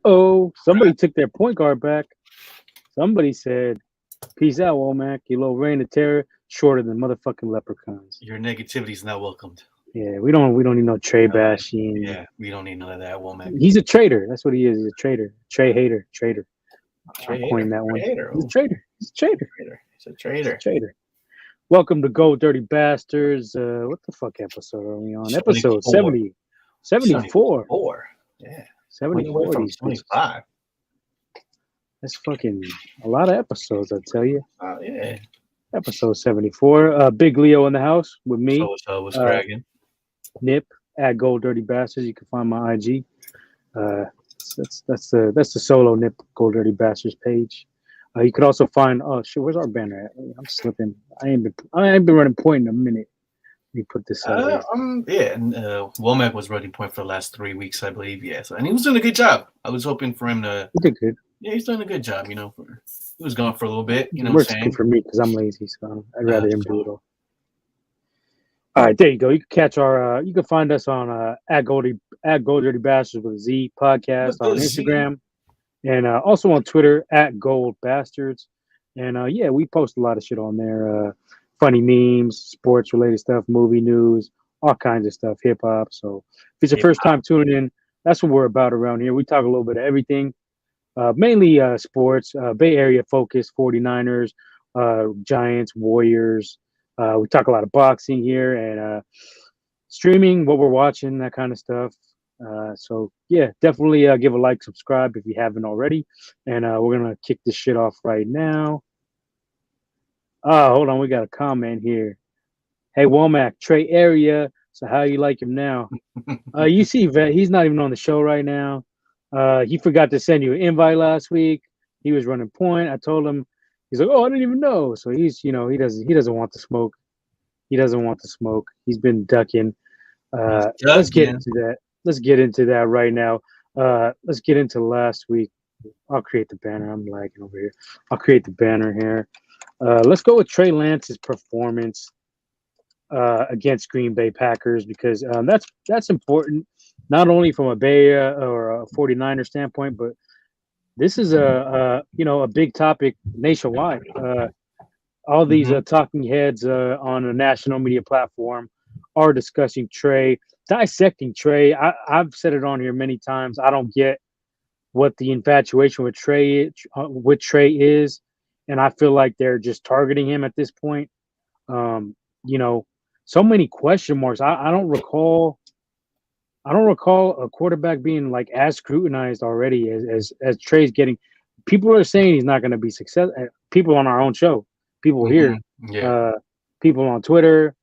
Somebody took their point guard back. Somebody said, "Peace out, Womack. You little reign of terror, shorter than motherfucking leprechauns." Your negativity is not welcomed. Yeah, we don't need no Trey bashing. Yeah, we don't need none of that, Womack. He's a traitor. That's what he is. He's a traitor. Trey hater. Traitor. I Trey coined hater. that one. Trey hater. He's a traitor. He's a traitor. He's a traitor. Traitor. Welcome to Go Dirty Bastards. What the fuck episode are we on? Episode 70. 74. 74. Yeah. 74. From 25. That's fucking a lot of episodes, I tell you. Oh, yeah. Episode 74. Big Leo in the house with me. So was cracking. Nip at Gold Dirty Bastards. You can find my IG. That's the solo Nip Gold Dirty Bastards page. You could also find where's our banner at? I'm slipping. I ain't been running point in a minit. Let me put this out. And Womack was running point for the last 3 weeks, I believe. Yeah, and he was doing a good job. I was hoping for him to. He did good. Yeah, he's doing a good job. He was gone for a little bit. You know, works good for me because I'm lazy, so I'd rather him do it all. All right, there you go. You can catch our. You can find us on at Gold Dirty Bastards with a Z podcast on Instagram, and also on Twitter at Gold Bastards. And we post a lot of shit on there. Funny memes, sports related stuff, movie news, all kinds of stuff, hip hop. So if it's your first time tuning in, that's what we're about around here. We talk a little bit of everything, mainly sports, Bay Area focus, 49ers, Giants, Warriors. We talk a lot of boxing here and streaming, what we're watching, that kind of stuff. So definitely give a like, subscribe if you haven't already. And we're going to kick this shit off right now. Oh, hold on. We got a comment here. Hey, Womack, Trey area. So how you like him now? You see, Vet, he's not even on the show right now. He forgot to send you an invite last week. He was running point. I told him. He's like, oh, I didn't even know. So he's, he doesn't want the smoke. He doesn't want the smoke. He's been ducking. Let's get into that. Let's get into that right now. Let's get into last week. I'll create the banner. I'm lagging over here. I'll create the banner here. Let's go with Trey Lance's performance against Green Bay Packers because that's important, not only from a Bay or a 49er standpoint, but this is a big topic nationwide. All these talking heads on a national media platform are discussing Trey, dissecting Trey. I've said it on here many times. I don't get what the infatuation with Trey is, and I feel like they're just targeting him at this point. So many question marks. I don't recall a quarterback being like as scrutinized already as Trey's getting. People are saying he's not going to be successful. People on our own show, people here, people on Twitter.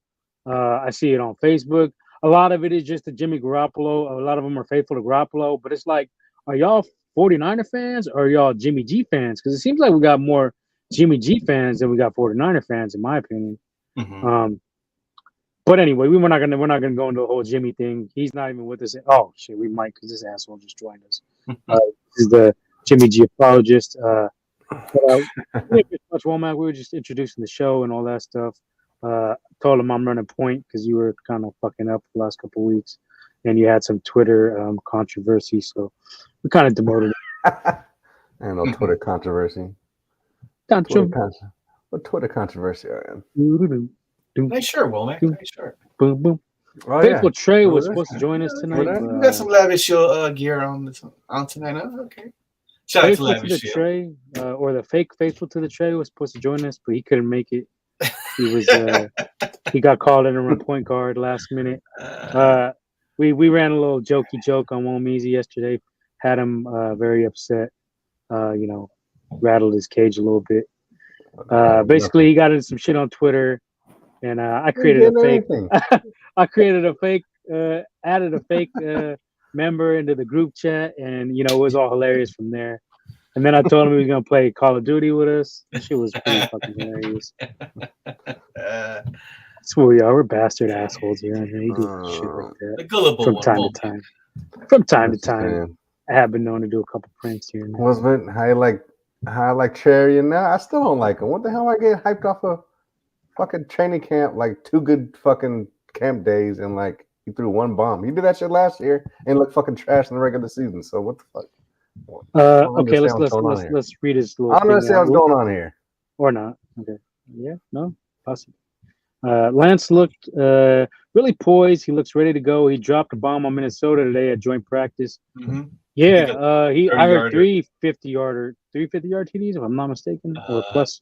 I see it on Facebook. A lot of it is just the Jimmy Garoppolo. A lot of them are faithful to Garoppolo, but it's like, are y'all 49er fans or are y'all Jimmy G fans? Because it seems like we got more Jimmy G fans than we got 49er fans, in my opinion. But anyway, we're not gonna go into the whole Jimmy thing. He's not even with us. Oh shit, we might because this asshole just joined us. This is the Jimmy G apologist. We didn't much Womack. We were just introducing the show and all that stuff. Told him I'm running point because you were kind of fucking up the last couple of weeks, and you had some Twitter controversy, so we kind of demoted it. I no Twitter controversy. What Twitter controversy are in? Nice shirt, Womack. Nice shirt. Boom, boom. Oh, Faithful Trey was supposed to join us tonight. You got some lavish gear on tonight. Huh? Okay. Shout out to lavish Trey, or the fake Faithful to the Trey was supposed to join us, but he couldn't make it. He was he got called in to run point guard last minute. We ran a little jokey joke on Womeezy yesterday. Had him very upset. Rattled his cage a little bit. Basically, he got into some shit on Twitter. And I created a fake. Added a fake member into the group chat, and it was all hilarious from there. And then I told him he was gonna play Call of Duty with us. That shit was pretty fucking hilarious. That's what we are. We're bastard assholes here. I mean, we do shit like that from time to time. I have been known to do a couple pranks here and there. Husband, how I like Cherry, and now I still don't like him. What the hell? I get hyped off of fucking training camp, like 2 good fucking camp days, and he threw 1 bomb. He did that shit last year and looked fucking trash in the regular season. So what the fuck? Okay, let's read his little I don't thing understand what's out. going on here. Or not. Okay. Yeah, no, possibly. Lance looked really poised. He looks ready to go. He dropped a bomb on Minnesota today at joint practice. Mm-hmm. Yeah, I heard 30-yarder. 3 50-yard TDs, if I'm not mistaken, or plus.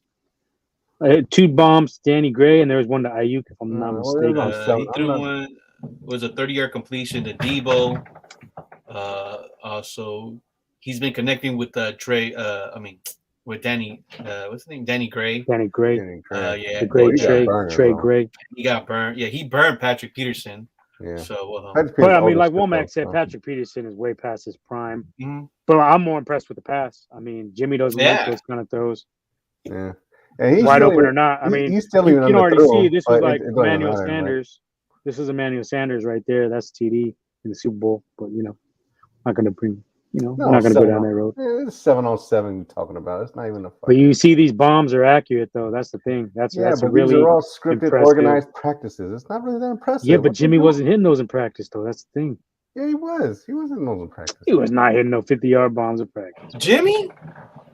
I had 2 bombs, Danny Gray, and there was one to Ayuk, if I'm not mistaken. He threw one. Was a 30-yard completion to Debo. Also, he's been connecting with Trey. With Danny. What's his name? Danny Gray. Danny Gray. Yeah. The great Trey Gray. He got burned. Yeah, he burned Patrick Peterson. Yeah. So, but I mean, like Womack said, Patrick Peterson is way past his prime. Mm-hmm. But I'm more impressed with the pass. I mean, Jimmy doesn't like those kind of throws. Yeah. And he's wide open or not. I mean, he's still you can already see this was like Emmanuel Sanders. Right? This is Emmanuel Sanders right there. That's TD in the Super Bowl. But not going to bring. We're not going to go down that road. It's 7-on-7 you're talking about. It's not even a. But you see, these bombs are accurate though. That's the thing. That's but really. These are all scripted, impressive. organized practices. It's not really that impressive. Yeah, but Jimmy wasn't hitting those in practice though. That's the thing. Yeah, he was. He wasn't hitting those in practice. He was not hitting no 50-yard bombs in practice. Jimmy,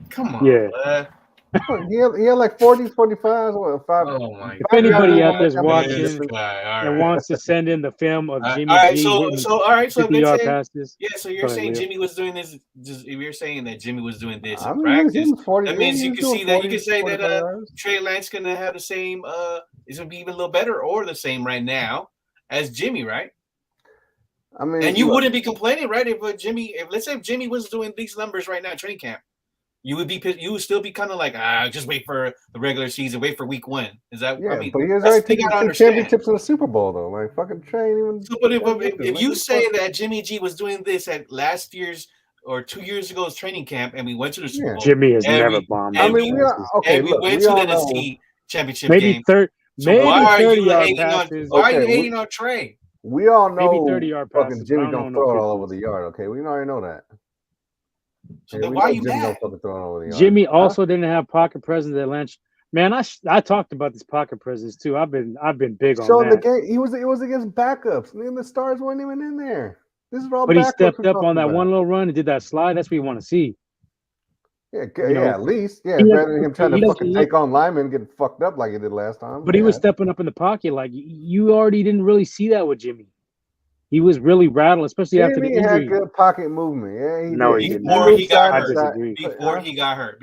come on. Yeah. He had like 40, 45, or 5. Oh my! If anybody out there's watching and wants to send in the film of Jimmy G hitting 50-yard passes, so you're saying Jimmy was doing this? If you're saying that Jimmy was doing this in practice, that means you can see that you can say that Trey Lance gonna have the same. Is gonna be even a little better or the same right now as Jimmy, right? I mean, and you wouldn't be complaining, right? If let's say Jimmy was doing these numbers right now in training camp. You would still be kind of like, just wait for the regular season, wait for week 1. Is that? Yeah, I mean, but he has already taken 2 championships in the Super Bowl, though. Like fucking Trey ain't even. So, but if you say that Jimmy G was doing this at last year's or 2 years ago's training camp, and we went to the Super Bowl, Jimmy has never bombed. I mean, we went to the NFC championship maybe game. Maybe why are you 30-yard passes? Why are you hating on Trey? We all know maybe 30-yard passes. Fucking Jimmy don't throw it all over the yard. Okay, we already know that. So then why are you mad? Jimmy also didn't have pocket presence at Lynch. Man, I talked about this pocket presence too. I've been big on that. The game, it was against backups. And the stars weren't even in there. This is all. But he stepped up on that one little run and did that slide. That's what you want to see. Yeah, at least. Yeah, rather than him trying to fucking take on linemen and get fucked up like he did last time. But he was stepping up in the pocket. Like you already didn't really see that with Jimmy. He was really rattled, especially after the injury. He had good pocket movement. Yeah, he didn't. Before he got hurt. I agree. Before he got hurt.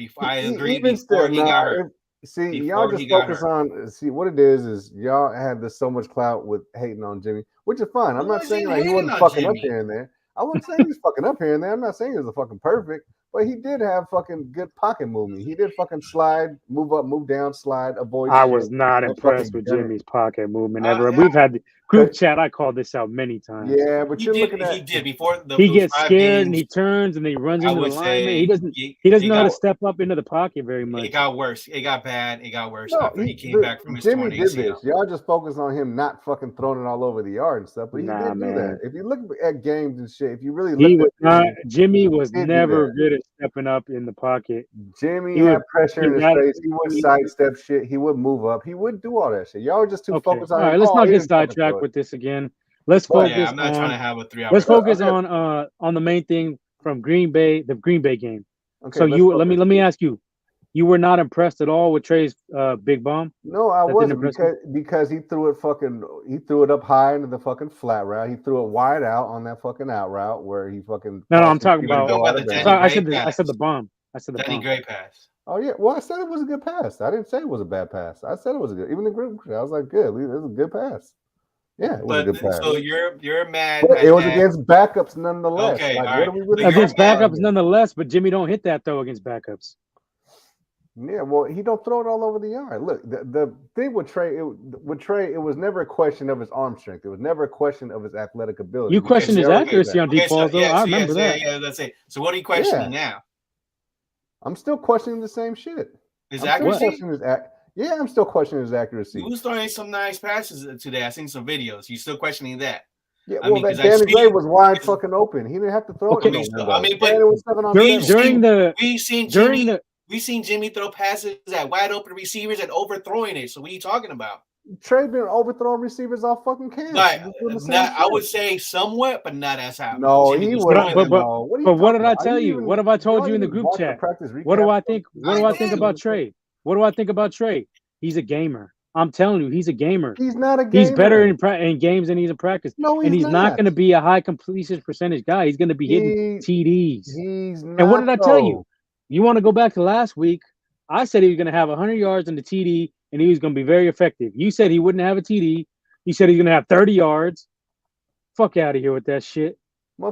See, y'all just focus on. See, what it is y'all had this so much clout with hating on Jimmy, which is fine. I'm not saying like he wasn't fucking up here and there. I wasn't saying he's fucking up here and there. I'm not saying he was a fucking perfect, but he did have fucking good pocket movement. He did fucking slide, move up, move down, slide, avoid. I was not impressed with Jimmy's pocket movement ever. We've had the group chat. I called this out many times. Yeah, but you're looking at. He did before. He gets scared and he turns and he runs into the lineman. He doesn't know how to step up into the pocket very much. It got worse. It got bad. It got worse after he came back from his Jimmy did this. Y'all just focus on him not fucking throwing it all over the yard and stuff. But he didn't do that. If you look at games and shit, if you really look Jimmy was never good at stepping up in the pocket. Jimmy had pressure in his face. He would sidestep shit. He would move up. He would do all that shit. Y'all are just too focused on. All right, let's not get sidetracked with this again. Let's focus. Yeah, I'm not trying to have a 3-hour. Let's focus on the main thing from Green Bay, the Green Bay game. Okay, so let me ask you. You were not impressed at all with Trey's big bomb? No, I wasn't because he threw it up high into the fucking flat route. He threw it wide out on that fucking out route where he fucking. No, I'm talking about. I said the bomb. I said the Danny Gray pass. Oh yeah, well I said it was a good pass. I didn't say it was a bad pass. I said it was a good. Even the group, I was like, good. It was a good pass. Yeah, it was a good pass. So you're mad. But it was against backups nonetheless. Okay, like, all right. Against backups nonetheless, but Jimmy don't hit that though against backups. Yeah, well, he don't throw it all over the yard. Look, the thing with Trey, it was never a question of his arm strength. It was never a question of his athletic ability. You questioned his accuracy on deep balls, though. I remember that. Yeah, that's it. So what are you questioning now? I'm still questioning the same shit. His accuracy? Yeah, I'm still questioning his accuracy. He was throwing some nice passes today. I seen some videos. You're still questioning that? Yeah, well, that Danny Gray was wide fucking open. He didn't have to throw it. We've seen Jimmy throw passes at wide open receivers and overthrowing it. So what are you talking about? Trey been overthrowing receivers off fucking camp. I would say somewhat, but not as high. No, he was. But what did I tell you? What have I told you in the group chat? What do I think? What do I think about Trey? What do I think about Trey? He's a gamer. I'm telling you, he's a gamer. He's not a gamer. He's better in games than he's in practice. No, and he's not going to be a high completion percentage guy. He's going to be hitting TDs. He's not. And what did I tell you? You want to go back to last week? I said he was going to have 100 yards in the TD, and he was going to be very effective. You said he wouldn't have a TD. You said he's going to have 30 yards. Fuck out of here with that shit.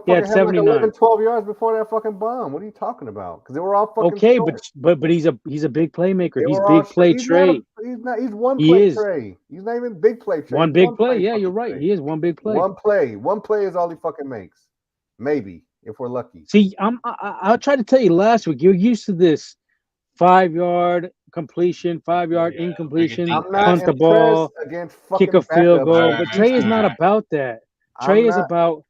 He had 79. Like 11, 12 yards before that fucking bomb. What are you talking about? Because they were all fucking okay, short. but he's a big playmaker. He's big play Trey. He's one play Trey. He's not even big play Trey. One big play. Yeah, you're right. He is one big play. One play is all he fucking makes. Maybe if we're lucky. See, I tried to tell you last week. You're used to this 5-yard completion, 5-yard incompletion, punt the ball, kick a field goal. But Trey is not about that. Trey is about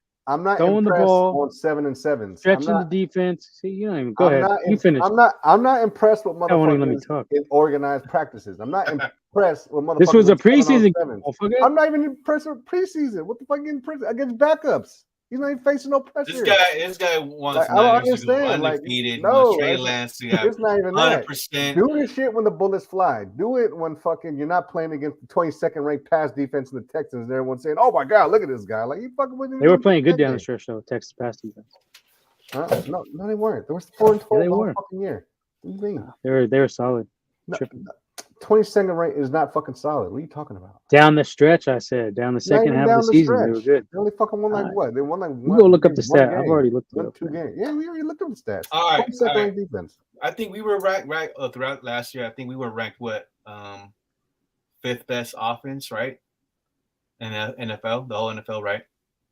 throwing the ball on 7 and 7s, stretching the defense. See, you don't even go ahead. You finish. I'm not impressed with motherfuckers in organized practices. I'm not impressed with motherfuckers. This was a preseason. I'm not even impressed with preseason. What the fuck against backups? He's not even facing no pressure. This guy wants I don't understand. Undefeated. No, Trey Lance. It's not even 100%. That. Do this shit when the bullets fly. Do it when fucking you're not playing against the 22nd ranked pass defense in the Texans. And everyone's saying, "Oh my god, look at this guy!" Like you fucking with him. They were playing good down the stretch though. Texas pass defense. No, they weren't. They were 4-12 the whole fucking year. What do you mean? They were solid. 22nd rank is not fucking solid. What are you talking about? Down the stretch, I said. Down the second half of the season, they were good. They only fucking won like what? They won like one. Go look up the stat. I've already looked at 2 games. Yeah, we already looked up the stats. All right. Defense. I think we were ranked throughout last year. I think we were ranked 5th best offense, right? In NFL, the whole NFL, right?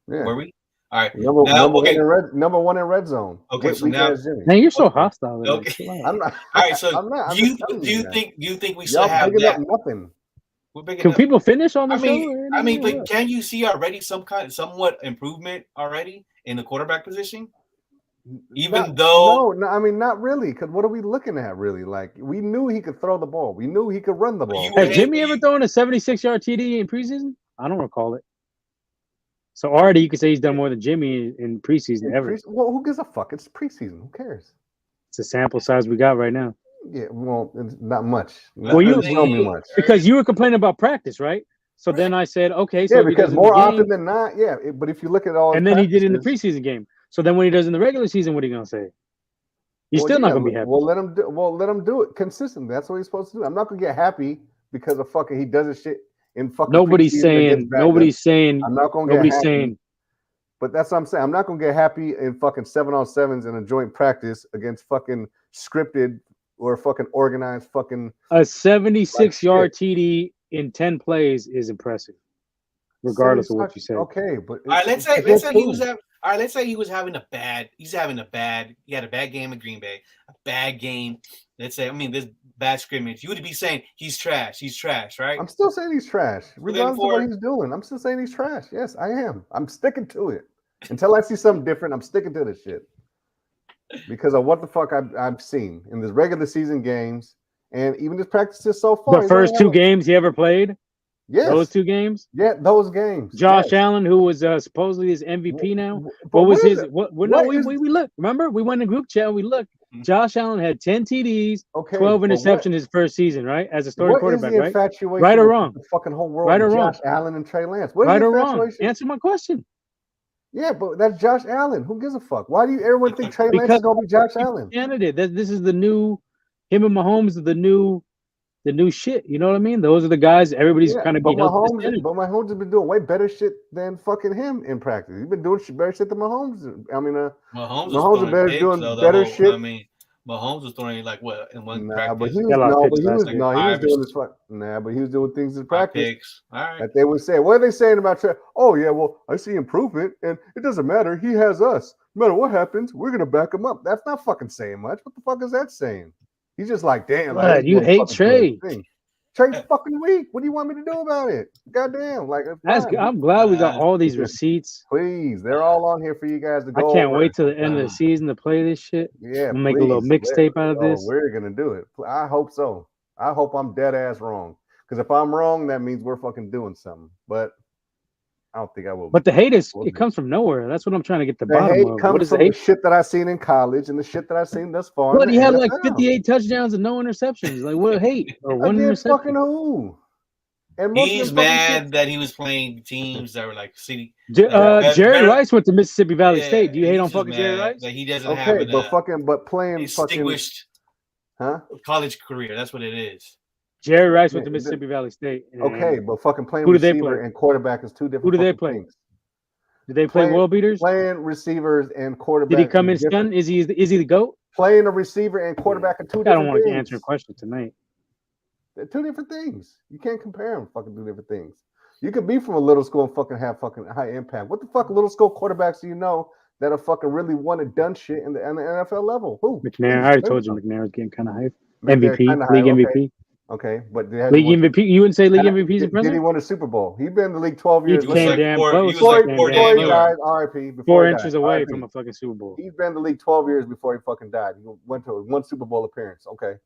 Yeah. Were we? All right. Number one in red zone. Okay, so now you're so hostile. Okay. I'm not. All right, so do you think we should have that? Nothing. Can people finish on the show? I mean, but can you see already somewhat improvement already in the quarterback position? No, I mean, not really. Because what are we looking at, really? Like, we knew he could throw the ball. We knew he could run the ball. Has Jimmy ever thrown a 76-yard TD in preseason? I don't recall it. So already you could say he's done more than Jimmy in preseason ever. Well, who gives a fuck? It's preseason. Who cares? It's the sample size we got right now. Yeah, well, it's not much. Well, you tell me much because you were complaining about practice, right? So then I said, okay, so because more often than not, but if you look at all, and then he did in the preseason game. So then when he does in the regular season, what are you gonna say? You're still not gonna be happy. Well, let him do it consistently. That's what he's supposed to do. I'm not gonna get happy because of fucking he does his shit in fucking. Nobody's saying. I'm not gonna get happy. Saying. But that's what I'm saying. I'm not gonna get happy in fucking 7-on-7s in a joint practice against fucking scripted or fucking organized fucking. A 76-yard TD in 10 plays is impressive, regardless of what you say. Okay, but all right, let's say he was having. All right, let's say he had a bad game in Green Bay, a bad game. Let's say, this bad scrimmage. You would be saying he's trash, right? I'm still saying he's trash, regardless of what he's doing. I'm still saying he's trash. Yes, I am. I'm sticking to it until I see something different. I'm sticking to this shit because of what the fuck I've seen in this regular season games and even his practices so far. The first 2 games he ever played. Yes. Those 2 games? Yeah, those games. Josh Allen, who was supposedly his MVP now. What was his? We looked. Remember? We went in group chat and we looked. Josh Allen had 10 TDs, 12 interceptions his first season, right? As a starting quarterback, right? Right or wrong? The fucking whole world. Right or wrong? Josh Allen and Trey Lance. Right or wrong? Answer my question. Yeah, but that's Josh Allen. Who gives a fuck? Why do you everyone think Trey Lance is going to be Josh Allen? Candidate. This is the new. Him and Mahomes are the new shit. You know what I mean? Those are the guys everybody's kind of being. But Mahomes has been doing way better shit than fucking him in practice. He's been doing better shit than Mahomes. Mahomes is better doing better shit. Mahomes was throwing like what in one practice? But he was doing things in practice. All right. That they would say, what are they saying about Trey? Oh yeah, well I see improvement, and it doesn't matter. He has us. No matter what happens, we're gonna back him up. That's not fucking saying much. What the fuck is that saying? He's just like, damn. Like, you hate Trey. Trey's fucking weak. What do you want me to do about it? Goddamn. I'm glad we got all these receipts. Please. They're all on here for you guys to go. I can't wait till the end of the season to play this shit. Yeah. We'll make a little mixtape out of this. We're going to do it. I hope so. I hope I'm dead ass wrong. Because if I'm wrong, that means we're fucking doing something. But I don't think I will. But the hate it comes from nowhere. That's what I'm trying to get to the bottom hate of. Comes what is from the hate? shit that I've seen in college and the shit that I've seen thus far. But he had NFL. like 58 touchdowns and no interceptions. Like, what hate? Or one interception? Fucking who? And he's mad that he was playing teams that were like city. Jerry Rice went to Mississippi Valley State. Do you hate on fucking Jerry Rice? That he doesn't have playing distinguished college career. That's what it is. Jerry Rice went to Mississippi Valley State. Okay, but fucking playing receiver and quarterback is two different. Who do they play? Things. Did they play world beaters? Playing receivers and quarterback. Did he come in stun? Is he the GOAT? Playing a receiver and quarterback are two different things. I don't want to answer a question tonight. They're two different things. You can't compare them. Fucking two different things. You could be from a little school and fucking have fucking high impact. What the fuck little school quarterbacks do you know that have fucking really won and done shit in the NFL level? Who? McNair. I already told you McNair was getting kind of hype. MVP, league MVP. Okay, but league MVP. You wouldn't say league MVP is a president? Did he win a Super Bowl? He's been in the league 12 years. He came damn close. Before he died, RIP. 4 inches away from a fucking Super Bowl. He's been in the league 12 years before he fucking died. He went to one Super Bowl appearance. Okay,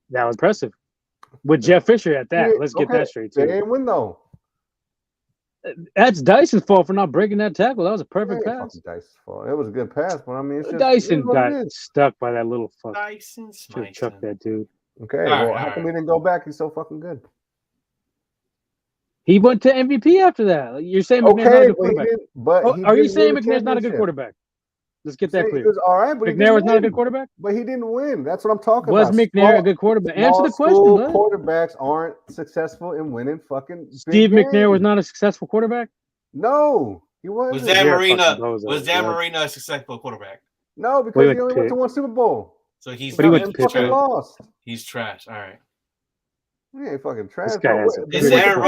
that was impressive. With Jeff Fisher at that, let's get that straight too. They didn't win though. That's Dyson's fault for not breaking that tackle. That was a perfect pass. Dyson's fault. It was a good pass, but I mean, it's just, Dyson got stuck by that little fuck. Dyson should chuck that dude. Okay, how come he didn't go back? He's so fucking good. He went to MVP after that. You're saying McNair's not a good quarterback. Are you saying McNair's not a good quarterback? Let's get that clear. He was all right, but McNair was not a good quarterback? But he didn't win. That's what I'm talking about. Was McNair a good quarterback? Answer the question, bud. Quarterbacks aren't successful in winning fucking Steve McNair was not a successful quarterback? No, he wasn't. Was Dan Marino a successful quarterback? No, because he only went to one Super Bowl. So he went to Pittsburgh. Lost. He's trash. All right. He ain't fucking trash. Is Aaron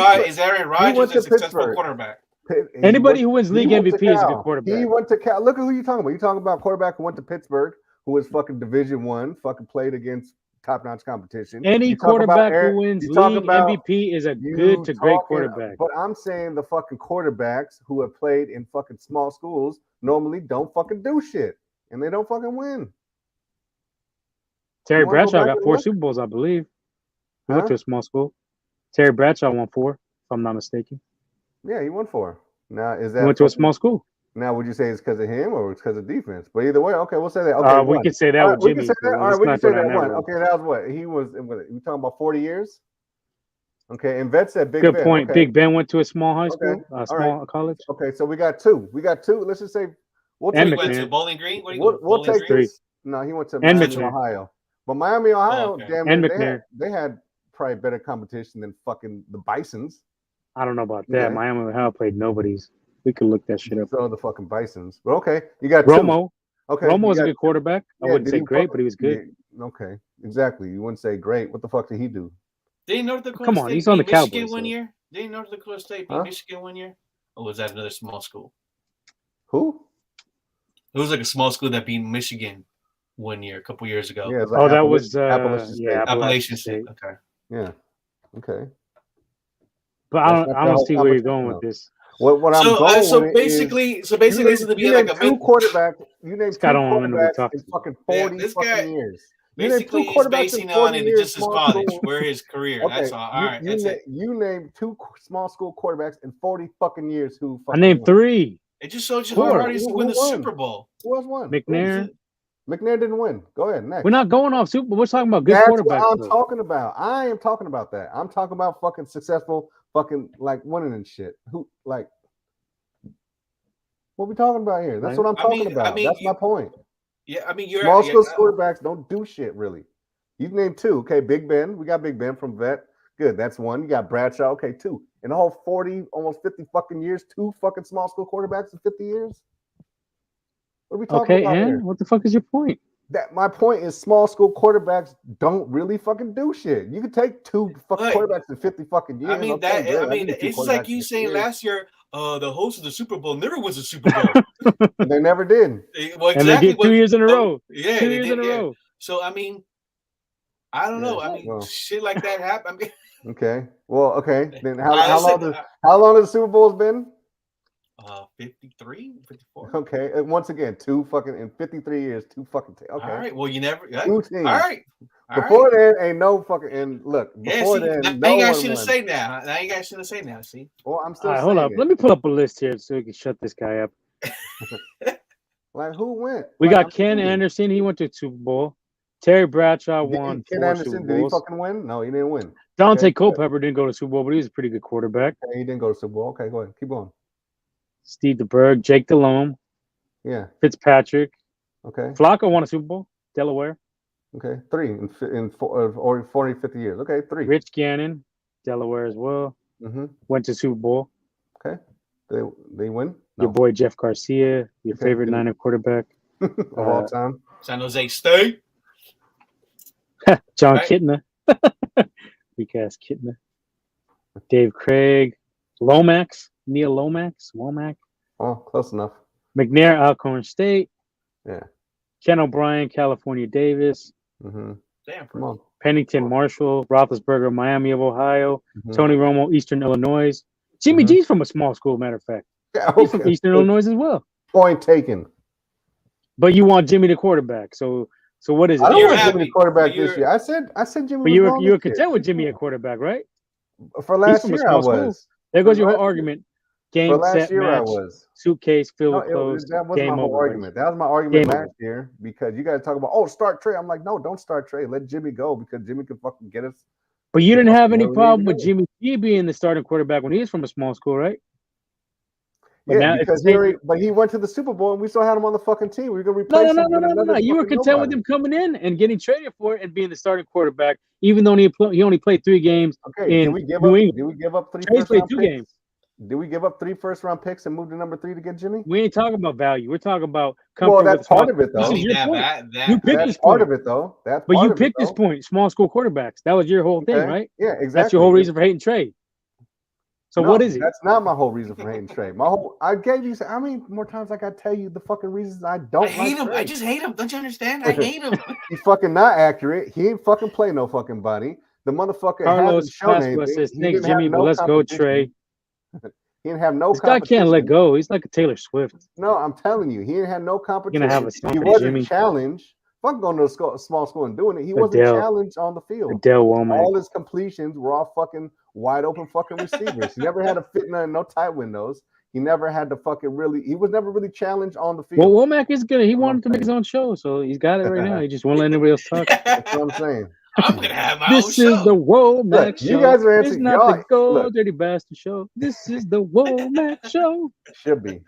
Rodgers a successful quarterback? Anybody who wins league MVP is a good quarterback. He went to Cal. Look at who you're talking about. You're talking about a quarterback who went to Pittsburgh, who was fucking Division I, fucking played against top-notch competition. Any quarterback who wins league MVP is a good to great quarterback. But I'm saying the fucking quarterbacks who have played in fucking small schools normally don't fucking do shit, and they don't fucking win. Terry Bradshaw got 4 Super Bowls, I believe. He went to a small school. Terry Bradshaw won 4, if I'm not mistaken. Yeah, he won 4. Now, is that he went to a small school? Now, would you say it's because of him or it's because of defense? But either way, okay, we'll say that. Okay, we could say that with Jimmy. We can say that. All right, we can say that one. Okay, that was what he was. We talking about 40 years. Okay, and Vet said Big Ben. Good point. Okay. Big Ben went to a small high school, small college. Okay, so we got 2. Let's just say we'll take to Bowling Green. We'll take 3. No, he went to Miami, Ohio. But Miami, Ohio, they had probably better competition than fucking the Bisons. I don't know about that. Yeah. Miami, Ohio played nobodies. We could look that shit up. So the fucking Bisons. But okay, you got Romo. 2. Okay, Romo was a good quarterback. I wouldn't say great, but he was good. Yeah, okay, exactly. You wouldn't say great. What the fuck did he do? Didn't North Dakota Come on, State he's on the Cowboys. Michigan one year? Didn't North Dakota State beat Michigan one year? Or was that another small school? Who? It was like a small school that beat Michigan one year, a couple years ago. Yeah, like that was Appalachian State. Okay. Yeah. Okay. But I don't see where you're going with this. What I'm going so basically, this is to be like a 2 quarterbacks. You named 2 quarterbacks in fucking 40 fucking years. Basically, he's basing on it just his college, where his career. Okay. That's all. All right, you named 2 small school quarterbacks in 40 fucking years who. I named 3. It just shows you how hard it is to win the Super Bowl. Who else won? McNair. McNair didn't win. Go ahead. Next. We're not going off Super Bowl. We're talking about good quarterbacks. That's what I'm talking about. I am talking about that. I'm talking about fucking successful, fucking like winning and shit. Who like? What we talking about here? That's what I'm talking about. That's my point. Yeah, I mean, you're small school quarterbacks don't do shit really. You've named 2. Okay, Big Ben. We got Big Ben from Vet. Good. That's 1. You got Bradshaw. Okay, 2. In the whole 40, almost 50 fucking years, 2 fucking small school quarterbacks in 50 years. What are we talking about here? What the fuck is your point? That my point is small school quarterbacks don't really fucking do shit. You could take 2 fucking quarterbacks in 50 fucking years. It's like you saying last year, the host of the Super Bowl never wins a Super Bowl. They never did. Well, exactly. And they get 2 years in a row. Yeah, 2 years in a row. So I mean, I don't know. Shit like that happen. Okay. Well, okay. Then how long has the Super Bowl's been? 53, 54. Okay. And once again, 2 fucking in 53 years, 2 fucking. Okay. All right. Well, you never. 2 teams. All right. Before then, ain't no fucking. And look, before then, I ain't got shit to say now. I ain't got shit to say now. See. Well, I'm still. All right, hold up. Let me pull up a list here so we can shut this guy up. Like who went? We got Ken Anderson. He went to the Super Bowl. Terry Bradshaw won. Ken Anderson, did he fucking win? No, he didn't win. Dante Culpepper didn't go to the Super Bowl, but he was a pretty good quarterback. Okay, he didn't go to the Super Bowl. Okay, go ahead. Keep going. Steve DeBerg, Jake Delhomme. Yeah. Fitzpatrick. Okay. Flacco won a Super Bowl. Delaware. Okay. 3 in 40, 50 years. Okay, 3. Rich Gannon, Delaware as well. Mm-hmm. Went to Super Bowl. Okay. They win? No. Your boy Jeff Garcia, your favorite Niner quarterback. Of all time. San Jose State. John Kitna. Weak ass Kitna. Dave Craig. Lomax. Neil Lomax. Womack. Oh, close enough. McNair, Alcorn State. Yeah. Ken O'Brien, California Davis. Mm-hmm. Damn. Come on. Pennington Marshall. Roethlisberger, Miami of Ohio. Mm-hmm. Tony Romo, Eastern Illinois. Jimmy G's from a small school, matter of fact. Yeah, He's from Eastern Illinois as well. Point taken. But you want Jimmy the quarterback. So what is it? I don't want Jimmy the quarterback this year. I said Jimmy. But you were content with Jimmy at quarterback, right? For last year, I was. School. There goes your whole argument. Game, for last set, year, match, I was. Suitcase filled with clothes. That wasn't my whole argument. That was my argument last year because you guys talk about, start Trey. I'm like, no, don't start Trey. Let Jimmy go because Jimmy can fucking get us. But you didn't have any problem with Jimmy G being the starting quarterback when he was from a small school, right? Yeah, because he went to the Super Bowl and we still had him on the fucking team. We were gonna replace him. No. You were content with him coming in and getting traded for it and being the starting quarterback, even though he only played 3 games. Okay, did we give up 3 first-round picks? Games. Did we give up 3 first-round picks and move to number 3 to get Jimmy? We ain't talking about value. We're talking about comfort. Well, that's part of it, though. You picked this part of it, though. But you picked this point, small schoall quarterbacks. That was your whole thing, right? Yeah, exactly. That's your whole reason for hating Trey. So what is it? That's not my whole reason for hating Trey. I gave you how many more times I gotta tell you the fucking reasons I don't hate him. Trey. I just hate him. Don't you understand? I hate him. He's fucking not accurate. He ain't fucking play no fucking body. The motherfucker Carlos says, thanks, Jimmy, but let's go, Trey. He didn't have no. This guy can't let go. He's like a Taylor Swift. No, I'm telling you, he didn't have no competition. Gonna have he wasn't challenged. Fuck going to a small school and doing it. He wasn't challenged on the field. All his completions were all fucking wide open fucking receivers. He never had to fit in no tight windows. He never had to fucking he was never really challenged on the field. Well, Womack is good. He wanted to make his own show, so he's got it right now. He just won't let anybody else talk. That's what I'm saying. I'm gonna have my own show. This is the Womack show. You guys are answering. It's not the Gold Dirty Bastard show. This is the Womack show. Should be.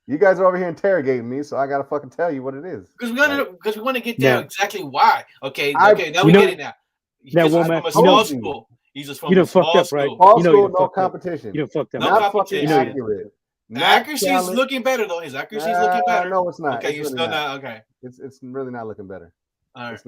You guys are over here interrogating me, so I gotta fucking tell you what it is. Because we want to get down exactly why. Okay, now we get it now. Now, Womack, from a small school. He's just from a small school. Up, right? Small school, no competition. You don't fucked up. Not fucking accurate. The accuracy's looking better though. His accuracy's looking better. No, it's not. Okay, you're still not. Okay, it's really not looking better. All right. It's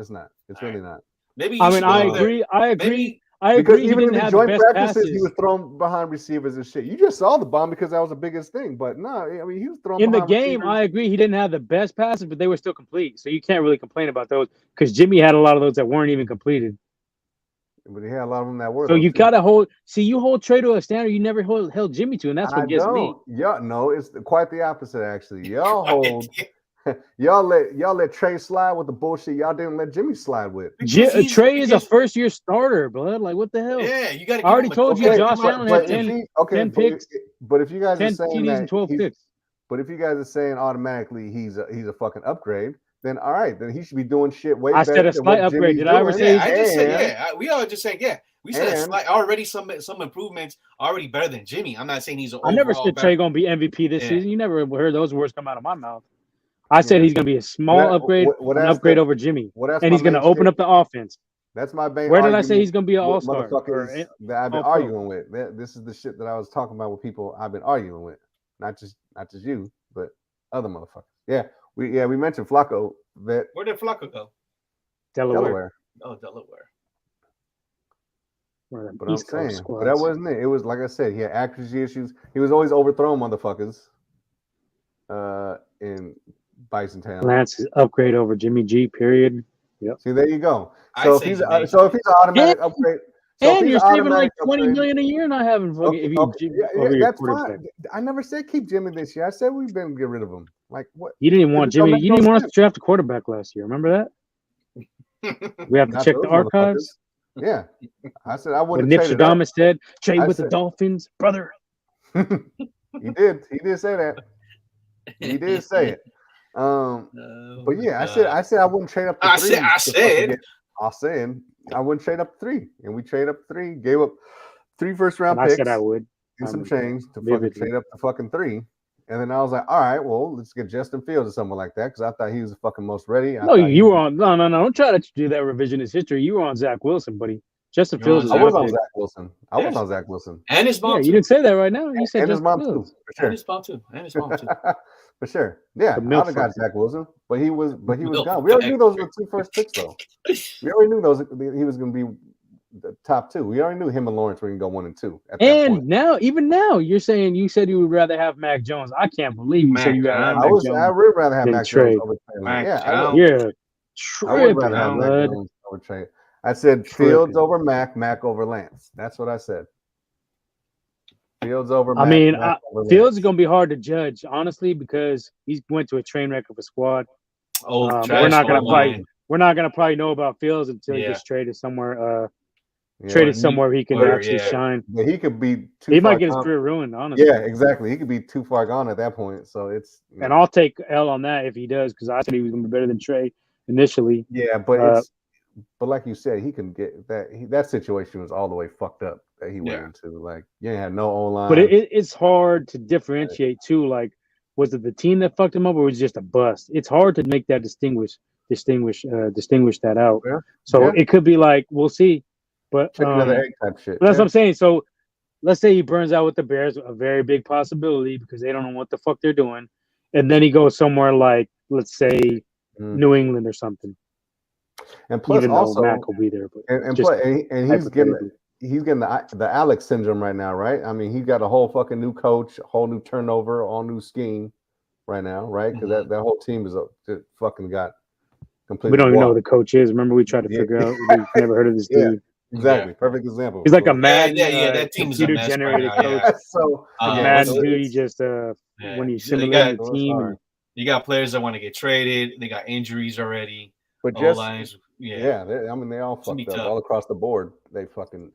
not. It's really not. Maybe. I mean, I agree. Because even in the joint practices, he was thrown behind receivers and shit. You just saw the bomb because that was the biggest thing. But no, I mean, he was thrown in the game. Receivers. I agree. He didn't have the best passes, but they were still complete. So you can't really complain about those because Jimmy had a lot of those that weren't even completed. But he had a lot of them that were. So you gotta hold. See, you hold Trey to a standard you never held Jimmy to, and that's what gets me. Yeah, no, it's quite the opposite actually. Y'all hold. Y'all let Trey slide with the bullshit y'all didn't let Jimmy slide with. Trey is a first-year starter, blood. Like, what the hell? Yeah, you got to. I already told you Josh Allen had 10 picks. But if you guys are saying TDs and 12 picks. But if you guys are saying automatically he's a fucking upgrade, then all right, then he should be doing shit way better. I said a slight upgrade. Did I ever say? I just said we all just saying We said a slight, already some improvements, already better than Jimmy. I'm not saying he's. I never said Trey gonna be MVP this season. You never heard those words come out of my mouth. I said he's going to be a small upgrade, an upgrade over Jimmy, and he's going to open up the offense. That's my main. Where did I say he's going to be an all-star? That I've been arguing with. This is the shit that I was talking about with people I've been arguing with, not just you, but other motherfuckers. Yeah, we mentioned Flacco. Where did Flacco go? Delaware. Oh, Delaware. But I'm saying, but that wasn't it. It was like I said, he had accuracy issues. He was always overthrown motherfuckers. In Bison Town. Lance is upgrade over Jimmy G. Period. Yep. See, there you go. So if he's an automatic upgrade, and you're saving like $20 million a year, not having that's fine. I never said keep Jimmy this year. I said we've been get rid of him. Like what? You didn't even want Jimmy. You didn't want us to draft a quarterback last year. Remember that? We have to check the archives. Yeah, I said I wouldn't. When Nostradamus said, "Trade with the Dolphins, brother." He did. He did say that. He did say it. But yeah, I said I wouldn't trade up to 3. I said I wouldn't trade up 3, and we trade up 3. Gave up 3 first-round picks. I said I would. And some change to fucking trade up to fucking 3. And then I was like, all right, well, let's get Justin Fields or someone like that because I thought he was the fucking most ready. No, you were on. No. Don't try to do that revisionist history. You were on Zach Wilson, buddy. Justin Fields. I was on Zach Wilson. I was on Zach Wilson. And his mom. Yeah, you didn't say that right now. You said and his mom Fields. too. For sure. And his mom too. And his mom too. For sure. Yeah, I would have got Zach Wilson, but he was gone. We already knew those were the 2 first picks, though. We already knew he was going to be the top 2. We already knew him and Lawrence were going to go 1 and 2. And now, even now, you're saying you said you would rather have Mac Jones. I can't believe you said you rather have Mac Jones. I would rather have Mac Jones over Trey. Yeah, I would rather have Mac Jones over Trey. I said Fields over Mac, Mac over Lance. That's what I said. Fields over Mac. I mean, Fields is going to be hard to judge, honestly, because he went to a train wreck of a squad. We're not going to probably know about Fields until he gets traded somewhere. Somewhere he can actually shine. But he could be. He might get his career ruined, honestly. Yeah, exactly. He could be too far gone at that point. So it's. And I'll take L on that if he does, because I said he was going to be better than Trey initially. Yeah, but but like you said, he can get that. That situation was all the way fucked up that he went into. Like you ain't had no O-line. But it's hard to differentiate too. Like, was it the team that fucked him up, or was it just a bust? It's hard to make that distinguish that out. Yeah. So it could be like, we'll see. But another egg type shit. That's what I'm saying. So let's say he burns out with the Bears, a very big possibility because they don't know what the fuck they're doing, and then he goes somewhere like, let's say, New England or something. And plus, even also, Mac will be there, but he's getting the Alex syndrome right now, right? I mean, he got a whole fucking new coach, a whole new turnover, all new scheme right now, right? Because that whole team is just fucking got completely. We don't even know who the coach is. Remember, we tried to figure out. We've never heard of this dude. Exactly, perfect example. He's like a Madden, that team is a mess generated right coach. So Madden dude, he just when you simulate the team, you got players that want to get traded. They got injuries already. But just lines, I mean, they all fucked up all across the board. They fucking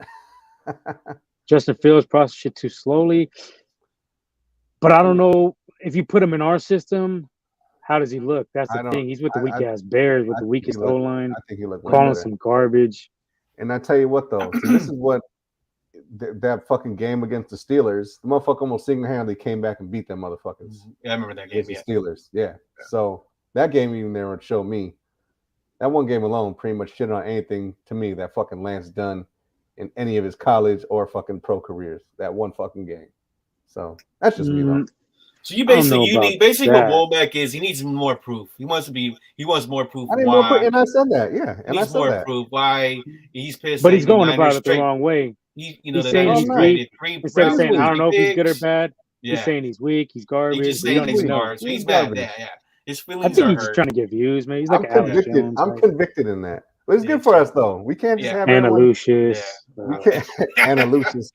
Justin Fields processed shit too slowly. But I don't know if you put him in our system. How does he look? That's the thing. He's with the weak ass Bears with the weakest O line. I think he looked calling some garbage. And I tell you what, though, see, this is what that fucking game against the Steelers, the motherfucker almost single-handedly came back and beat them motherfuckers. Yeah, I remember that game. The Steelers, yeah. So that game even there would show me. That one game alone pretty much shit on anything to me that fucking Lance done in any of his college or fucking pro careers. That one fucking game. So that's just me, though. So you basically what Womack is. He needs more proof. He wants more proof. I didn't know, and I said that. Yeah, and he needs more proof why he's pissed. But he's going about it the wrong way. He's saying he's weak. Instead of saying I don't know if he's good or bad, he's saying he's weak. He's garbage. He's just saying he's garbage. He's bad. Yeah. His feelings are hurt. He's just trying to get views, man. He's like I'm convicted in that. But it's good for us though. We can't just have Anna Lucius. We can't Anna Lucius.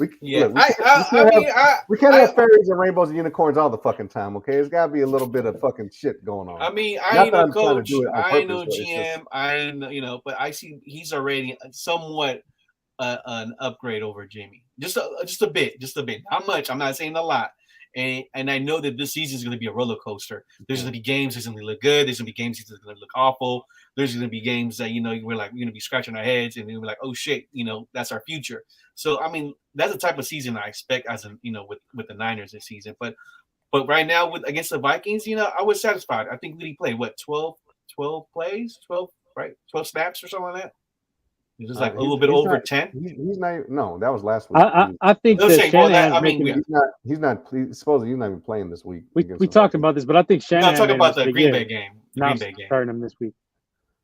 We can't have fairies and rainbows and unicorns all the fucking time, okay? There's got to be a little bit of fucking shit going on. I mean, I ain't no coach, I ain't no GM, I ain't, but I see he's already somewhat an upgrade over Jimmy. Just a bit. Not much. I'm not saying a lot. And I know that this season is going to be a roller coaster. There's going to be games that's going to look good. There's going to be games that's going to look awful. There's going to be games that, we're going to be scratching our heads and we're like, oh shit, that's our future. So, I mean, that's the type of season I expect with the Niners this season. But right now against the Vikings, I was satisfied. I think we played 12 plays, 12 snaps or something like that. It was like a little bit over 10. He's not. No, that was last week. I think that he's not. Supposedly, he's not even playing this week. We talked about this, but I think Shanahan. No, talking about the Green Bay game. Starting him this week.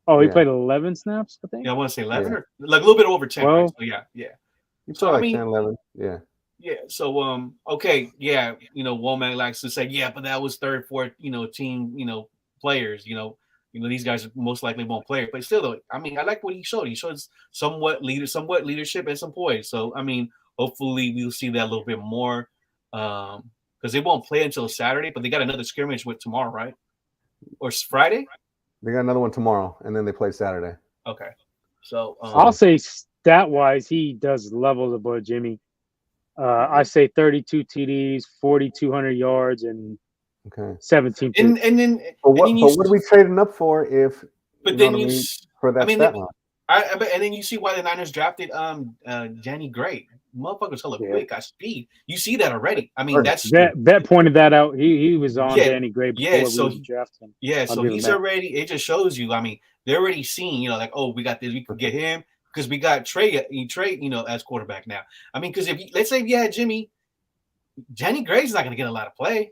Oh, he played 11 snaps, I think. Yeah, I want to say 11 or like a little bit over 10. Right? So yeah. You saw 10, 11. Yeah. Yeah. So okay, yeah. Womack likes to say, yeah, but that was third, fourth, team, players, these guys most likely won't play it, but still, though, I mean, I like what he showed. He showed somewhat leadership and some poise. So, I mean, hopefully we'll see that a little bit more because they won't play until Saturday, but they got another scrimmage with tomorrow, right? Or Friday? They got another one tomorrow, and then they play Saturday. Okay. So I'll say stat wise, he does levels above Jimmy. I say 32 TDs, 4,200 yards, and 17 picks. And then what are we trading up for if? But then for that stat line? And then you see why the Niners drafted Danny Gray. Motherfucker's hella quick, got speed. You see that already. I mean, that's Bet pointed that out. He was on Danny Gray before we drafted him. Yeah, so he's already. It just shows you. I mean, they're already seeing. Like, oh, we got this. We could get him because we got Trey. As quarterback now. I mean, because let's say if you had Jimmy, Danny Gray's not going to get a lot of play.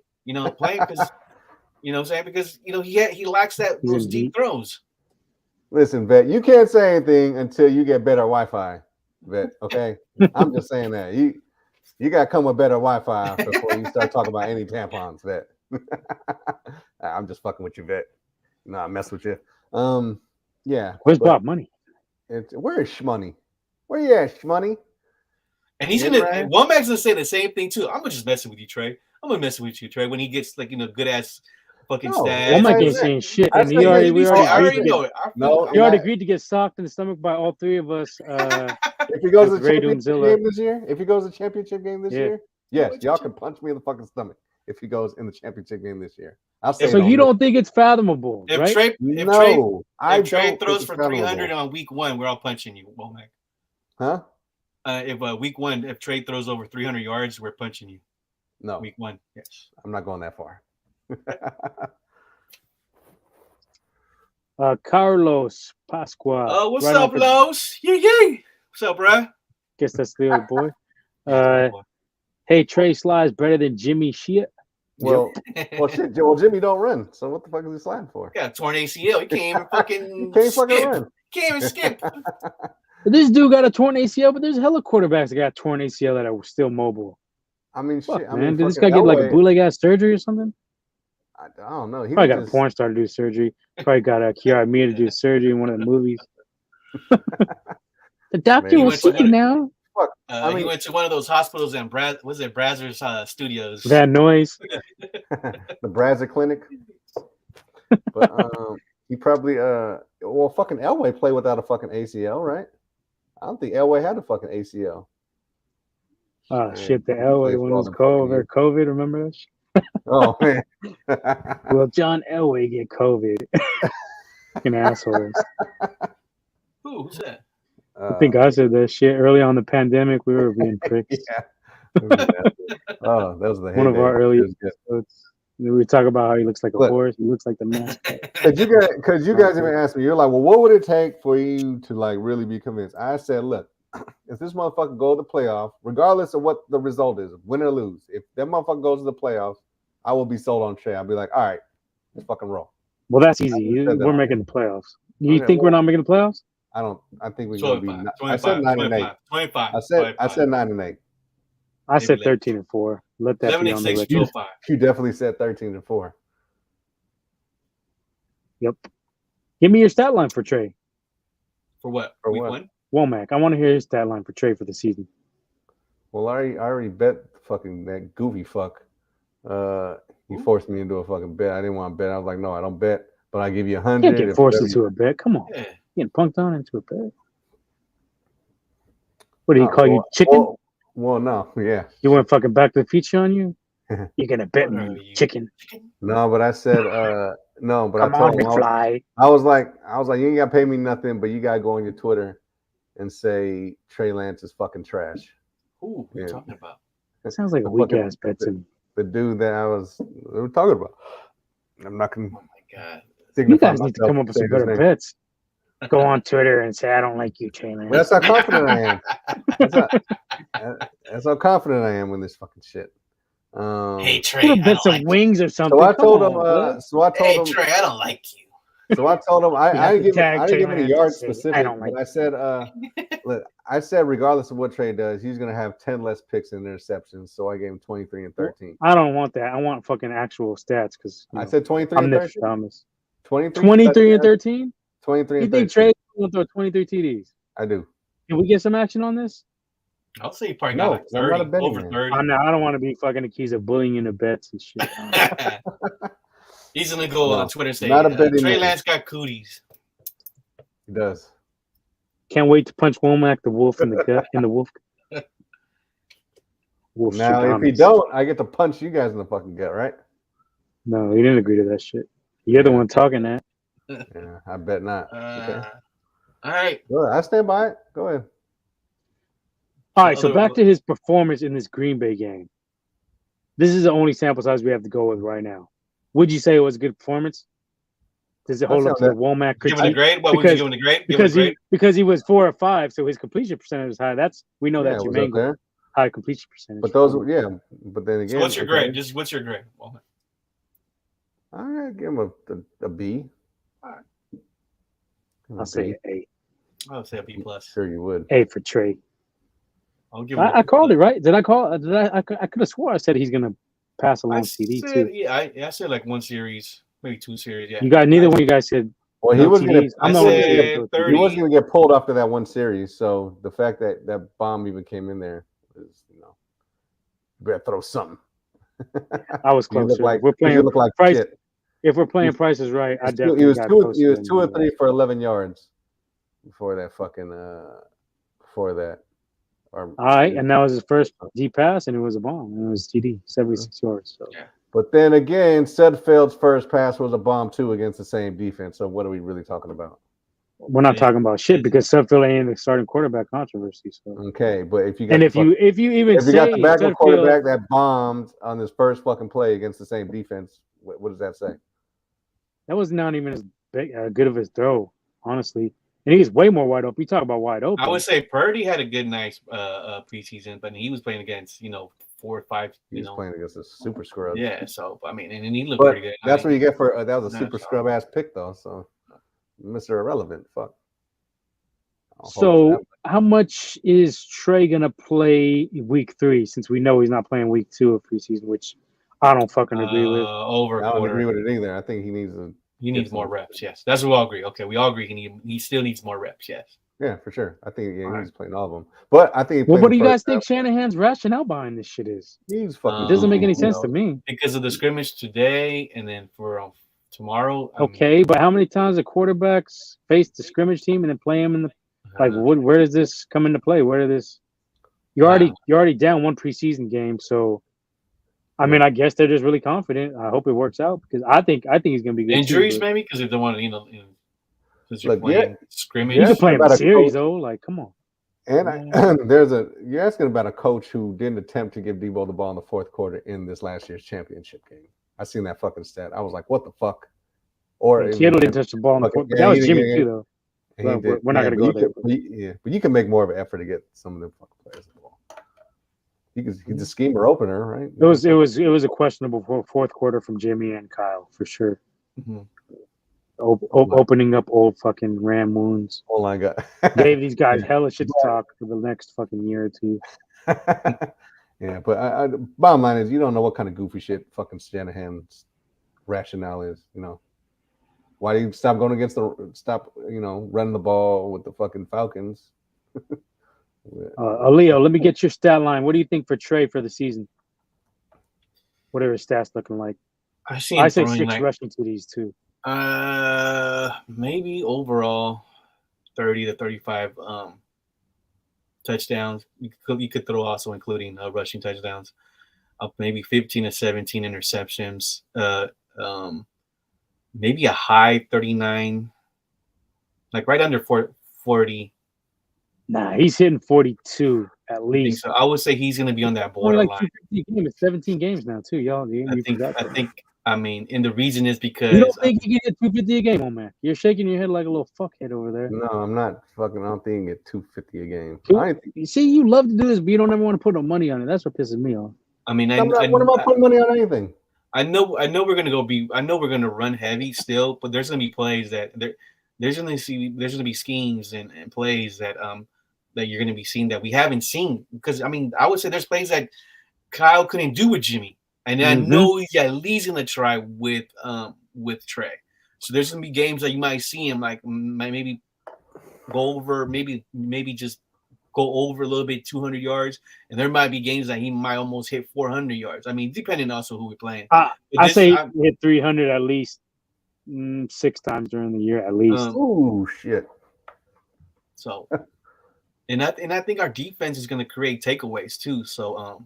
Play because what I'm saying, because he lacks those deep throws. Listen, Vet, you can't say anything until you get better Wi-Fi, Vet. Okay, I'm just saying that you got to come with better Wi-Fi before you start talking about any tampons, Vet. I'm just fucking with you, Vet. No, I mess with you. Yeah. Where's Bob Money? Where is Shmoney? Where you at, Shmoney? And he's one man's gonna say the same thing too. I'm gonna just messing with you, Trey. I'm gonna mess with you, Trey. When he gets good ass fucking stats. One man ain't saying shit. And we already know it. He already agreed to get socked in the stomach by all three of us. If he goes to the championship game this year, year, yes, y'all can punch me in the fucking stomach if he goes in the championship game this year. I'll say. So you don't think it's fathomable, right? If Trey throws for 300 on week 1, we're all punching you, Womack. Huh? If week 1, if Trey throws over 300 yards, we're punching you. No. Week 1, yes. I'm not going that far. Carlos Pasqua. What's up, Los? Yeah. What's up, bro? Guess that's the old boy. Hey, Trey slides better than Jimmy shit. Well, shit. Well, Jimmy don't run. So what the fuck is he sliding for? Yeah, torn ACL. He can't even fucking. Run. Can't even skip. This dude got a torn ACL, but there's hella quarterbacks that got torn ACL that are still mobile. I mean, fuck, shit. Man, did this guy get like a bootleg ass surgery or something? I don't know. He probably got a porn star to do surgery. Probably got a Kiara Mia to do surgery in one of the movies. The doctor will see you now. He went to one of those hospitals in Brazzers Studios. That noise. The Brazzer Clinic. But he probably fucking Elway played without a fucking ACL, right? I don't think Elway had a fucking ACL. Oh shit, the Elway one was COVID. Remember that shit? Oh man. Well, John Elway get COVID. Fucking assholes. Who's that? I think I said that shit early on the pandemic. We were being pricks. Oh, that was one of our early episodes. We talk about how he looks like a horse. He looks like the mascot. Because you guys even asked me, you're like, well, what would it take for you to like really be convinced? I said, look, if this motherfucker go to the playoff, regardless of what the result is, win or lose, if that motherfucker goes to the playoffs, I will be sold on Trey. I'll be like, all right, let's fucking roll. Well, that's easy. We're making the playoffs. You think we're not making the playoffs? I don't. I think we're going to be. 25, I said 9-8. 25. I said 9-8. I said 13-4. Let that be on the record. You definitely said 13-4. Yep. Give me your stat line for Trey. For what? For week what? 1? Womack, I want to hear his stat line for Trey for the season. Well, I already bet fucking that goofy fuck. He forced me into a fucking bet. I didn't want to bet. I was like, no, I don't bet. But I give you 100. You can't get forced into a bet. Come on. Yeah. Getting punked on into a bet. What do you call you, chicken? Well, no, yeah. You want fucking back to the future on you? You're gonna bet me, chicken. No, but I said no, but come I told on, McFly. I was like, you ain't gotta pay me nothing, but you gotta go on your Twitter and say Trey Lance is fucking trash. Who are you talking about? That sounds like a weak ass bet to me. The dude that we were talking about. I'm not gonna. Oh my god. You guys need to come up with some better bets. Go on Twitter and say, I don't like you, Trey Lance. That's how confident I am. That's how confident I am in this fucking shit. Hey, Trey. Put a bet some wings or something. So I told him. Hey, Trey, I don't like you. So I told him I didn't give any yards specific. I don't like. But I said, look, I said regardless of what Trey does, he's gonna have 10 less picks and interceptions. So I gave him 23 and 13. I don't want that. I want fucking actual stats because I said 23 and 13. Thomas. 23 and 13. 23 you and think 13. Trey will throw 23 TDs? I do. Can we get some action on this? I'll say you probably got like 30, over 30. I don't want to be fucking accused of bullying into bets and shit. He's gonna go on Twitter and say, Trey Lance got cooties. He does. Can't wait to punch Womack the wolf in the gut. Wolf now, if he don't, I get to punch you guys in the fucking gut, right? No, he didn't agree to that shit. You're the one talking that. Yeah, I bet not. Okay. All right. Well, I stand by it. Go ahead. All right, so back to his performance in this Green Bay game. This is the only sample size we have to go with right now. Would you say it was a good performance? Does it hold up to the Womack critique? Give it a grade? What would you give it a grade? Because he was 4 or 5, so his completion percentage is high. We know that's your main goal. High completion percentage. But but then again. So what's your grade? Just what's your grade? All right, give him a B. All right. I'll say an A. I'll say a B plus. Sure you would. A for Trey. I'll give I called it right. Did I call? I could have swore I said he's gonna pass along CD too. Yeah, I said like 1 series, maybe 2 series. Yeah. You got neither one. You guys said. Well, he was going to get pulled after that 1 series. So the fact that that bomb even came in there is, you better throw something. I was close. We're playing Price. Shit. If we're playing prices right, I definitely. He was 2 or 3 for 11 yards before that fucking before that. All right, and that was his first deep pass, and it was a bomb. It was TD, 76 yards. So. Yeah. But then again, Sudfeld's first pass was a bomb too against the same defense. So what are we really talking about? We're not talking about shit because Sudfeld ain't the starting quarterback controversy. So. Okay, but if you got if you got the backup quarterback that bombed on his first fucking play against the same defense, what does that say? That was not even as good of a throw, honestly. And he's way more wide open. You talk about wide open. I would say Purdy had a good, nice preseason, but he was playing against 4 or 5. He was playing against a super scrub. Yeah, so I mean, and he looked pretty good. That's what you get for that was a super scrub ass pick though. So, Mr. Irrelevant, fuck. So, how much is Trey gonna play week 3? Since we know he's not playing week 2 of preseason, which I don't fucking agree with. I don't agree with it either. I think he needs a. He needs more reps. Yes, that's what we all agree. Okay, we all agree. He still needs more reps. Yes. Yeah, for sure. I think he needs playing all of them. But I think. Well, what do you guys think Shanahan's rationale behind this shit is? He's fucking. It doesn't make any sense to me. Because of the scrimmage today, and then for tomorrow. Okay, but how many times the quarterbacks face the scrimmage team and then play them in the where does this come into play? Where does this? You're already down 1 preseason game, so. I mean, I guess they're just really confident. I hope it works out because I think he's going to be good. Injuries, maybe, because if they want to, since you're playing scrimmage, you can play in the series though. Like, come on. And you're asking about a coach who didn't attempt to give Debo the ball in the 4th quarter in this last year's championship game. I seen that fucking stat. I was like, what the fuck? Or Kittle didn't touch the ball in the 4th. That was Jimmy too, though. We're not going to go there. But you can make more of an effort to get some of them fucking players the ball. He's a schemer opener, right? It was a questionable 4th quarter from Jimmy and Kyle for sure. Mm-hmm. Opening up old fucking Ram wounds. Oh my god! Gave these guys hella shit to talk for the next fucking year or 2. Yeah, but bottom line is you don't know what kind of goofy shit fucking Shanahan's rationale is. Why do you stop running the ball with the fucking Falcons? Leo, let me get your stat line. What do you think for Trey for the season? What are his stats looking like? I say 6 rushing TDs too. Maybe overall 30 to 35 touchdowns. You could throw also including rushing touchdowns. Maybe 15 to 17 interceptions. Maybe a high 39, like right under 40. Nah, he's hitting 42 at least. So I would say he's going to be on that borderline. Like 17 games now too, y'all. I mean, and the reason is because you don't think he can get 250 a game, man. You're shaking your head like a little fuckhead over there. No, I'm not fucking. I don't think he can get 250 a game. You see, you love to do this, but you don't ever want to put no money on it. That's what pisses me off. I mean, what am I putting money on anything? I know we're gonna run heavy still, but there's gonna be plays that there's gonna be schemes and plays that you're gonna be seeing that we haven't seen. Because I mean, I would say there's plays that Kyle couldn't do with Jimmy, and I know he's at least gonna try with Trey. So there's gonna be games that you might see him like maybe go over, maybe just go over a little bit 200 yards, and there might be games that he might almost hit 400 yards. I mean, depending also who we're playing. I say hit 300 at least 6 times during the year at least. Oh shit! So, and I think our defense is going to create takeaways too. So,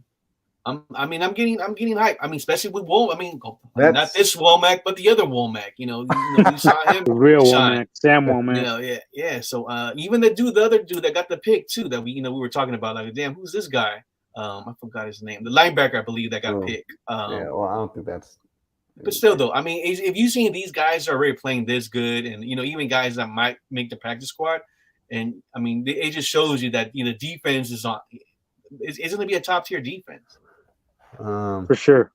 I'm getting hyped. I mean, especially with Womack. I mean, not this Womack, but the other Womack. You saw him, the real shine. Womack, Sam Womack. Yeah. So, even the other dude that got the pick too, that we were talking about, like, damn, who's this guy? I forgot his name. The linebacker, I believe, that got picked. Well, I don't think that's. But still, though, I mean, if you've seen these guys are already playing this good, and even guys that might make the practice squad, and I mean, it just shows you that defense is on. It's going to be a top tier defense. For sure.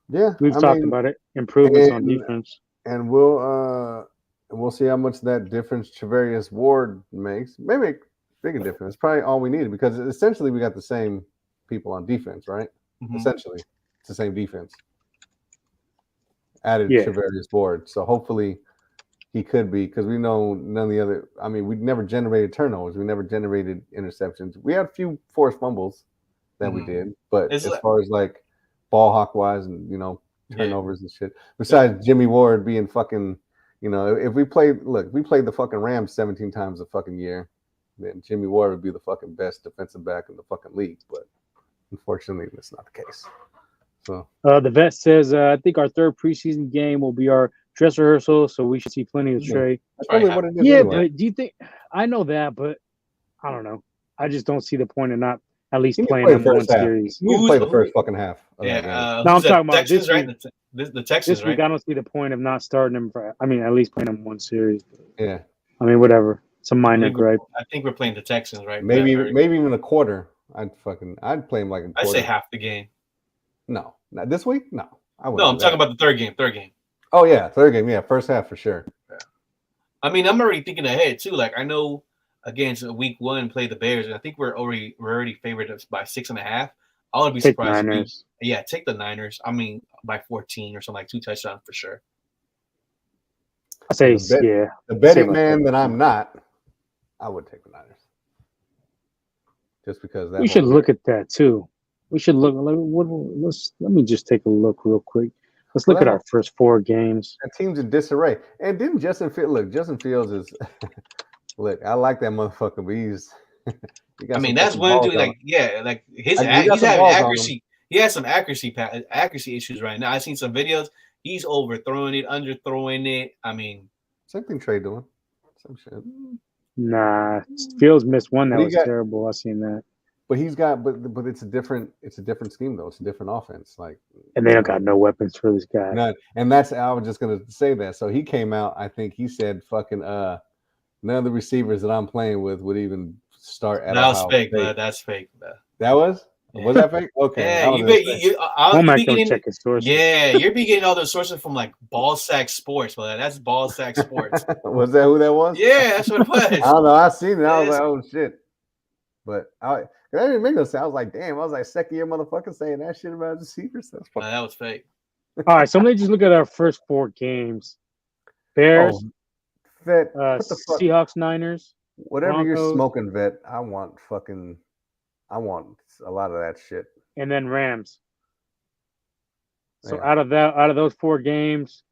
Yeah, we've talked about it. Improvements on defense, and we'll see how much that difference Travarius Ward makes. Maybe big a difference. Probably all we needed, because essentially we got the same people on defense, right? Mm-hmm. Essentially, it's the same defense. Added Travarius Ward, so hopefully he could be, because we know none of the other. I mean, we never generated turnovers. We never generated interceptions. We had a few forced fumbles that we did, but as far as like ball hawk wise and turnovers and shit. Besides Jimmy Ward being fucking, if we played the fucking Rams 17 times a fucking year, then Jimmy Ward would be the fucking best defensive back in the fucking league. But unfortunately, that's not the case. So the vet says, I think our third preseason game will be our dress rehearsal, so we should see plenty of Trey. That's probably what it is. Yeah, anyway. But do you think? I know that, but I don't know. I just don't see the point of not at least playing in one series. You play the first fucking half. No, I'm talking about Texans, this week. Right? The Texans, this week, right? I don't see the point of not starting him for. I mean, at least playing him one series. Yeah. I mean, whatever. It's a minor gripe. I think we're playing the Texans, right? Maybe even a quarter. I'd play him like a quarter. I'd say half the game. No, not this week. No, I'm talking about the third game. Oh yeah, third game. Yeah, first half for sure. Yeah. I mean, I'm already thinking ahead too. Like, I know against week 1 play the Bears, and I think we're already favored by 6.5. I would be surprised. Take the Niners. I mean, by 14 or something, like 2 touchdowns for sure. I say the betting man that I'm not, I would take the Niners. Just because we should look at that too. We should look. Let me just take a look real quick. Let's look at our first 4 games. That team's in disarray. And didn't Justin Fields is look, I like that motherfucker, but he's I mean, that's one dude, like he's having accuracy. He has some accuracy issues right now. I've seen some videos. He's overthrowing it, underthrowing it. I mean, same thing Trey doing. Some shit. Nah, Fields missed one that was terrible. I seen that. But he's got, but it's a different scheme though. It's a different offense. Like, and they don't got no weapons for this guy. None. And that's, I was just gonna say that. So he came out. I think he said, "Fucking none of the receivers that I'm playing with would even start at." That was fake, bro. That's fake, bro. That was. Yeah. Was that fake? Okay. Yeah, check his sources. Yeah, you're be getting all those sources from like Ballsack Sports, but that's Ballsack Sports. Was that who that was? Yeah, that's what it was. I don't know. I seen it. I was like, oh shit. But that didn't make no sense. I was like, damn. I was like, second year motherfucker saying that shit about the secrets. That was fake. All right, so let me just look at our first 4 games. Bears, Seahawks, Niners. Whatever Broncos, you're smoking, vet. I want a lot of that shit. And then Rams. So out of those 4 games,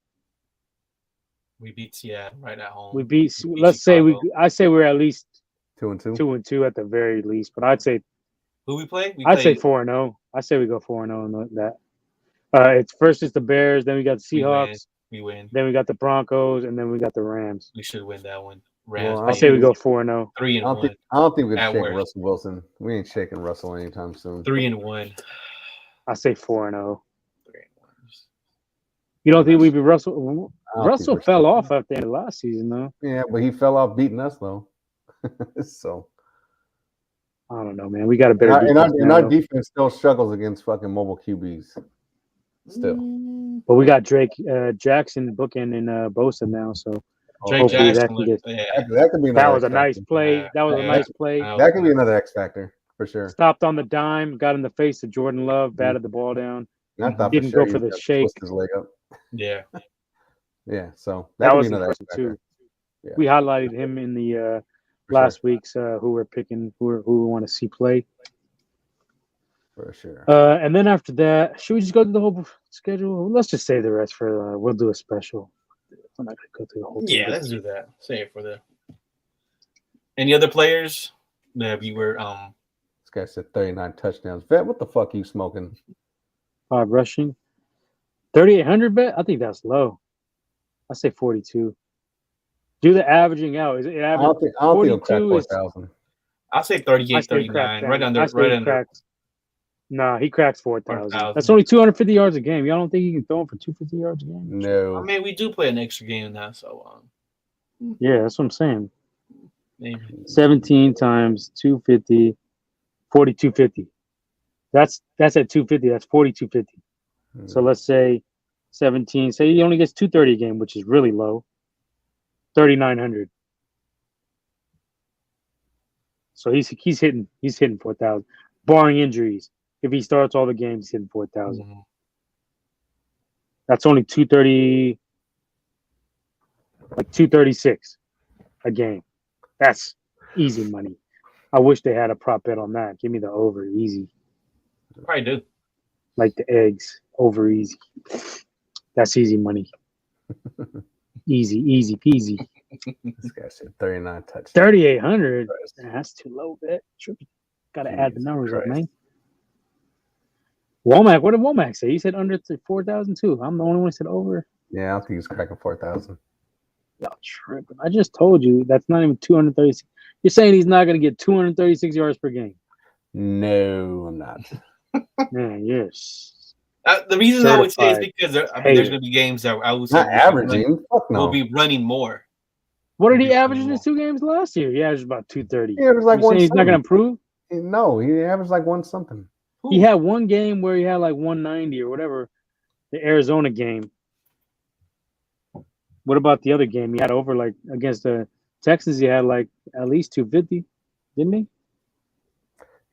we beat Seattle right at home. We beat let's say I say we're at least 2-2. 2-2 at the very least. But I'd say who we play? I'd say 4-0. I say we go 4-0 in that. It's first it's the Bears, then we got the Seahawks. We win. Then we got the Broncos, and then we got the Rams. We should win that one. Rams. I say we go 4-0. 3-1. I don't think we can shake Russell Wilson. We ain't shaking Russell anytime soon. 3-1. I say 4-0. You don't think we beat Russell? Russell fell off after the end of last season, though. Yeah, but he fell off beating us, though. So I don't know, man. We got a better defense. And our defense still struggles against fucking mobile QBs. Still. But we got Drake Jackson booking in Bosa now, so hopefully that can get. That could be. That was a nice play. That was a nice play. That could be another X factor for sure. Stopped on the dime, got in the face of Jordan Love, batted the ball down. Didn't go for the shake. His leg up. Yeah. Yeah. So that was another X factor too. Yeah. We highlighted him in the last week's who we're picking, who we want to see play. For sure. And then after that, should we just go through the whole schedule? Let's just save the rest for we'll do a special. I'm not gonna go through the whole. Yeah, let's do that. Save it for the. Any other players that we were This guy said 39 touchdowns. Vet, what the fuck you smoking? 5 rushing. 3,800 bet? I think that's low. I say 42. Do the averaging out. Is it I don't think he'll crack 4,000. I'll say 38, 39. Right under. Nah, he cracks 4,000. That's only 250 yards a game. Y'all don't think he can throw him for 250 yards a game? No. I mean, we do play an extra game now, so yeah, that's what I'm saying. Maybe 17 times 250, 4,250. That's at 250. That's 4,250. So let's say 17. Say he only gets 230 a game, which is really low. 3,900. So he's hitting 4,000, barring injuries. If he starts all the games, he's hitting 4,000. Mm-hmm. That's only 230, like 236 a game. That's easy money. I wish they had a prop bet on that. Give me the over, easy. Probably do. Like the eggs, over easy. That's easy money. Easy peasy. This guy said 39 touchdowns. 3,800. That's too low, bet. Got to add the numbers up, man. Womack, what did Womack say? He said under 4,000 too. I'm the only one who said over. Yeah, I don't think he's cracking 4,000. Y'all tripping. I just told you that's not even 236. You're saying he's not going to get 236 yards per game? No, I'm not. Man, yes. The reason I would say is because there's going to be games that I would say not averaging. Will be running more. What did he average in his 2 games last year? He averaged about 230. He averaged like one. He's not going to improve? No, he averaged like one something. He had one game where he had like 190 or whatever, the Arizona game. What about the other game? He had over like against the Texans. He had like at least 250, didn't he?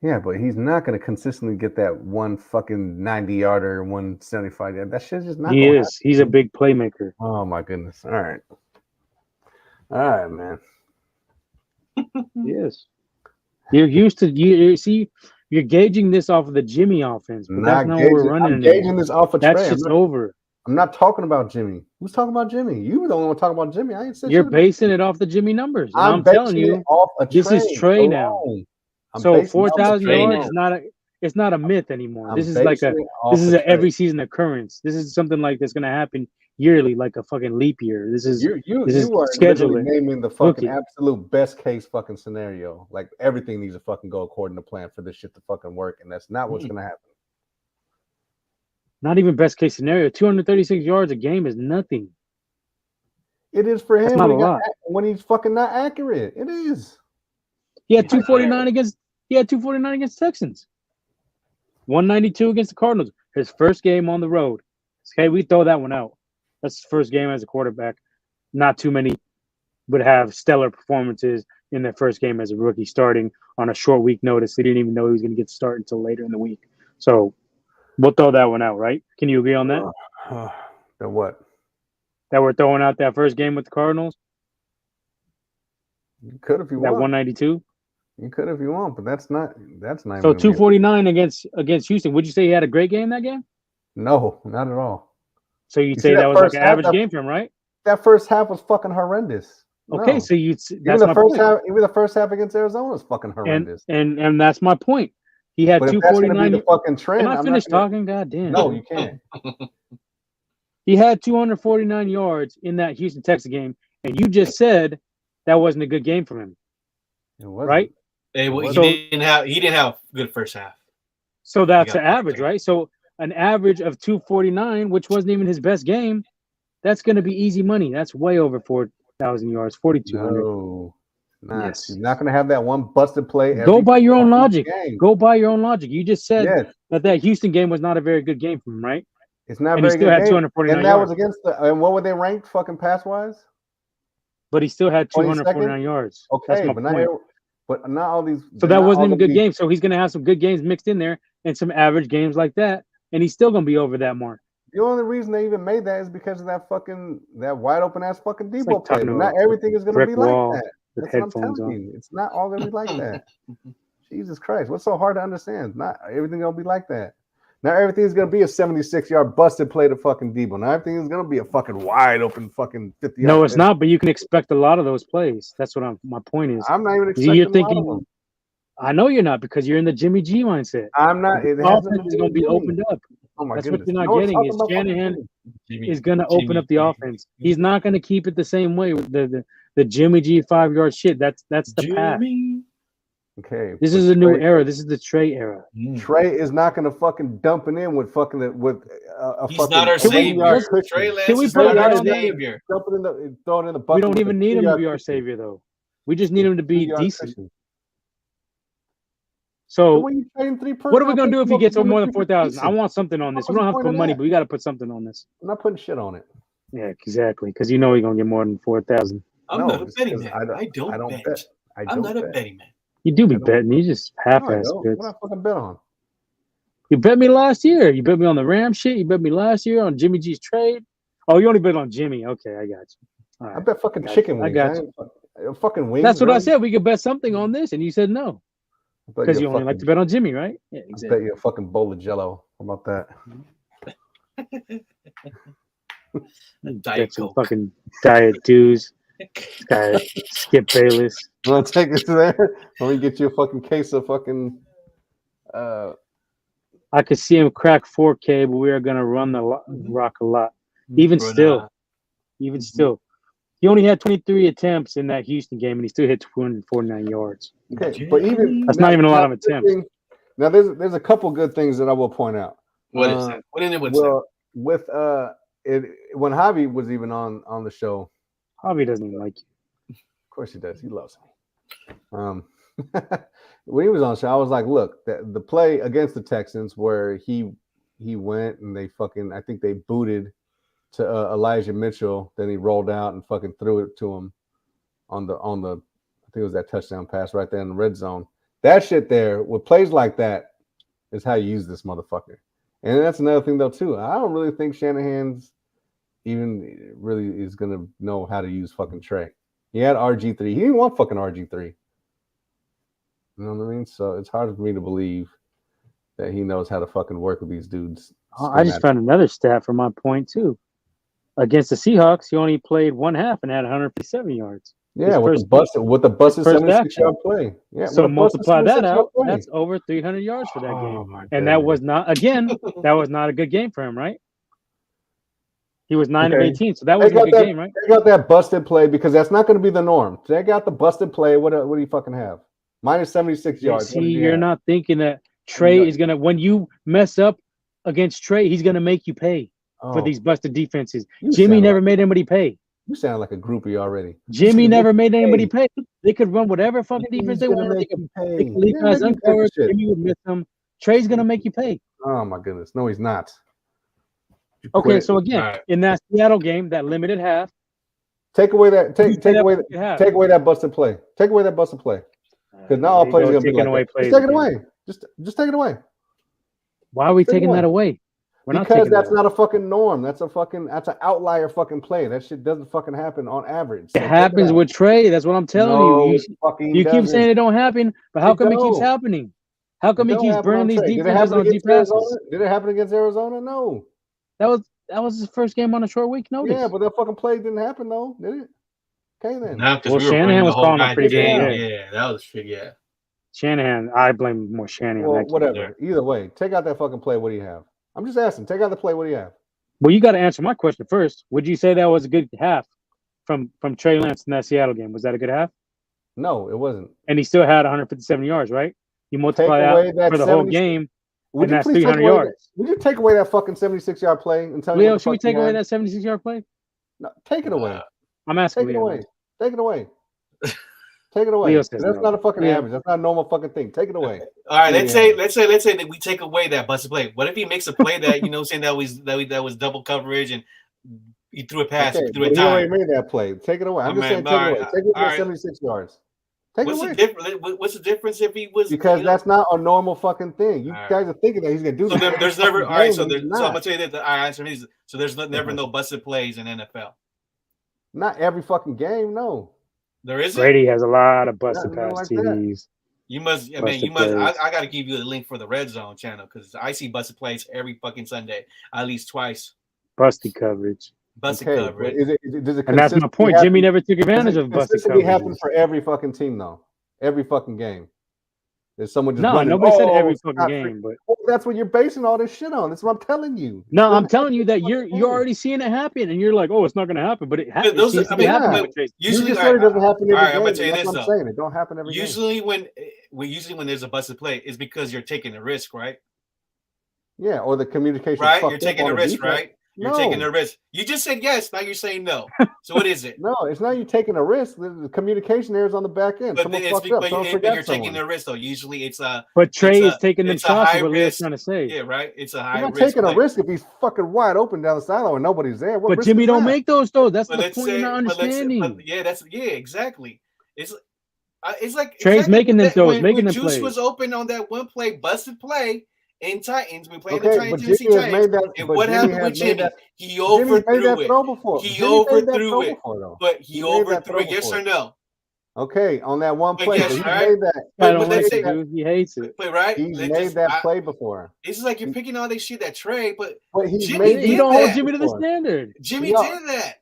Yeah, but he's not going to consistently get that one fucking 90-yarder, 175 yard. That shit's just not. He is. Happen. He's a big playmaker. Oh my goodness! All right, man. Yes. You're used to you see. You're gauging this off of the Jimmy offense, but that's not what we're running. I'm gauging this off of Trey. That's just over. I'm not talking about Jimmy. Who's talking about Jimmy? You were the only one talking about Jimmy. I ain't said you're basing it off the Jimmy numbers. I'm telling you, this is Trey now. So 4,000 yards is not a myth anymore. This is like an every season occurrence. This is something like that's going to happen yearly, like a fucking leap year. This is you are scheduling, naming the fucking absolute best case fucking scenario. Like everything needs to fucking go according to plan for this shit to fucking work, and that's not what's going to happen. Not even best case scenario. 236 yards a game is nothing. It is for him when he's fucking not accurate. It is. He had 249 against Texans. 192 against the Cardinals. His first game on the road. Okay, we throw that one out. That's his first game as a quarterback. Not too many would have stellar performances in their first game as a rookie, starting on a short week notice. They didn't even know he was going to get started until later in the week. So we'll throw that one out, right? Can you agree on that? The what? That we're throwing out that first game with the Cardinals? You could if you want. That 192? You could if you want, but that's not. So 249 against Houston. Would you say he had a great game that game? No, not at all. So you'd say that was like an average game for him, right? That first half was fucking horrendous. Okay, no. So that's even the first half against Arizona was fucking horrendous. And that's my point. He had 249. The fucking trend. Can I finish talking? God damn. No, you can't. He had 249 yards in that Houston Texas game, and you just said that wasn't a good game for him. It wasn't. Right? He didn't have a good first half. So that's an average, right? So an average of 249, which wasn't even his best game, that's going to be easy money. That's way over 4,000 yards, 4,200. No. Yes. He's not going to have that one busted play. Go by your own logic. Go by your own logic. You just said that Houston game was not a very good game for him, right? It's not and very he still good had game. 249 and that yards. Was against and what were they ranked fucking pass-wise? But he still had 249 yards. Okay, that's my point. But not all these. So that wasn't even a good game. So he's going to have some good games mixed in there and some average games like that, and he's still going to be over that mark. The only reason they even made that is because of that wide open ass fucking Debo play. Not everything is going to be like that. That's what I'm telling you. It's not all going to be like that. Jesus Christ, what's so hard to understand? Not everything going to be like that. Now everything's gonna be a 76-yard busted play to fucking Debo. Now everything is gonna be a fucking wide open fucking 50-yard. No, it's not. But you can expect a lot of those plays. That's what my point is. I'm not even expecting You're thinking, a lot of them. I know you're not because you're in the Jimmy G mindset. I'm not. The offense is going to be opened up. Oh my That's goodness. what you're not getting. Is Shanahan is going to open up the offense. He's not going to keep it the same way. The Jimmy G 5-yard shit. That's the path. Okay. This is a new era. This is the Trey era. Trey is not going to fucking dumping in with fucking He's fucking not our savior. Trey Lance is not our savior. Throwing in the bucket. We don't even need him to be our savior though. We just need him to be decent. So what are we gonna do if he gets more than 4,000? I want something on this. We don't have to put money, but we got to put something on this. I'm not putting shit on it. Yeah, exactly. Because you know he's gonna get more than 4,000. I'm not a betting man. I don't bet. I'm not a betting man. You do be betting. You just half-ass bets. What I fucking bet on? You bet me last year. You bet me on the Ram shit. You bet me last year on Jimmy G's trade. Oh, you only bet on Jimmy. Okay, I got you. All right. I bet fucking chicken wings. I got you. Fucking wings. That's what I said. We could bet something on this, and you said no. Because you only like to bet on Jimmy, right? Yeah, exactly. I bet you a fucking bowl of Jello. How about that? Diet some fucking Diet Dews. Skip Bayless. You want to take us there? Let me get you a fucking case of fucking. I could see him crack 4K, but we are gonna run the rock a lot. Even still, he only had 23 attempts in that Houston game, and he still hit 249 yards. Okay, but that's not even a lot of attempts. Now, there's a couple good things that I will point out. What is that? What is it? With when Javi was even on the show, Javi doesn't even like you. Of course he does. He loves me. When he was on the show, I was like, look, the play against the Texans where he went and they fucking, I think they booted to Elijah Mitchell, then he rolled out and fucking threw it to him on the I think it was that touchdown pass right there in the red zone. That shit there, with plays like that, is how you use this motherfucker. And that's another thing though too. I don't really think Shanahan's even really is gonna know how to use fucking Trey. He had RG3. He didn't want fucking RG3. You know what I mean? So it's hard for me to believe that he knows how to fucking work with these dudes. I just found another stat for my point too. Against the Seahawks, he only played one half and had 157 yards. Yeah, with the busted 76-yard play. Yeah, so multiply that out. That's over 300 yards for that game. And that was not a good game for him, right? He was 9 of 18, so that was a good game, right? They got that busted play because that's not going to be the norm. They got the busted play. What do you fucking have? Minus 76 yards. See, you're not thinking that Trey is going to, when you mess up against Trey, he's going to make you pay for these busted defenses. Jimmy never made anybody pay. You sound like a groupie already. Jimmy never made anybody pay. They could run whatever fucking defense they wanted. They could leave guys uncovered. Jimmy would miss them. Trey's going to make you pay. Oh, my goodness. No, he's not. Okay, so again, in that Seattle game, that limited half. Take away that busted play. Take away that busted play. Because now all plays are going to be like that. Just take it away. Just take it away. Why are we taking that away? Because that's not a fucking norm. That's an outlier fucking play. That shit doesn't fucking happen on average. It happens with Trey. That's what I'm telling you. You keep saying it don't happen, but how come it keeps happening? How come he keeps burning these defenses on deep passes? Did it happen against Arizona? No. That was his first game on a short week notice. Yeah, but that fucking play didn't happen though, did it? Okay then. Well, Shanahan was calling him pretty good. Yeah, that was pretty. Yeah. Shanahan, I blame more Shanahan. Well, whatever. Either way, take out that fucking play. What do you have? I'm just asking. Take out the play. What do you have? Well, you got to answer my question first. Would you say that was a good half from Trey Lance in that Seattle game? Was that a good half? No, it wasn't. And he still had 157 yards, right? You multiply that for the whole game, and that's 300 yards. Would you take away that fucking 76-yard play and tell me? Leo, should we take away that 76-yard play? No, take it away. I'm asking. Take it away. Take it away. Take it away. That's not a fucking average. That's not a normal fucking thing. Take it away. All right, let's say that we take away that busted play. What if he makes a play that saying that was double coverage and he threw a pass, he threw a dime. He already made that play. Take it away. I'm just saying take it away. Take it away 76 yards. Take it away. What's the difference if he was? Because that's not a normal fucking thing. You guys are thinking that he's gonna do. So there's never. All right, so I'm gonna tell you that. I answer these. So there's never no busted plays in NFL. Not every fucking game, no. There isn't. Brady has a lot of busted pass TDs. You must. I mean, you must. I got to give you the link for the Red Zone channel because I see busted plays every fucking Sunday, at least twice. Busted coverage. Busted coverage. Does it and that's my point. Jimmy never took advantage of busted coverage. It happens for every fucking team, though. Every fucking game. There's someone just running. Nobody said every fucking game, but that's what you're basing all this shit on. That's what I'm telling you. No, I'm telling you that you're already seeing it happen, and you're like, oh, it's not going to happen, but it happens. Usually, it doesn't happen every game. I'm gonna tell you this though. I'm saying. It don't happen every usually game. When there's a busted play, is because you're taking a risk, right? Yeah, or the communication. Right, you're taking a risk, right? You're taking a risk. You just said yes. Now you're saying no. So what is it? No, it's not you taking a risk. The communication error is on the back end. But you're taking a risk, though. Usually it's a. But Trey is taking them shots. What Leo's trying to say. Yeah, right. It's a high risk. You're not taking a risk if he's fucking wide open down the sideline and nobody's there. But Jimmy don't make those though. That's the point you're not understanding. Exactly. It's like Trey's making them throws, making them plays. Juice was open on that one play, busted play. In Titans, we played the Titans. And what happened with Jimmy? He overthrew it. He overthrew it. But he overthrew it. Yes or no? Okay, on that one play. Yes, he right? made that. He hates it. But right? He's made that play before. It's like you're picking all this shit that Trey, but you don't hold Jimmy to the standard. Jimmy did that.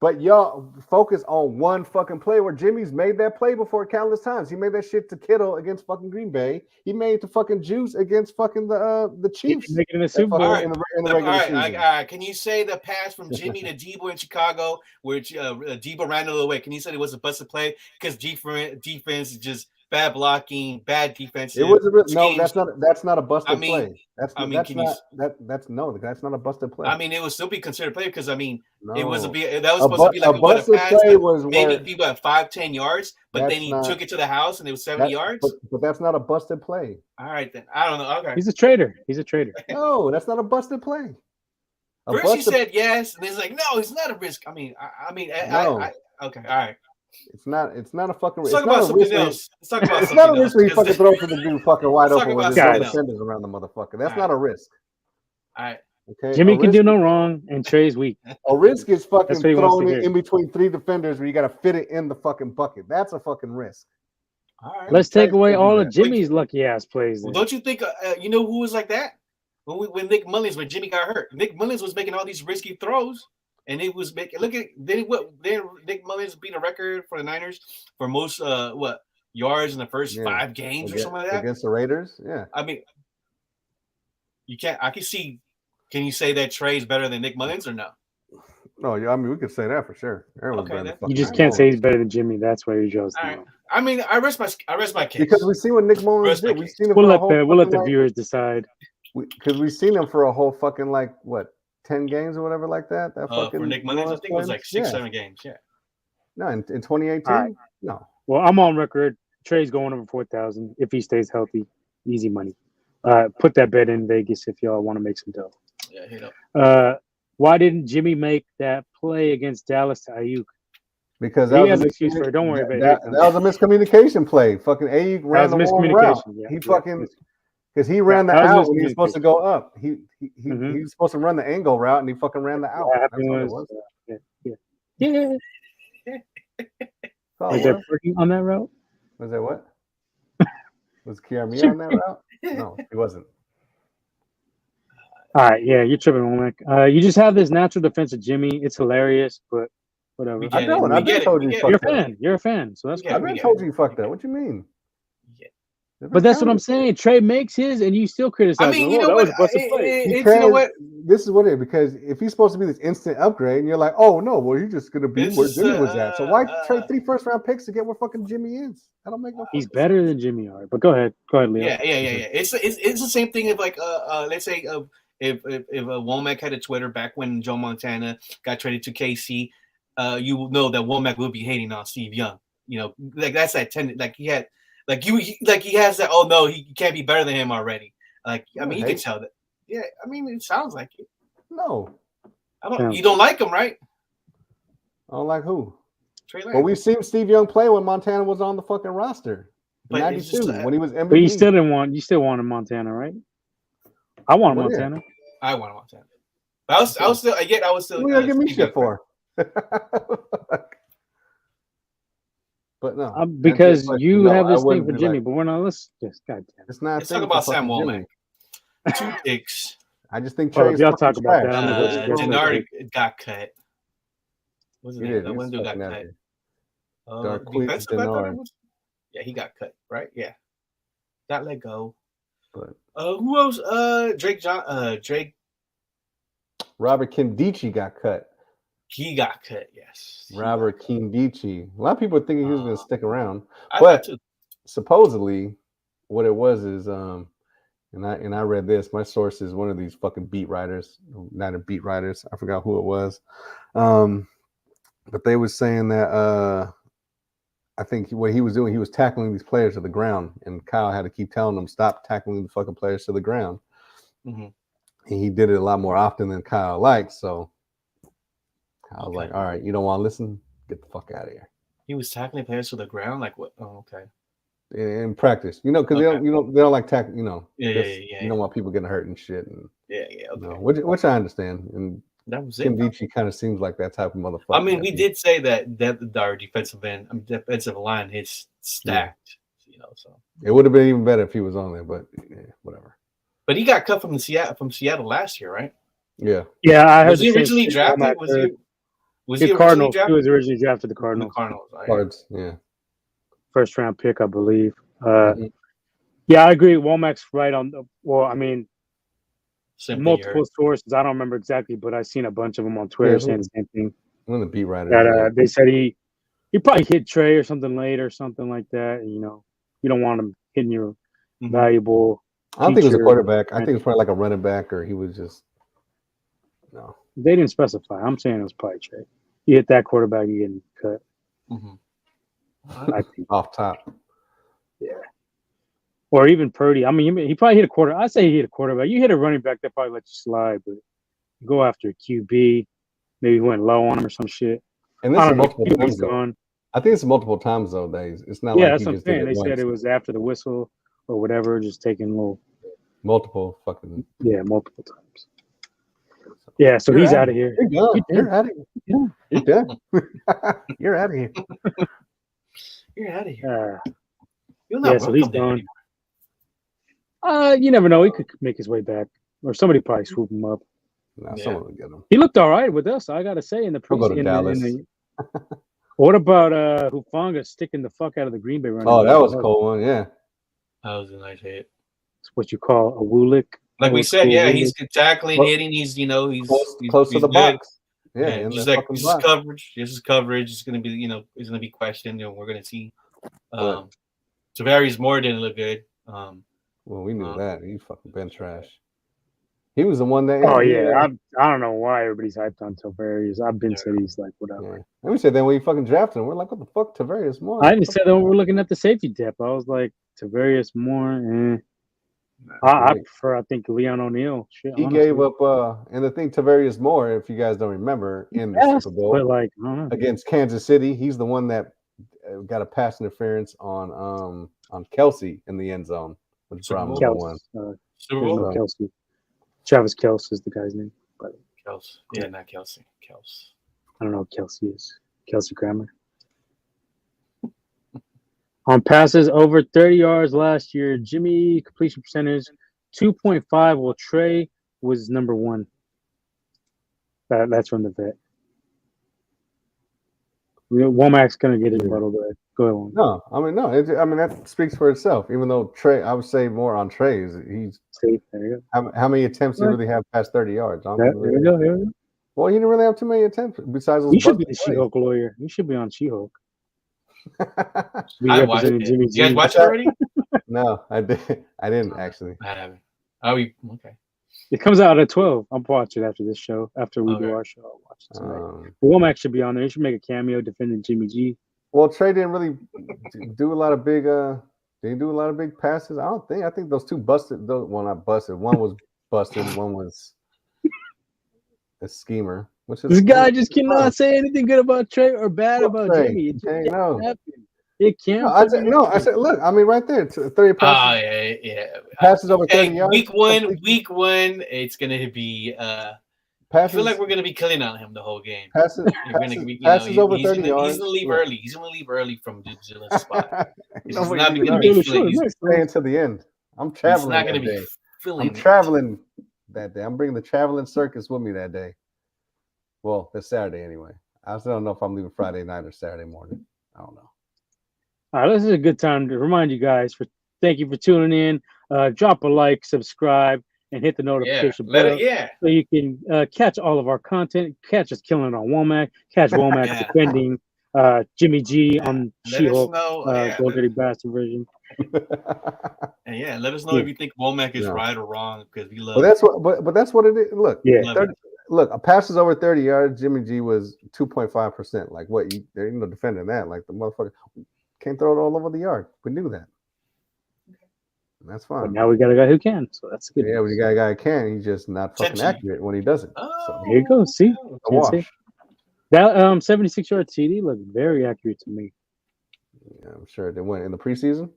But y'all focus on one fucking play where Jimmy's made that play before countless times. He made that shit to Kittle against fucking Green Bay. He made it to fucking Juice against fucking the Chiefs. He's making it in the Super Bowl in the regular season. All right. Can you say the pass from Jimmy to Debo in Chicago, where Debo ran out of the way? Can you say it was a busted play because defense is just bad blocking, bad defense? It was that's not a busted play. That's not a busted play. I mean, it would still be considered play because it was supposed to be like a pass play was maybe people at 5-10 yards, but then he took it to the house and it was 70 yards. But that's not a busted play. All right, then I don't know. Okay, he's a traitor. No, that's not a busted play. First he said yes, and he's like, no, it's not a risk. Okay, all right. It's not a fucking risk. Let's talk about something else. It's not a risk when you fucking throw for the dude fucking wide open with his defenders around the motherfucker. That's not a risk. All right. Okay. Jimmy can do no wrong, and Trey's weak. A risk is fucking thrown in between three defenders where you got to fit it in the fucking bucket. That's a fucking risk. All right. Let's take away all of Jimmy's lucky ass plays. Well, don't you think? You know who was like that? When Nick Mullins, when Jimmy got hurt, Nick Mullins was making all these risky throws. And it was making then Nick Mullins beat a record for the Niners for most yards in the first 5 games or something like that against the Raiders. Yeah, I mean, you can't. I can see. Can you say that Trey's better than Nick Mullins or no? No, I mean we could say that for sure. You just can't say he's better than Jimmy. That's why you chose. Right. I mean, I rest my case because we see what Nick Mullins did. We'll let the viewers decide. Because we've seen him for a whole fucking 10 games or whatever like that. That fucking for Nick Mullins, I think it was like 6-7 games. Yeah. No, in 2018. Right. No. Well, I'm on record. Trey's going over 4,000 if he stays healthy. Easy money. Put that bet in Vegas if y'all want to make some dough. Yeah, hit up. Why didn't Jimmy make that play against Dallas to Ayuk? Because he has an excuse for it. Don't worry about it. That was a miscommunication play. Fucking Ayuk ran the wrong route. He fucking. Because he ran the out when he was supposed to go up. He was supposed to run the angle route, and he fucking ran the out. That's what it was. Yeah. Was there parking on that route? Was there what? Was Kiarmi on that route? No, he wasn't. All right, yeah, you're tripping, Womack. You just have this natural defense of Jimmy. It's hilarious, but whatever. I don't. I've been told you you're a fan. You're a fan, so that's. I've been told you fucked up. What you mean? But that's what I'm saying. Trey makes his, and you still criticize. I mean, you know what? You know what? This is what it is. Because if he's supposed to be this instant upgrade, and you're like, oh no, well he's just gonna be where Jimmy was at. So why trade 3 first-round picks to get where fucking Jimmy is? I don't make no. He's better than Jimmy are. But go ahead, Leo. Yeah. It's the same thing. If let's say if Womack had a Twitter back when Joe Montana got traded to KC, you will know that Womack will be hating on Steve Young. You know, that's that tendency. He had. He has that. Oh no, he can't be better than him already. I mean, you can tell that. Yeah, I mean, it sounds like it. No, I don't. You don't like him, right? I don't like who? Trey Lance. Well, we've seen Steve Young play when Montana was on the fucking roster in '92 when he was MVP. But you still didn't want. You still wanted Montana, right? I wanted Montana. Yeah. I wanted Montana. But I was still. I was still. What are you gonna give me shit for? But no, because you have this thing for be Jimmy, like, but we're not. Let's just goddamn. It's not. Let's talk about Sam Womack. 2 picks. I just think Well, Trey's if y'all talk about that, I'm Denard got cut. What's his name? That one dude got cut. Darquise Denard. Yeah, he got cut, right? Yeah, got let go. But who else? Drake. Robert Kindici got cut. He got cut. Yes. Robert Kindici. A lot of people are thinking he was going to stick around, but supposedly, what it was is and I read this. My source is one of these fucking beat writers, not a beat writers. I forgot who it was, but they was saying that I think what he was doing, he was tackling these players to the ground, and Kyle had to keep telling them stop tackling the fucking players to the ground. Mm-hmm. And he did it a lot more often than Kyle liked. So I was like, all right, you don't want to listen? Get the fuck out of here. He was tackling players to the ground, like what? Oh, okay. In practice, because they don't like tackle. You don't want people getting hurt and shit. And, okay. Which I understand. And that was Kim Vici kind of seems like that type of motherfucker. I mean, we did say that our defensive line is stacked. Yeah. So it would have been even better if he was on there, but whatever. But he got cut from Seattle last year, right? Yeah. Yeah, I heard. Was he originally drafted? Was he Cardinals? He was originally drafted the Cardinals. Cards, yeah. First round pick, I believe. Yeah, I agree. Womack's right on. I mean, multiple sources. I don't remember exactly, but I've seen a bunch of them on Twitter saying the same thing. One of the beat writers. That they said he probably hit Trey or something late or something like that. And, you don't want him hitting your valuable. I don't think it was a quarterback. I think it was probably like a running back, or he was just no. They didn't specify. I'm saying it was probably Trey. You hit that quarterback, you getting cut. I think off top. Yeah. Or even Purdy. I mean, he probably hit a quarter. I say he hit a quarterback. You hit a running back, that probably let you slide, but you go after a QB. Maybe he went low on him or some shit. And this is multiple times though. I think it's multiple times though, days. It's not like that's what I'm saying. They said it was after the whistle or whatever, just taking multiple fucking multiple times. Yeah, so he's out of here. You're out of here. Yeah, you're done. You're out of here. You're out of here. So he's gone. You never know. He could make his way back, or somebody probably swoop him up. Someone will get him. He looked all right with us. I gotta say, in the preseason. What about Hufanga sticking the fuck out of the Green Bay running? Oh, that was a cool one. Yeah, that was a nice hit. It's what you call a Wulik. Like we said, he's tackling, hitting. He's he's close to the box. Yeah, just like this is coverage. This is coverage. It's gonna be it's gonna be questioned, and we're gonna see. Tavares Moore didn't look good. Well, we knew that he fucking been trash. He was the one that. Oh yeah, I don't know why everybody's hyped on Tavares. I've been said he's like whatever. Yeah. Let me say that when you fucking drafted him, we're like, what the fuck, Tavares Moore? I didn't say that when we're looking at the safety depth. I was like, Tavares Moore. I prefer. I think Leon O'Neal. Shit, he gave up. And the thing, Tavares Moore, if you guys don't remember, in the Super Bowl against Kansas City, he's the one that got a pass interference on Kelsey in the end zone, which brought him one. Super Bowl. Kelsey. Travis Kelce is the guy's name. But Kelce. Yeah, not Kelsey. Kelce. I don't know what Kelsey is. Kelsey Grammer. On passes over 30 yards last year, Jimmy completion percentage 2.5. Well, Trey was number 1. That's from the vet. Womack's gonna get his rebuttal, but go ahead. No, I mean that speaks for itself. Even though Trey, I would say more on Trey. He's safe. There you go. How many attempts do you really have past 30 yards? There you go. Well, he didn't really have too many attempts besides those. You should be the She-Hulk lawyer. You should be on She-Hulk. I watched it. You guys watch it already? No, I didn't actually. I haven't. Oh, okay. It comes out at 12. I'll watch it after this show. After we do our show, I'll watch it tonight. Womack should be on there. He should make a cameo defending Jimmy G. Well, Trey didn't really do a lot of big. Did he do a lot of big passes? I don't think. I think those two busted. Not busted. One was busted. One was a schemer. This guy just cannot say anything good about Trey or bad about Jimmy. It can't happen. It can't. I said, look. I mean, right there, 30 passes. Oh yeah. Passes over 30 yards. Week one. It's gonna be I feel like we're gonna be killing on him the whole game. Passes over 30 yards. He's gonna leave early. He's gonna leave early from the spot. He's not gonna be feeling. He's staying to the end. I'm traveling. He's not gonna be feeling. I'm traveling that day. I'm bringing the traveling circus with me that day. Well, it's Saturday anyway. I still don't know if I'm leaving Friday night or Saturday morning. I don't know. All right, this is a good time to remind you guys thank you for tuning in. Drop a like, subscribe, and hit the notification bell so you can catch all of our content. Catch us killing it on Womack. Catch Womack defending Jimmy G on She-Hulk, Gold Dirty Bastard version. And let us know if you think Womack is right or wrong because we love. But that's what it is. Look, look, a passes over 30 yards. Jimmy G was 2.5%. Like what? There ain't no defending that. Like the motherfucker can't throw it all over the yard. We knew that. That's fine. But now we got a guy who can, so that's good. Yeah, when you got a guy who can, he's just not fucking accurate when he does it. So here you go. See, that 76-yard CD looked very accurate to me. Yeah, I'm sure they went in the preseason.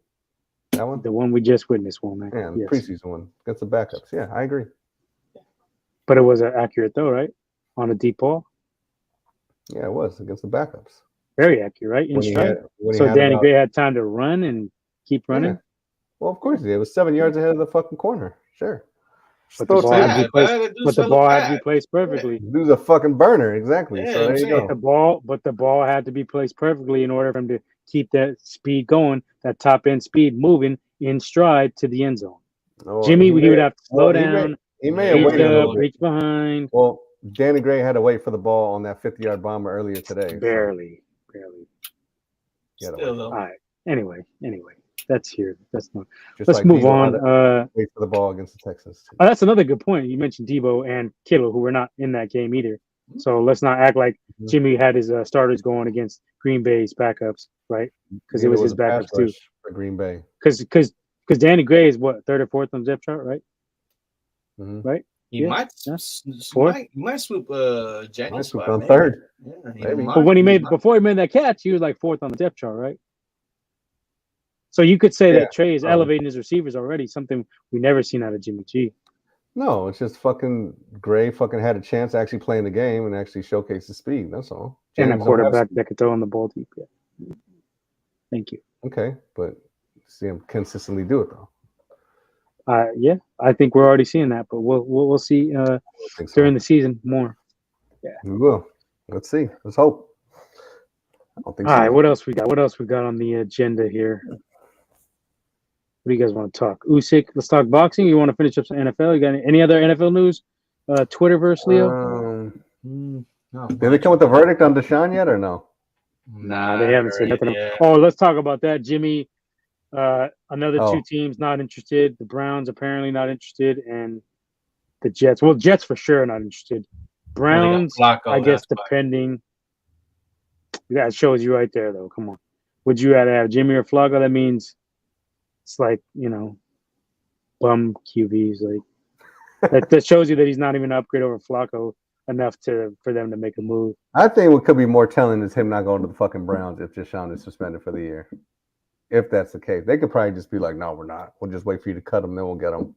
That one, the one we just witnessed, man. Yeah, the preseason one against the backups. Yeah, I agree. But it was accurate though, right? On a deep ball. Yeah, it was against the backups. Very accurate, right? In stride. So Danny Gray had time to run and keep running. Yeah. Well, of course he did. It was 7 yards ahead of the fucking corner. Sure. But the ball had to be placed perfectly. Dude's a fucking burner, exactly. Yeah, so there you go. But the ball had to be placed perfectly in order for him to keep that speed going, that top end speed moving in stride to the end zone. Jimmy, he would have to slow down. He may have waited a little bit. Reach behind. Well, Danny Gray had to wait for the ball on that 50-yard bomber earlier today. Barely. Still, all right. Anyway. That's here. That's not. Let's move on. Wait for the ball against the Texans. That's another good point. You mentioned Debo and Kittle, who were not in that game either. So let's not act like Jimmy had his starters going against Green Bay's backups, right? Because it was his backups too. For Green Bay. Because Danny Gray is what, third or fourth on the depth chart, right? Mm-hmm. Right. He might swoop Jenny's spot on third. Yeah, maybe. But before he made that catch, he was like fourth on the depth chart, right? So you could say that Trey is elevating his receivers already, something we never seen out of Jimmy G. No, it's just fucking Gray fucking had a chance to actually play in the game and actually showcase the speed. That's all. And a quarterback that could throw on the ball deep. Yeah. Thank you. Okay, but see him consistently do it though. Yeah, I think we're already seeing that, but we'll see during the season more. Yeah, we will. Let's see. Let's hope. I don't think all right, what else we got? What else we got on the agenda here? What do you guys want to talk? Usyk, let's talk boxing. You want to finish up some NFL? You got any other NFL news? Twitterverse, Leo? No. Did they come with the verdict on Deshaun yet or no? Nah, they haven't said nothing. Oh, let's talk about that. Jimmy, another two teams not interested. The Browns apparently not interested, and the Jets. Well, Jets for sure not interested. Browns, I guess, depending. That shows you right there, though. Come on. Would you rather have Jimmy or Flacco? That means it's like, bum QBs. Like that shows you that he's not even an upgrade over Flacco enough for them to make a move. I think what could be more telling is him not going to the fucking Browns if Deshaun is suspended for the year. If that's the case, they could probably just be like, "No, we're not. We'll just wait for you to cut him, then we'll get him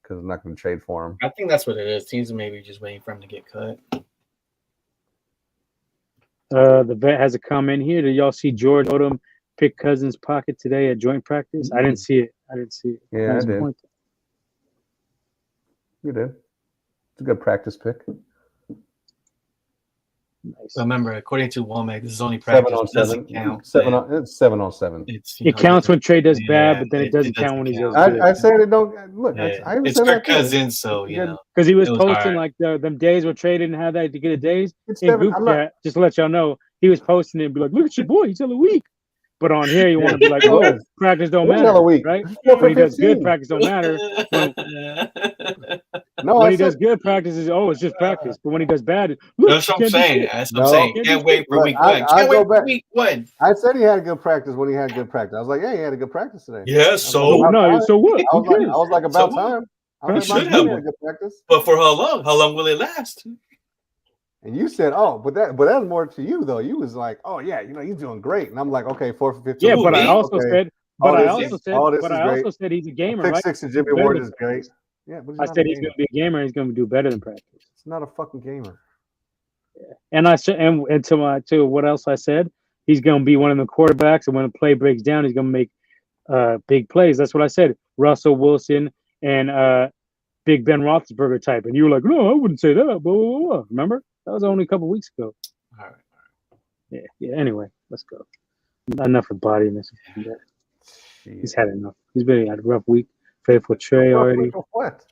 because I'm not going to trade for him." I think that's what it is. Teams are maybe just waiting for him to get cut. The vet has a comment here. Did y'all see George Odom pick Cousins' pocket today at joint practice? I didn't see it. Yeah, I did. You did. It's a good practice pick. Nice. Remember, according to Womack, this is only practice. 7 on 7. It's 7 on 7. It counts when Trey does bad, but then it doesn't count when he does good. I said it don't look. It's Kirk Cousins, so because he was posting like them days where Trey didn't have that to get a days in group chat. Just to let y'all know, he was posting it and be like, "Look at your boy, he's hella weak." But on here, you want to be like, "Oh, practice don't matter, right?" When he does good, practice don't matter. When he does good, practice is it's just practice. But when he does bad, that's what I'm saying. That's what I'm saying. Can't wait for week one. Can't wait for week one. I said he had a good practice when he had good practice. I was like, yeah, he had a good practice today. Yeah, so what? I was like, about time. He should have a good practice. But for how long? How long will it last? And you said, but that's more to you though. You was like, oh yeah, he's doing great, and I'm like, okay, 4 for 15. Yeah, but I also said, he's a gamer. Pick 6 to Jimmy Ward is great. Yeah, I said he's going to be a gamer. He's going to do better than practice. He's not a fucking gamer. And I said, and to what else I said, he's gonna be one of the quarterbacks, and when a play breaks down, he's gonna make big plays. That's what I said. Russell Wilson and Big Ben Roethlisberger type, and you were like, no, I wouldn't say that. Blah, blah, blah. Remember? That was only a couple weeks ago. All right. Yeah. Anyway, let's go. Enough of bodiness. He's had enough. He's been had a rough week. Faithful Trey already. What?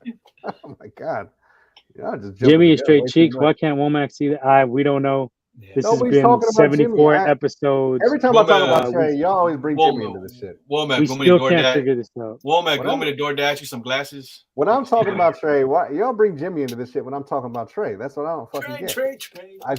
Oh my God. Yeah, Jimmy is straight cheeks. Why can't Womack see that? We don't know. Yeah. This has been 74 episodes. Every time I talk about Trey, y'all always bring Jimmy into this shit. Womack, we still can't figure this out. Womack, want me to DoorDash you some glasses? When I'm talking about Trey, why y'all bring Jimmy into this shit when I'm talking about Trey? That's what I don't fucking get. Trey.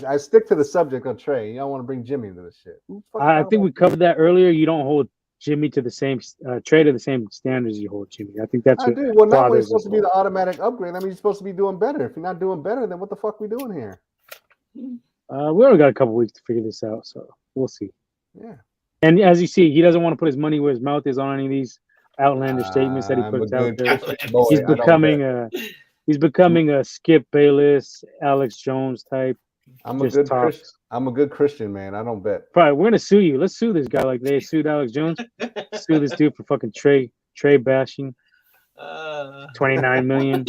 I stick to the subject of Trey. Y'all want to bring Jimmy into this shit. I think we covered that earlier. You don't hold Jimmy to the same Trey to the same standards you hold Jimmy. I think that's I do. Well, not when it's supposed to be the automatic upgrade. I mean, you're supposed to be doing better. If you're not doing better, then what the fuck we doing here? We only got a couple weeks to figure this out, so we'll see. Yeah. And as you see, he doesn't want to put his money where his mouth is on any of these outlandish statements that he puts out there. He's becoming a Skip Bayless, Alex Jones type. I'm a good Christian, man. I don't bet. Probably we're gonna sue you. Let's sue this guy like they sued Alex Jones. Sue this dude for fucking Trey bashing. 29 million.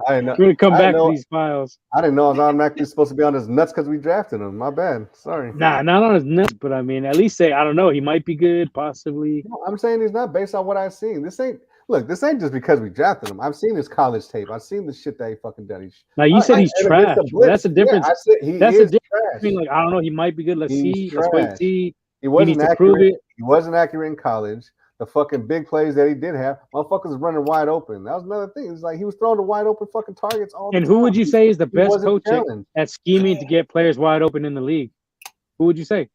I know. We're gonna come back to these files. I didn't know I was automatically supposed to be on his nuts because we drafted him. My bad. Sorry. Nah, not on his nuts, but I mean, at least say I don't know. He might be good, possibly. No, I'm saying he's not based on what I've seen. This ain't just because we drafted him. I've seen his college tape. I've seen the shit that he fucking done. Now you said he's trash. That's the difference. Yeah, I said that's the difference between like I don't know. He might be good. Let's see. Let's wait and see. He wasn't accurate. He wasn't accurate in college. The fucking big plays that he did have, motherfuckers was running wide open. That was another thing. It's like he was throwing the wide open fucking targets all the time. And who would you say is the best coach at scheming to get players wide open in the league? Who would you say?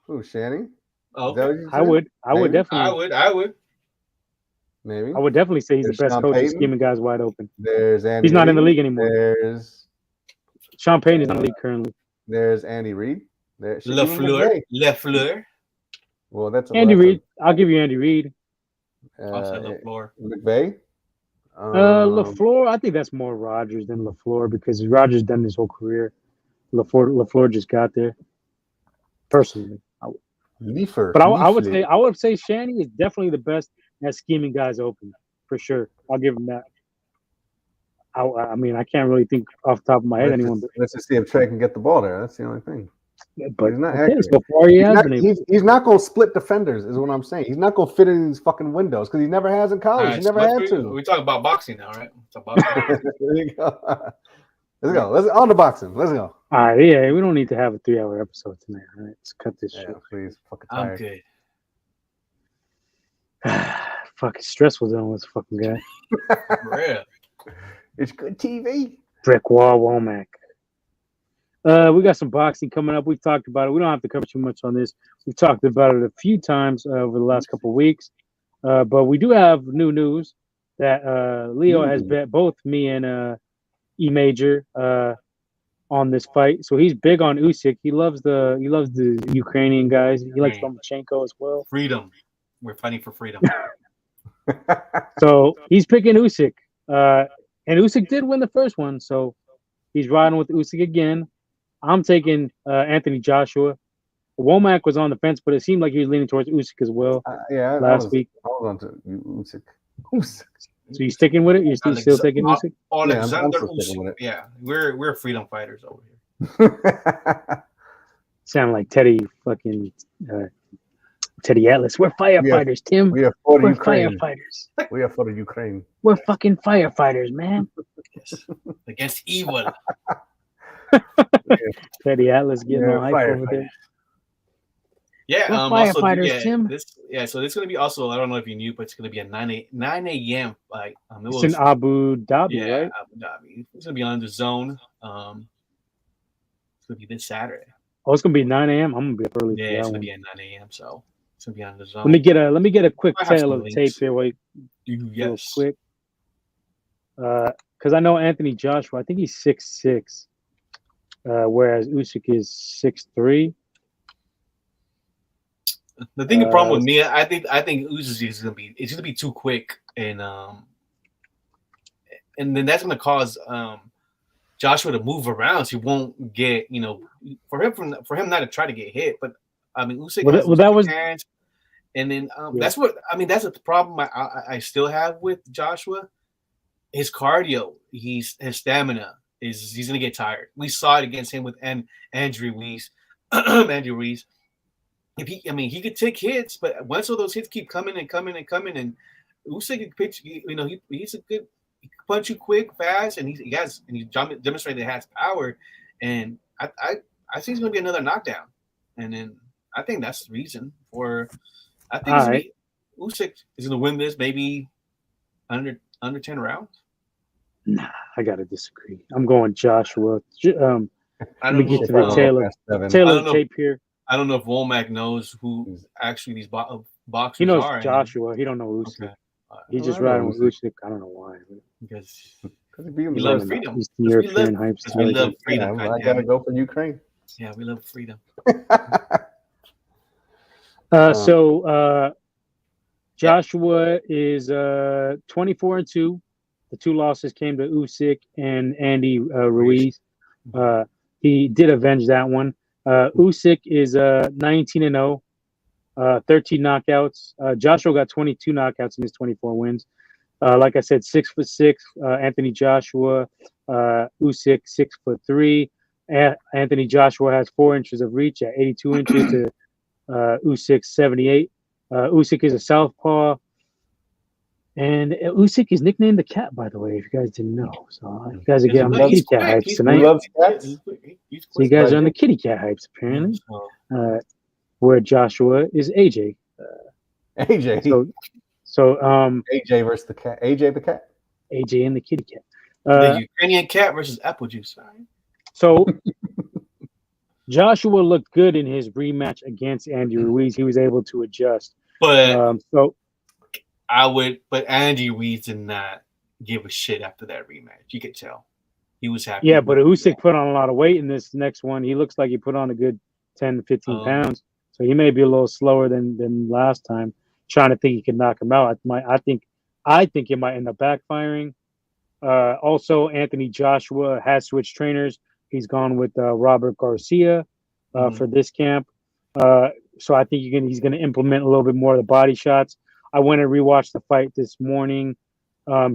Who, Shanny? Oh, I would definitely. I would. Maybe. I would definitely say he's the best coach at scheming guys wide open. There's Andy. He's not in the league anymore. There's Sean Payton is in the league currently. There's Andy Reid. LaFleur. Well, that's Andy Reid. I'll give you Andy Reid. LaFleur. McVay. LaFleur. I think that's more Rodgers than LaFleur because Rodgers done his whole career. LaFleur just got there. Personally, but I would say Shanny is definitely the best at scheming guys open for sure. I'll give him that. I mean, I can't really think off the top of my head anyone. Let's just see if Trey can get the ball there. That's the only thing. But he's not before he's not going to split defenders, is what I'm saying. He's not going to fit in these fucking windows because he never has in college. He never had to. We're talking about boxing now, right? There you go. Let's go. Let's on the boxing. Let's go. All right, yeah, we don't need to have a 3-hour episode tonight. All right, let's cut this shit. Please, fucking tired. I'm good. Fucking stressful dealing with this fucking guy. For real. It's good TV. Brick wall, Womack. We got some boxing coming up. We've talked about it. We don't have to cover too much on this. We've talked about it a few times over the last couple of weeks. But we do have new news that Leo has bet both me and E Major on this fight. So he's big on Usyk. He loves the Ukrainian guys. He likes Lomachenko as well. Freedom. We're fighting for freedom. So he's picking Usyk. And Usyk did win the first one, so he's riding with Usyk again. I'm taking Anthony Joshua. Womack was on the fence, but it seemed like he was leaning towards Usyk as well. Last week. I was on to Usyk. So you sticking with it? You're still taking Usyk? Alexander Usyk. Yeah, we're freedom fighters over here. Sound like Teddy fucking Teddy Atlas. We're firefighters, Tim. We are for We're Ukraine. Firefighters. We are for the Ukraine. We're fucking firefighters, man. Against evil. Teddy Atlas getting all hype over there. Yeah, we're firefighters, Tim. So this is gonna be also. I don't know if you knew, but it's gonna be at 9 a.m. Like it's in Abu Dhabi, right? Abu Dhabi. It's gonna be on the zone. It's gonna be this Saturday. Oh, it's gonna be 9 a.m. I'm gonna be up early. Yeah, it's gonna be at 9 a.m. So it's gonna be on the zone. Let me get a quick tale of the tape here. Wait, real quick. Because I know Anthony Joshua. I think he's 6'6", whereas Usyk is 6'3". The thing, the problem with me, I think Usyk is gonna be too quick, and then that's going to cause Joshua to move around, so he won't get for him not to try to get hit. But I mean, Usyk has that was hands, and then that's that's a problem I still have with Joshua. His cardio, his stamina he's going to get tired. We saw it against him with Andrew Ruiz. Andrew Ruiz. He could take hits, but once all those hits keep coming and coming and coming, and Usyk can pitch. He's a good. He can punch you quick, fast, and he demonstrated that he has power. And I think it's going to be another knockdown. And then I think that's the reason for. I think Usyk is going to win this maybe under 10 rounds. Nah, I gotta disagree. I'm going Joshua. Let me get to the Taylor tape here. I don't know if Womack knows who actually these boxers he knows are. Joshua. He don't know Usyk. Okay. He's just riding with Usyk. I don't know why. Because we love freedom. Eastern European hype. We love freedom. I gotta go for Ukraine. Yeah, we love freedom. So Joshua is 24-2. The 2 losses came to Usyk and Andy Ruiz. He did avenge that one. Usyk is 19-0, 13 knockouts. Joshua got 22 knockouts in his 24 wins. Like I said, 6'6". Anthony Joshua, Usyk 6'3". Anthony Joshua has 4 inches of reach at 82 inches to Usyk 78. Usyk is a southpaw. And Usyk is nicknamed the Cat, by the way, if you guys didn't know. So you guys are getting on the kitty cat hypes tonight. So you guys are on the kitty cat hypes, apparently. Where Joshua is AJ. AJ. So AJ versus the cat. AJ the cat. AJ and the kitty cat. The Ukrainian cat versus apple juice. So Joshua looked good in his rematch against Andy Ruiz. He was able to adjust. But but Andy Ruiz did not give a shit after that rematch. You could tell. He was happy. Yeah, but Usyk put on a lot of weight in this next one. He looks like he put on a good 10 to 15 pounds. So he may be a little slower than last time, trying to think he could knock him out. I think it might end up backfiring. Also, Anthony Joshua has switched trainers. He's gone with Robert Garcia for this camp. So I think he's going to implement a little bit more of the body shots. I went and rewatched the fight this morning.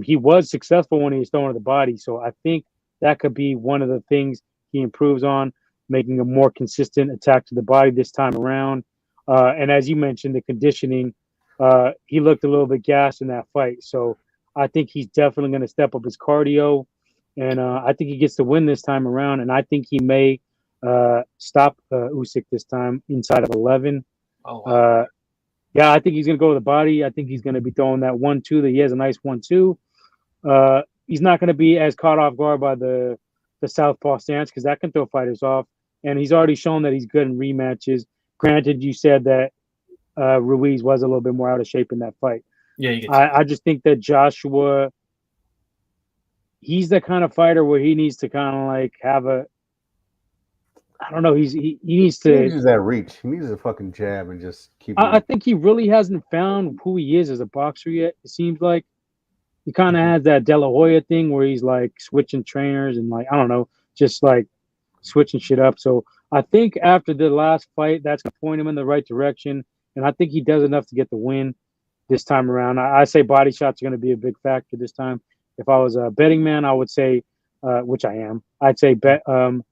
He was successful when he was throwing to the body. So I think that could be one of the things he improves on, making a more consistent attack to the body this time around. And as you mentioned, the conditioning, he looked a little bit gassed in that fight. So I think he's definitely going to step up his cardio. And I think he gets to win this time around. And I think he may stop Usyk this time inside of 11. Oh, wow. Yeah, I think he's going to go with the body. I think he's going to be throwing that 1-2. That he has a nice 1-2. He's not going to be as caught off guard by the southpaw stance because that can throw fighters off. And he's already shown that he's good in rematches. Granted, you said that Ruiz was a little bit more out of shape in that fight. Yeah, I just think that Joshua, he's the kind of fighter where he needs to kind of like have a, I don't know. He needs to use that reach. He needs a fucking jab and just keep. I think he really hasn't found who he is as a boxer yet. It seems like he kind of has that De La Hoya thing where he's like switching trainers and like I don't know, just like switching shit up. So I think after the last fight, that's gonna point him in the right direction, and I think he does enough to get the win this time around. I say body shots are gonna be a big factor this time. If I was a betting man, I would say, which I am, I'd say bet on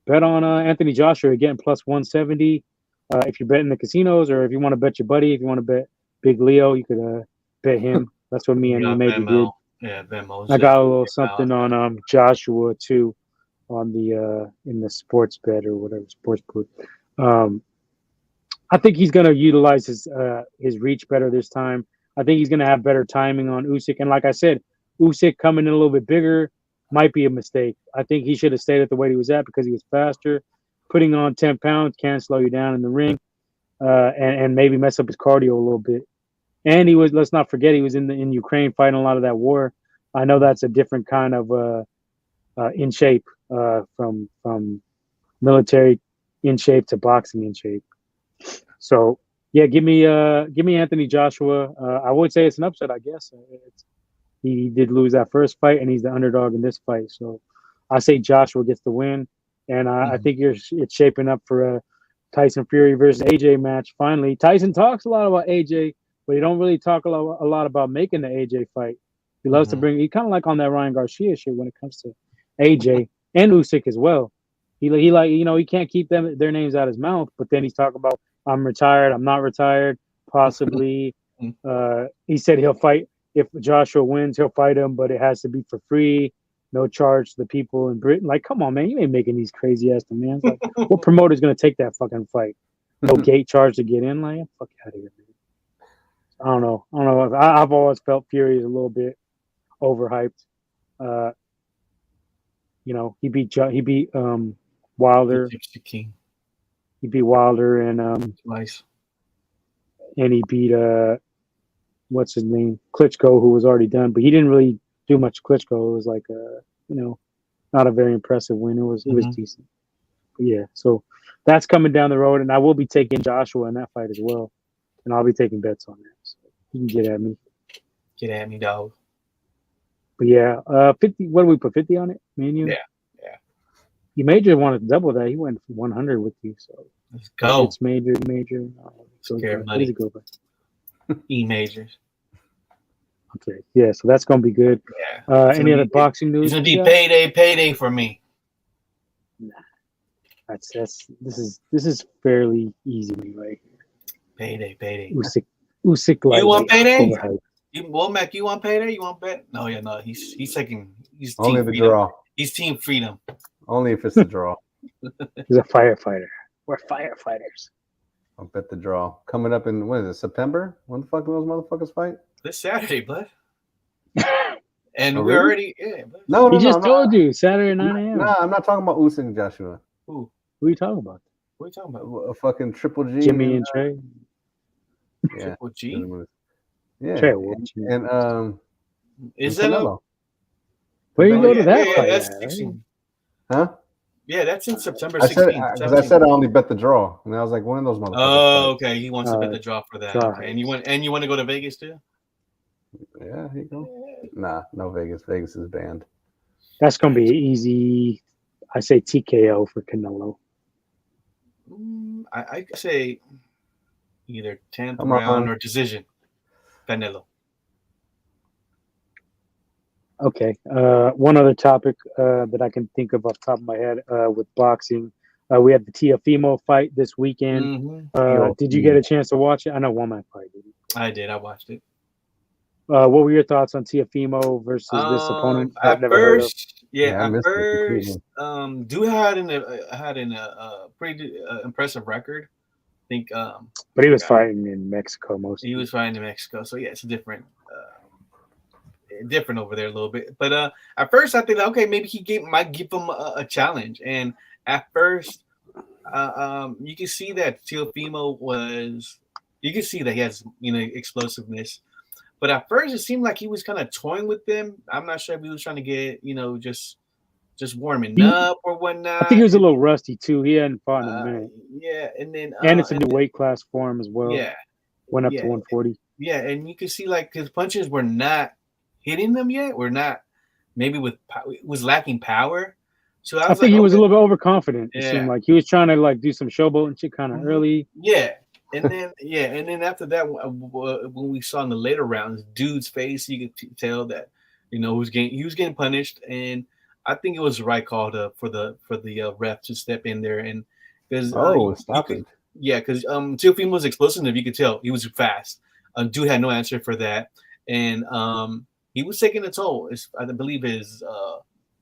Anthony Joshua getting plus 170. If you're betting the casinos, or if you want to bet your buddy, if you want to bet Big Leo, you could bet him. That's what me and you maybe did. Yeah, Venmo. I got a little something on Joshua too, on the in the sports bet or whatever sports book. I think he's gonna utilize his reach better this time. I think he's gonna have better timing on Usyk, and like I said, Usyk coming in a little bit bigger might be a mistake. I think he should have stayed at the weight he was at because he was faster. Putting on 10 pounds can slow you down in the ring, and maybe mess up his cardio a little bit. And he was, let's not forget, he was in Ukraine fighting a lot of that war. I know that's a different kind of in shape from military in shape to boxing in shape. So yeah, give me Anthony Joshua. I would say it's an upset, I guess. He did lose that first fight, and he's the underdog in this fight. So I say Joshua gets the win, and I think it's shaping up for a Tyson Fury versus AJ match. Finally, Tyson talks a lot about AJ, but he don't really talk a lot about making the AJ fight. He loves to bring. He kind of like on that Ryan Garcia shit when it comes to AJ and Usyk as well. He like he can't keep their names out of his mouth, but then he's talking about I'm retired, I'm not retired, possibly. He said he'll fight if Joshua wins, he'll fight him, but it has to be for free, no charge to the people in Britain. Like, come on, man, you ain't making these crazy ass demands. Like, what promoter's gonna take that fucking fight? No gate charge to get in? Like, fuck out of here, man. I don't know. I've always felt Fury is a little bit overhyped. He beat Wilder. He beat Wilder and nice. And he beat what's his name? Klitschko, who was already done, but he didn't really do much Klitschko. It was like not a very impressive win. It was decent. But yeah, so that's coming down the road, and I will be taking Joshua in that fight as well. And I'll be taking bets on that. So you can get at me. Get at me, dog. But yeah, 50. What do we put 50 on it? Me and you? Yeah. You Major wanted to double that. He went 100 with you. So let's go. It's Major. Scare money. Majors. Okay. Yeah. So that's gonna be good. Yeah. Any other boxing news? It's gonna be payday for me. Nah. This is fairly easy right here. Payday. Usyk like you want payday? Womack, you want payday? You want bet? No, he's taking. He's only team the freedom. draw. He's team freedom. Only if it's the draw. He's a firefighter. We're firefighters. I'll bet the draw. Coming up in, what is it, September? When the fuck do those motherfuckers fight? This Saturday, bud. And Oh, we really? already, yeah. Bud. No, he just told you Saturday at 9 a.m. Nah, I'm not talking about Usyk and Joshua. Who are you talking about? What are you talking A about? fucking Triple G. Jimmy and Trey. Yeah. Triple G? Yeah. Trey, and is and that Canelo. Where you go to that fight? That's 16. Huh? Yeah, that's in September 16th. Because I said I only bet the draw, and I was like, one of those motherfuckers. Oh, okay. He wants to bet the draw for that. Okay. And you want to go to Vegas too? Yeah, here you go. Nah, no Vegas. Vegas is banned. That's gonna be easy. I say TKO for Canelo. I say either 10th round or decision. Canelo. Okay. One other topic that I can think of off the top of my head with boxing. We had the Teofimo fight this weekend. Did you get a chance to watch it? I know Womack probably did. I did. I watched it. What were your thoughts on Teofimo versus this opponent? At first, Dude had a pretty impressive record. I think. But he was fighting in Mexico mostly. He was fighting in Mexico, so yeah, it's different over there a little bit. But at first, I think okay, maybe might give him a challenge. And at first, you can see that Teofimo was. You can see that he has explosiveness. But at first, it seemed like he was kind of toying with them. I'm not sure if he was trying to get, just warming up or whatnot. I think he was a little rusty too. He hadn't fought in a minute. Yeah, and then it's a new weight class for him as well. Yeah, went up to 140. Yeah, and you can see like his punches were not hitting them yet. Maybe was lacking power. So I think he was a little bit overconfident. It seemed like he was trying to do some showboating shit kind of early. Yeah. And then after that, when we saw in the later rounds, dude's face, you could tell that he was getting punished, and I think it was the right call for the ref to step in there and because stop it. Yeah, because Teofimo was explosive. You could tell he was fast. Dude had no answer for that, and he was taking a toll. I believe his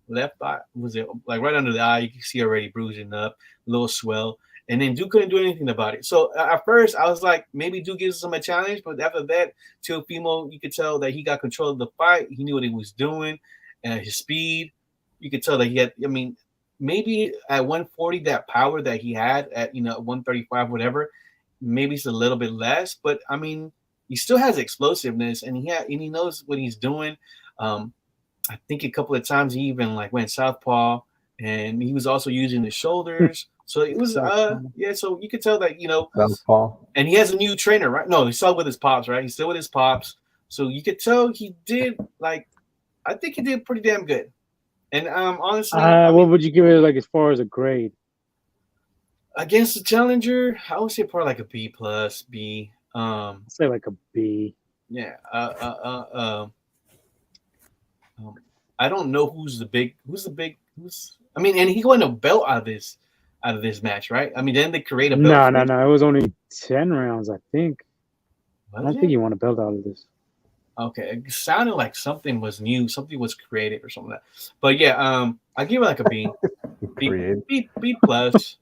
left eye was it like right under the eye. You can see already bruising up, a little swell. And then Duke couldn't do anything about it. So at first, I was like, maybe Duke gives him a challenge. But after that, Teofimo, you could tell that he got control of the fight. He knew what he was doing. And his speed, you could tell that he had, maybe at 140, that power that he had at, 135, whatever, maybe it's a little bit less. But, he still has explosiveness. And he knows what he's doing. I think a couple of times he even, went southpaw. And he was also using his shoulders. So it was, so you could tell that, Southpaw. And he has a new trainer, right? No, he's still with his pops, right? He's still with his pops. So you could tell he did I think he did pretty damn good. And honestly, what would you give it like as far as a grade? Against the challenger, I would say probably like a B plus B. I'd say like a B. Yeah. I don't know who's I mean, and he won a belt out of this match, right? I mean, then they create a belt. No. It was only 10 rounds, I think. I don't think he won a belt out of this. Okay, it sounded like something was new, something was created or something like that. But yeah, I give it like a B. B plus.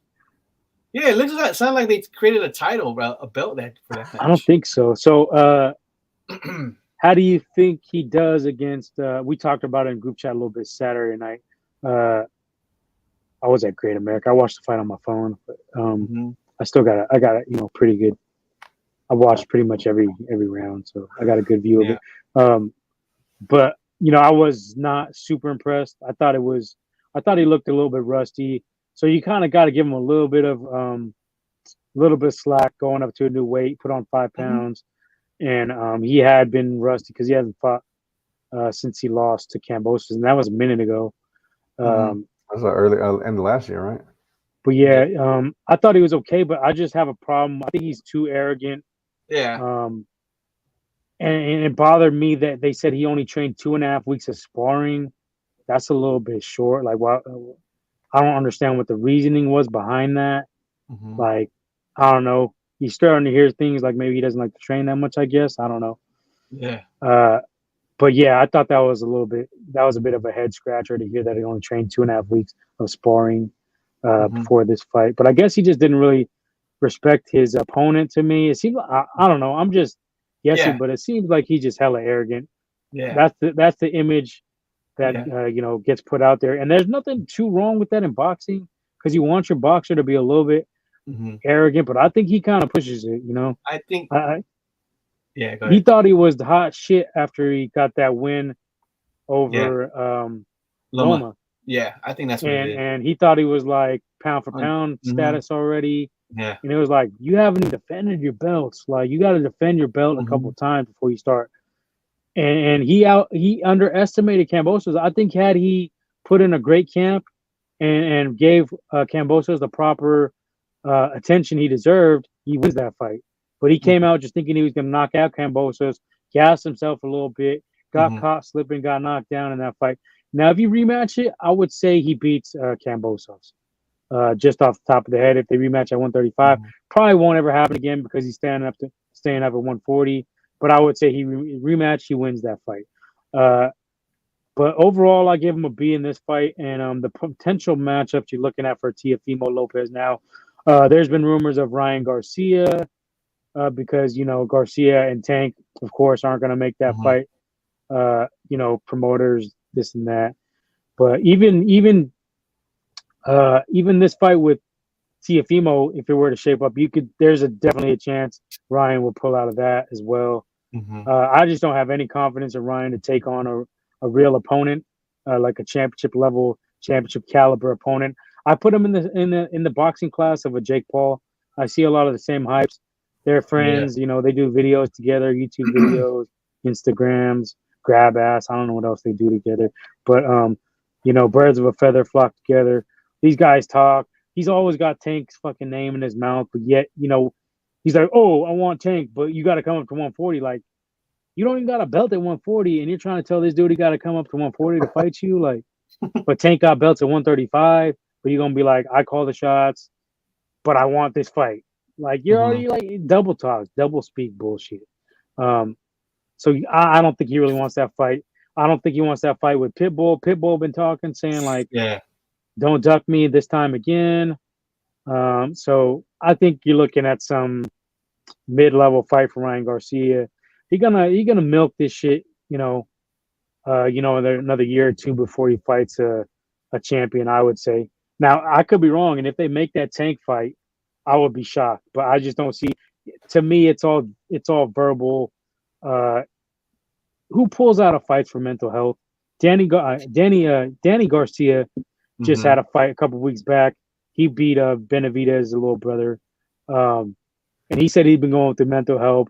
Yeah, it looks like sound like they created a title, a belt that for that match. I don't think so. So, how do you think he does against? We talked about it in group chat a little bit Saturday night. I was at Great America. I watched the fight on my phone, but I got it, pretty good. I watched pretty much every round, so I got a good view of it. But I was not super impressed. I thought he looked a little bit rusty. So you kind of got to give him a little bit of slack going up to a new weight, put on 5 pounds, and he had been rusty because he hasn't fought since he lost to Kambosos, and that was a minute ago. That's early end of last year, right? But yeah, I thought he was okay, but I just have a problem. I think he's too arrogant. Yeah. And it bothered me that they said he only trained 2.5 weeks of sparring. That's a little bit short. Like, I don't understand what the reasoning was behind that. Like, I don't know. He's starting to hear things like maybe he doesn't like to train that much, I guess. I don't know. Yeah. But yeah, I thought that was a bit of a head scratcher to hear that he only trained 2.5 weeks of sparring before this fight. But I guess he just didn't really respect his opponent to me. It seems I don't know. I'm just guessing, but it seems like he's just hella arrogant. Yeah. That's the image that gets put out there, and there's nothing too wrong with that in boxing because you want your boxer to be a little bit arrogant, but I think he kind of pushes it. I think. Yeah, go ahead. He thought he was the hot shit after he got that win over Loma. Yeah, I think that's what it is. And he thought he was like pound for pound status already. Yeah, and it was like you haven't defended your belts. Like you got to defend your belt a couple times before you start. And he underestimated Kambosos. I think had he put in a great camp and gave Kambosos the proper attention he deserved, he wins that fight. But he came out just thinking he was going to knock out Kambosos, gassed himself a little bit, got caught slipping, got knocked down in that fight. Now, if you rematch it, I would say he beats Kambosos. Just off the top of the head, if they rematch at 135, probably won't ever happen again because he's staying up at 140. But I would say he rematch, he wins that fight. But overall, I give him a B in this fight. And the potential matchups you're looking at for Teofimo Lopez now, there's been rumors of Ryan Garcia because, Garcia and Tank, of course, aren't going to make that fight. Promoters, this and that. But even this fight with Teofimo, if it were to shape up, there's definitely a chance Ryan will pull out of that as well. I just don't have any confidence in Ryan to take on a real opponent, like a championship caliber opponent. I put him in the boxing class of a Jake Paul. I see a lot of the same hypes. They're friends, they do videos together, YouTube videos, Instagrams, grab ass. I don't know what else they do together, but birds of a feather flock together. These guys talk. He's always got Tank's fucking name in his mouth, but yet, he's like, oh, I want Tank, but you got to come up to 140. Like, you don't even got a belt at 140, and you're trying to tell this dude he got to come up to 140 to fight you. Like, but Tank got belts at 135, but you're going to be like, I call the shots, but I want this fight. Like, you're already like double talk, double speak bullshit. So I don't think he really wants that fight. I don't think he wants that fight with Pitbull. Pitbull been talking, saying like, don't duck me this time again. So I think you're looking at some mid-level fight for Ryan Garcia. He gonna milk this shit, another year or two before he fights a champion, I would say. Now I could be wrong, and if they make that Tank fight, I would be shocked. But I just don't see. To me, it's all verbal. Who pulls out a fight for mental health? Danny Garcia just had a fight a couple weeks back. He beat Benavidez, little brother, and he said he'd been going through mental health.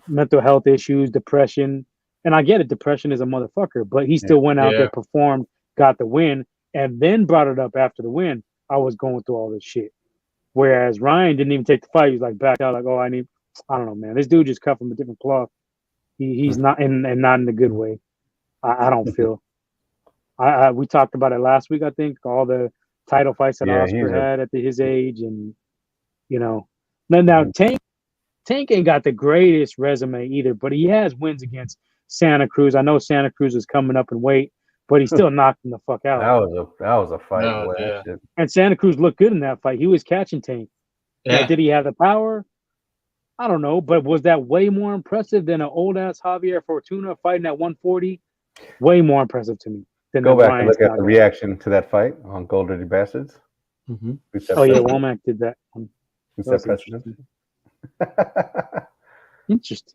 mental health issues, depression. And I get it, depression is a motherfucker, but he still went out there, performed, got the win, and then brought it up after the win. I was going through all this shit. Whereas Ryan didn't even take the fight. He was like back out, like, oh, I don't know, man. This dude just cut from a different cloth. He's not and not in a good way. I don't feel. We talked about it last week, I think, all the title fights that Oscar had at his age, and now Tank ain't got the greatest resume either, but he has wins against Santa Cruz. I know Santa Cruz is coming up in weight, but he still knocked him the fuck out. That was a fight. No, yeah. And Santa Cruz looked good in that fight. He was catching Tank. Yeah. Now, did he have the power? I don't know, but was that way more impressive than an old ass Javier Fortuna fighting at 140? Way more impressive to me than Go back and look at the reaction to that fight on Gold Dirty Bastards. Mm-hmm. Oh yeah, Womack did that. Interesting.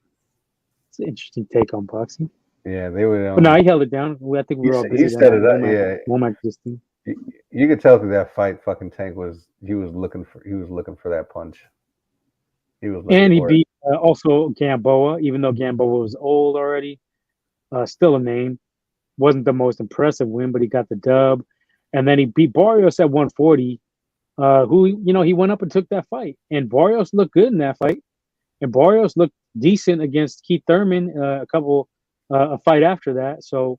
It's an interesting take on boxing. Yeah, they were. But no, he held it down. I think we were all busy. He set it up. Womack just. You could tell through that fight, fucking Tank was looking for that punch. He beat also Gamboa, even though Gamboa was old already. Still a name. Wasn't the most impressive win, but he got the dub. And then he beat Barrios at 140, who, he went up and took that fight. And Barrios looked good in that fight. And Barrios looked decent against Keith Thurman a fight after that. So,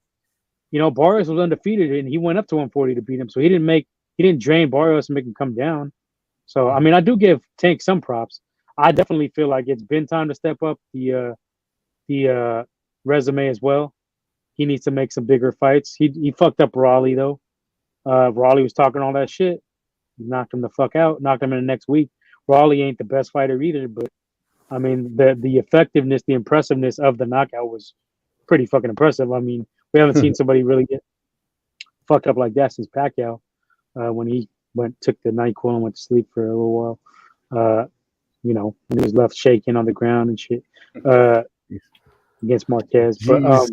Barrios was undefeated, and he went up to 140 to beat him. So he didn't drain Barrios and make him come down. So, I mean, I do give Tank some props. I definitely feel like it's been time to step up the resume as well. He needs to make some bigger fights. He fucked up Raleigh though. Raleigh was talking all that shit. He knocked him the fuck out. Knocked him in the next week. Raleigh ain't the best fighter either, but I mean the effectiveness, the impressiveness of the knockout was pretty fucking impressive. I mean, we haven't seen somebody really get fucked up like that since Pacquiao when he took the NyQuil and went to sleep for a little while. When he was left shaking on the ground and shit against Marquez. But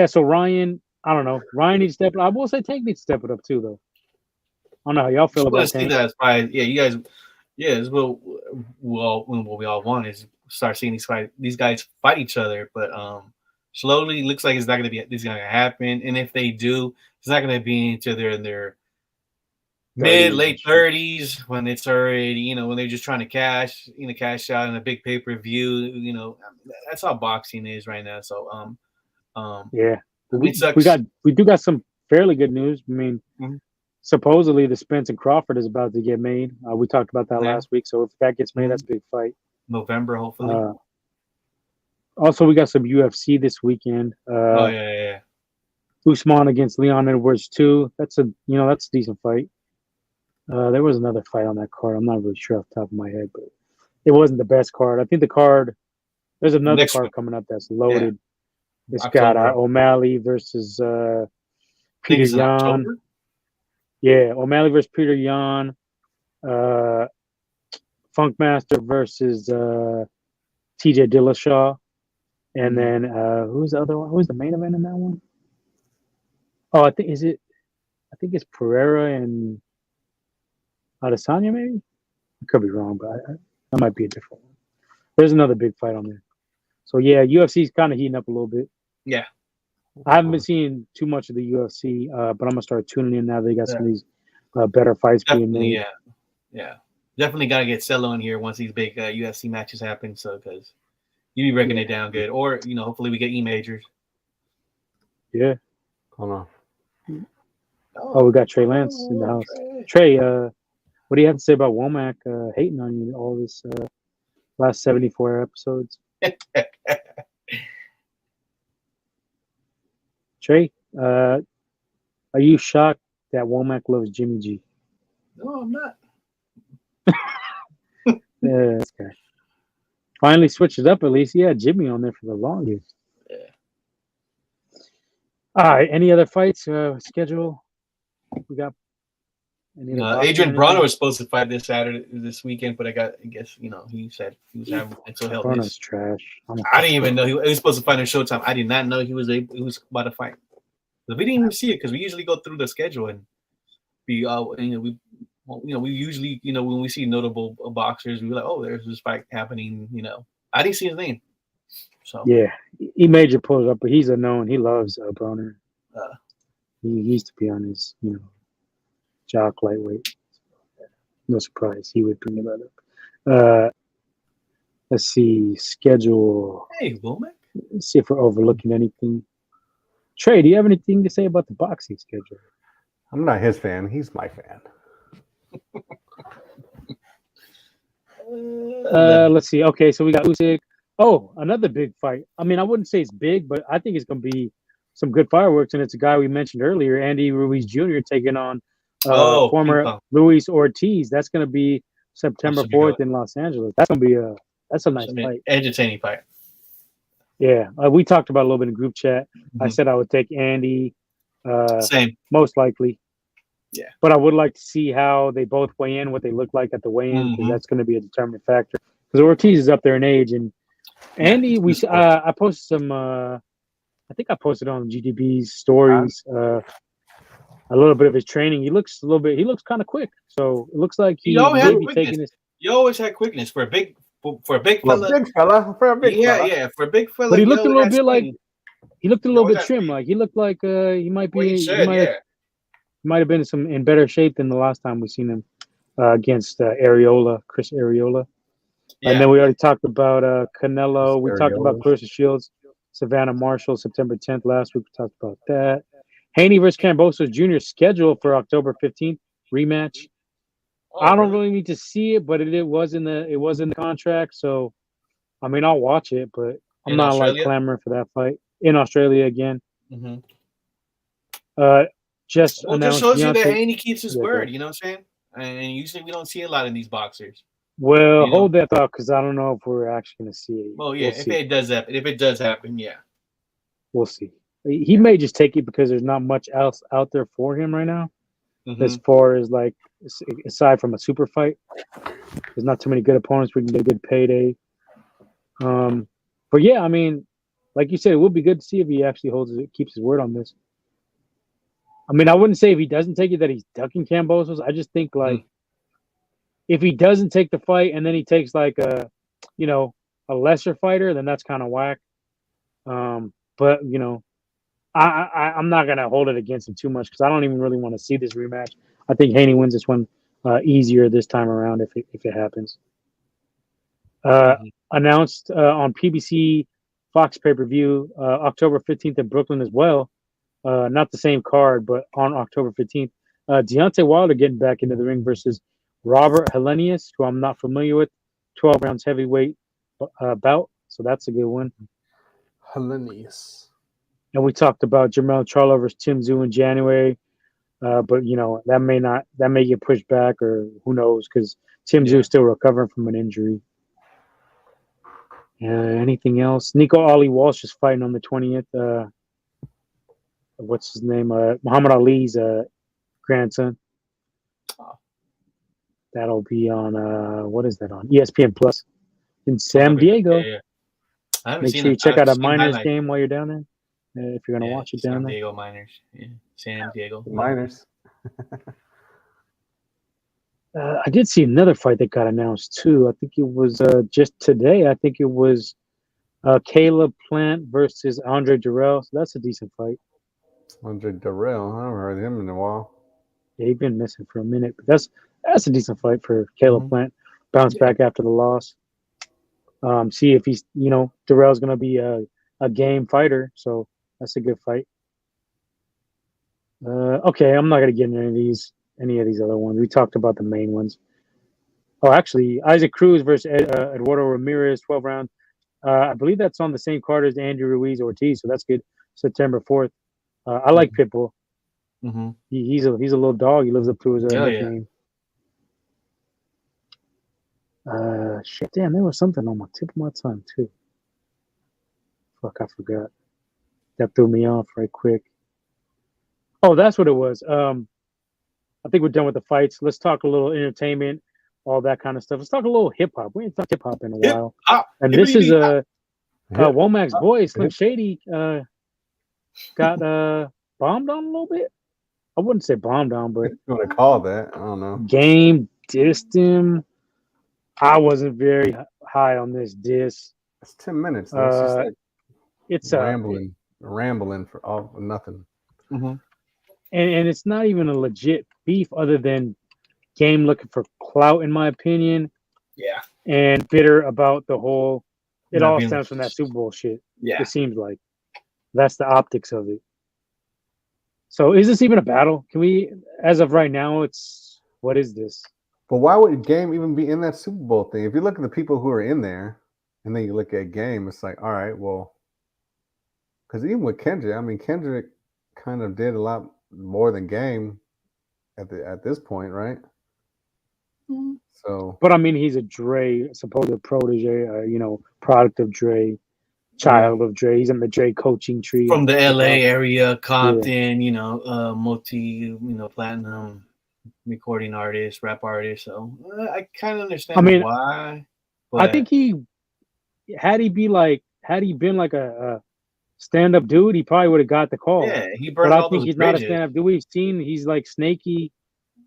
so Ryan, I don't know. Ryan needs to step it up. I will say Tank needs to step it up too, though. I don't know how y'all feel about Tank. You guys. Yeah, it's what we all want is start seeing these guys fight each other. But slowly, looks like it's not going to happen. And if they do, it's not going to be into their late 30s when it's already, when they're just trying to cash out in a big pay-per-view. That's how boxing is right now. So we do got some fairly good news. I mean, supposedly the Spence and Crawford is about to get made. We talked about that last week. So if that gets made, that's a big fight. November, hopefully. Also, we got some UFC this weekend. Usman against Leon Edwards 2. That's a decent fight. There was another fight on that card. I'm not really sure off the top of my head, but it wasn't the best card. I think there's another card coming up that's loaded. Yeah. It's got O'Malley versus Peter Yan. Yeah, O'Malley versus Peter Yan. Funkmaster versus TJ Dillashaw. And then who's the other one? Who's the main event in that one? Oh, I think it's Pereira and Adesanya, maybe? I could be wrong, but that might be a different one. There's another big fight on there. So, yeah, UFC's kind of heating up a little bit. Yeah. I haven't been seeing too much of the UFC, but I'm going to start tuning in now. They got some of these better fights being made. Yeah. Definitely got to get Cello in here once these big UFC matches happen, so because you be breaking it down good. Or, hopefully we get E-Majors. Yeah. Hold on. Oh, we got Trey Lance in the house. Trey, what do you have to say about Womack hating on you all this last 74 episodes? Trey, are you shocked that Womack loves Jimmy G? No, I'm not. Yeah, this guy. Finally switched it up at least. He had Jimmy on there for the longest. Yeah. All right. Any other fights schedule? We got Adrian Broner was supposed to fight this weekend, but I guess he said he was having mental health. Broner's trash. I didn't even know he was supposed to fight on Showtime. I did not know he was about to fight. But we didn't even see it because we usually go through the schedule and we usually when we see notable boxers, we're like, oh, there's this fight happening, I didn't see his name. So yeah, he major pulled up, but he's a known. He loves Broner. He used to be on his, jock lightweight. No surprise, he would bring that up. Let's see schedule. Hey, Womack. Let's see if we're overlooking anything. Trey, do you have anything to say about the boxing schedule? I'm not his fan. He's my fan. Let's see. Okay, so we got Usyk. Oh, another big fight. I mean, I wouldn't say it's big, but I think it's going to be some good fireworks. And it's a guy we mentioned earlier, Andy Ruiz Jr. taking on former Luis Ortiz. That's going to be September 4th in Los Angeles. That's going to be a nice fight. Entertaining fight. Yeah, we talked about it a little bit in group chat. I said I would take Andy. Same. Most likely. Yeah. But I would like to see how they both weigh in, what they look like at the weigh-in, because that's going to be a determinant factor. Because Ortiz is up there in age, and Andy, I posted some. I think I posted on GDB's stories a little bit of his training. He looks kind of quick. So it looks like he may be taking this. You always had quickness for a big fella. For a big fella. Yeah, for a big fella. But he looked a little bit like he looked a little bit trim. Like he looked like he might be. Might have been in better shape than the last time we seen him against Chris Areola. Yeah. And then we already talked about Canelo. We talked about Clarissa Shields, Savannah Marshall, September 10th last week. We talked about that. Haney versus Kambosos Jr. scheduled for October 15th rematch. I don't really need to see it, but it was in the contract. So, I mean, I'll watch it, but I'm not like clamoring for that fight in Australia again. Just shows you that Haney keeps his word. You know what I'm saying? And usually we don't see a lot in these boxers. Well, hold that thought because I don't know if we're actually going to see it. Well, yeah, if it does happen, yeah, we'll see. He may just take it because there's not much else out there for him right now. As far as like, aside from a super fight, there's not too many good opponents. We can get a good payday. But yeah, I mean, like you said, it would be good to see if he actually keeps his word on this. I mean, I wouldn't say if he doesn't take it that he's ducking Kambosos. I just think like if he doesn't take the fight and then he takes like a lesser fighter, then that's kind of whack. But I'm not gonna hold it against him too much because I don't even really want to see this rematch. I think Haney wins this one easier this time around if it happens. Announced on PBC Fox pay-per-view October 15th in Brooklyn as well. Not the same card, but on October 15th. Deontay Wilder getting back into the ring versus Robert Helenius, who I'm not familiar with. 12 rounds heavyweight bout, so that's a good one. Helenius. And we talked about Jermell Charlo versus Tim Tszyu in January, but that may get pushed back or who knows because Tim Tszyu is still recovering from an injury. Anything else? Nico Ali Walsh is fighting on the 20th. What's his name? Muhammad Ali's grandson. That'll be on what is that on? ESPN Plus in San Diego. Yeah. Make sure you check out a Miners game while you're down there. If you're gonna watch it down there. San Diego Miners. Yeah. San Diego Miners. I did see another fight that got announced too. I think it was just today. I think it was Caleb Plant versus Andre Durrell. So that's a decent fight. Andre Durrell. I haven't heard of him in a while. Yeah, he's been missing for a minute, but that's a decent fight for Caleb Plant. Bounce back after the loss. See if he's Durrell's gonna be a game fighter, so that's a good fight. Okay, I'm not gonna get into any of these other ones. We talked about the main ones. Oh, actually, Isaac Cruz versus Eduardo Ramirez, 12 rounds. I believe that's on the same card as Andrew Ruiz Ortiz, so that's good. September 4th. I like Pitbull. He's a little dog. He lives up to his nickname. Shit, damn, there was something on my tip of my tongue too. Fuck, I forgot. That threw me off right quick. Oh, that's what it was. I think we're done with the fights. Let's talk a little entertainment, all that kind of stuff. Let's talk a little hip hop. We ain't talked hip hop in a while. And this is Womack's boy, Slim Shady, got bombed on a little bit. I wouldn't say bombed on, but you want to call that? I don't know. Game dissed him. I wasn't very high on this diss. It's 10 minutes. That's just like it's rambling for all nothing. Mm-hmm. And it's not even a legit beef other than Game looking for clout, in my opinion. Yeah. And bitter about the whole. It Not all being- stems from that Super Bowl shit. Yeah. It seems like that's the optics of it. So is this even a battle? Can we, as of right now, it's what is this? But why would Game even be in that Super Bowl thing? If you look at the people who are in there, and then you look at Game, it's like, all right, well, because even with Kendrick, I mean, Kendrick kind of did a lot more than Game at this point, right? So, But I mean, he's a Dre, supposed protege, product of Dre, child of Dre. He's in the Dre coaching tree from the LA area, Compton, multi, platinum recording artist, rap artist. So I kind of understand why. But I think had he been like a stand-up dude, he probably would have got the call. Yeah, he burned all those bridges. But I think he's not a stand-up dude. We've seen he's like snaky,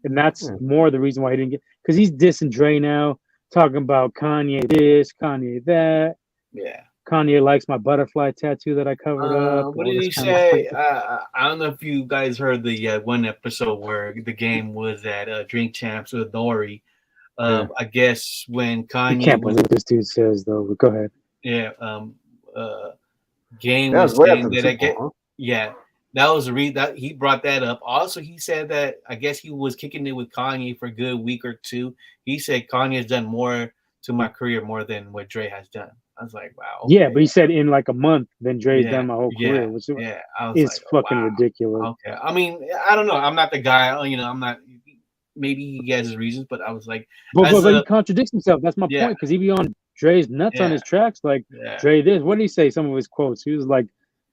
and that's more the reason why he didn't get, because he's dissing Dre now, talking about Kanye this, Kanye that. Yeah. Kanye likes my butterfly tattoo that I covered up. What did he say? I don't know if you guys heard the one episode where the Game was at Drink Champs with Nori. I guess when Kanye. I can't believe what this dude says though. But go ahead. Yeah. Game was saying that that was the reason that he brought that up. Also, he said that I guess he was kicking it with Kanye for a good week or two. He said Kanye has done more to my career more than what Dre has done. I was like, wow. Okay. Yeah, but he said in like a month, then Dre's done my whole career, which is fucking ridiculous. Okay. I mean, I don't know. I'm not the guy, I'm not, maybe he has his reasons, but I was like. But he contradicts himself. That's my point, because he be on Dre's nuts on his tracks. Like, Dre this. What did he say? Some of his quotes. He was like,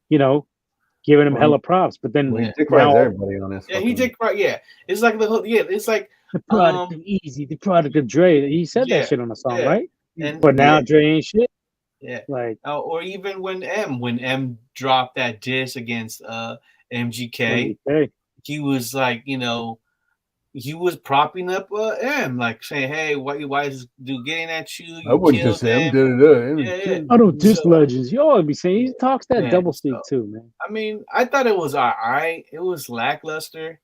giving him hella props. But then dick rides everybody on this. Yeah, he dick right. Yeah. It's like it's like. The product of Easy, the product of Dre. He said that shit on the song, right? But now Dre ain't shit. Yeah, like or even when M dropped that diss against MGK, he was like, he was propping up M, like saying, "Hey, why is this dude getting at you? I wouldn't just say M. I don't diss legends. You always be saying he talks that double speak too, man. I mean, I thought it was alright. It was lackluster.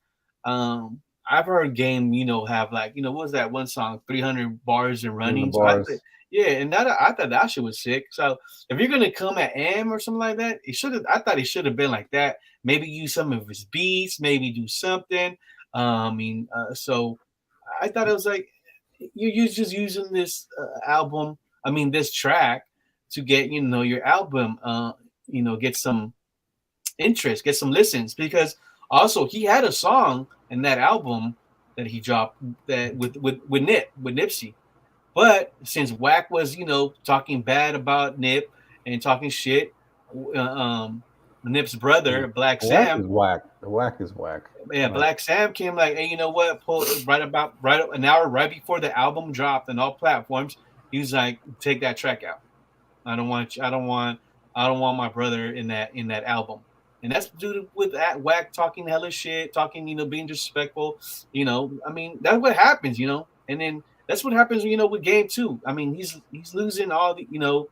I've heard Game, have like, what was that one song, 300 bars and running. And I thought that shit was sick. So if you're gonna come at M or something like that, I thought it should have been like that. Maybe use some of his beats, maybe do something. So I thought it was like you're just using this album. I mean, this track to get your album. Get some interest, get some listens, because also he had a song in that album that he dropped that with Nipsey. But since Wack was, talking bad about Nip and talking shit, Nip's brother, Black Sam. Wack is whack. Yeah, Black Sam came like, hey, you know what? Right an hour right before the album dropped on all platforms, he was like, take that track out. I don't want my brother in that album. And that's due with that Wack talking hella shit, talking, being disrespectful. I mean, that's what happens, and then. That's what happens, with Game too. I mean, he's losing all the,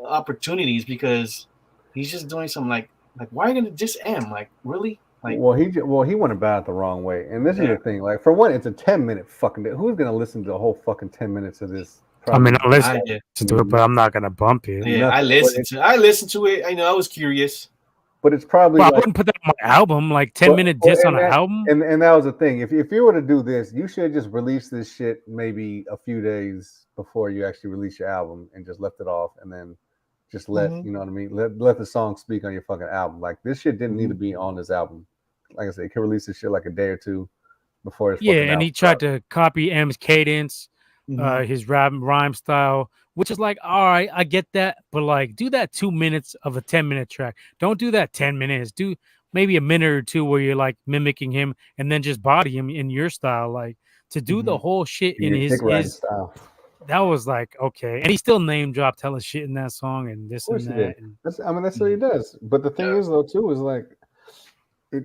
opportunities because he's just doing something like why are you gonna diss M? Like, really? Like, he went about it the wrong way. And this is the thing. Like, for one, it's a 10-minute fucking. Who's gonna listen to the whole fucking 10 minutes of this? Probably. I mean, I listen to it, but I'm not gonna bump it. Yeah, I listened to it. I know I was curious. But it's probably. I wouldn't put that on my album, like 10-minute diss on an album. And that was the thing. If you were to do this, you should just release this shit maybe a few days before you actually release your album, and just left it off, and then just let you know what I mean. Let the song speak on your fucking album. Like, this shit didn't need to be on this album. Like I said, you can release this shit like a day or two before it's. Yeah, and he tried to copy M's cadence, his rhyme style. Which is like, all right, I get that, but like, do that 2 minutes of a 10-minute track. Don't do that 10 minutes. Do maybe a minute or two where you're like mimicking him, and then just body him in your style. Like, to do the whole shit in his style. That was like, okay, and he still name dropped hella shit in that song and this and that. That's what he does. But the thing is, though, too, is like, you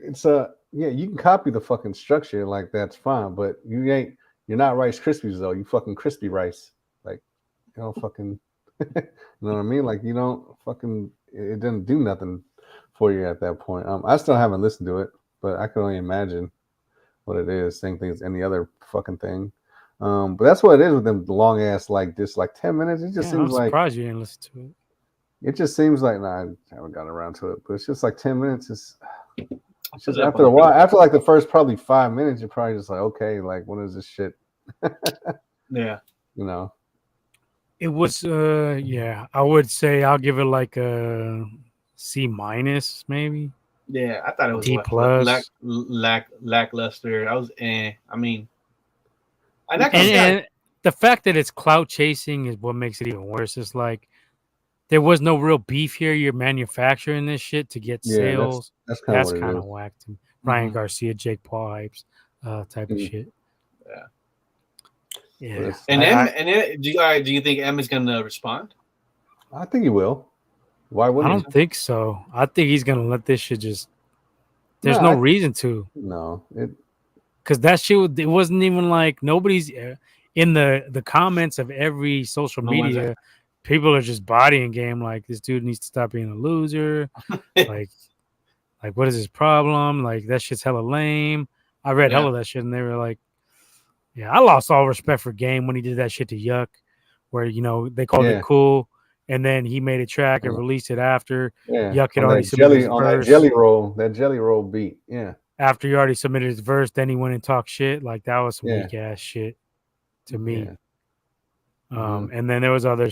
can copy the fucking structure, like that's fine, but you're not Rice Krispies though. You fucking crispy rice. Fucking You know what I mean? Like you don't fucking. It didn't do nothing for you at that point. I still haven't listened to it, but I can only imagine what it is. Same thing as any other fucking thing. But that's what it is with them long ass like this, like 10 minutes. It just seems I'm like surprised you didn't listen to it. it just seems like I haven't gotten around to it, but it's just like 10 minutes. It's just after a while, after like the first probably 5 minutes, you're probably just like, okay, like what is this shit? Yeah, you know. It was yeah, I would say I'll give it like a C minus maybe. Yeah, I thought it was D plus. Lackluster. I was I mean, and the fact that it's clout chasing is what makes it even worse. It's like there was no real beef here. You're manufacturing this shit to get sales. That's kind of whack to me. Ryan Garcia, Jake Paul hypes, type of shit. Yeah. And do you think M is gonna respond? I think he will. Why wouldn't I don't think so. I think he's gonna let this shit just. There's no reason to. No, because that shit. It wasn't even like nobody's in the comments of every social media. People are just bodying game like this dude needs to stop being a loser. like what is his problem? Like that shit's hella lame. I read hella that shit and they were like, yeah, I lost all respect for Game when he did that shit to Yuck, where they called it cool. And then he made a track and released it after Yuck had already submitted his verse. That jelly roll beat. Yeah. After he already submitted his verse, then he went and talked shit. Like that was some weak ass shit to me. Yeah. And then there was other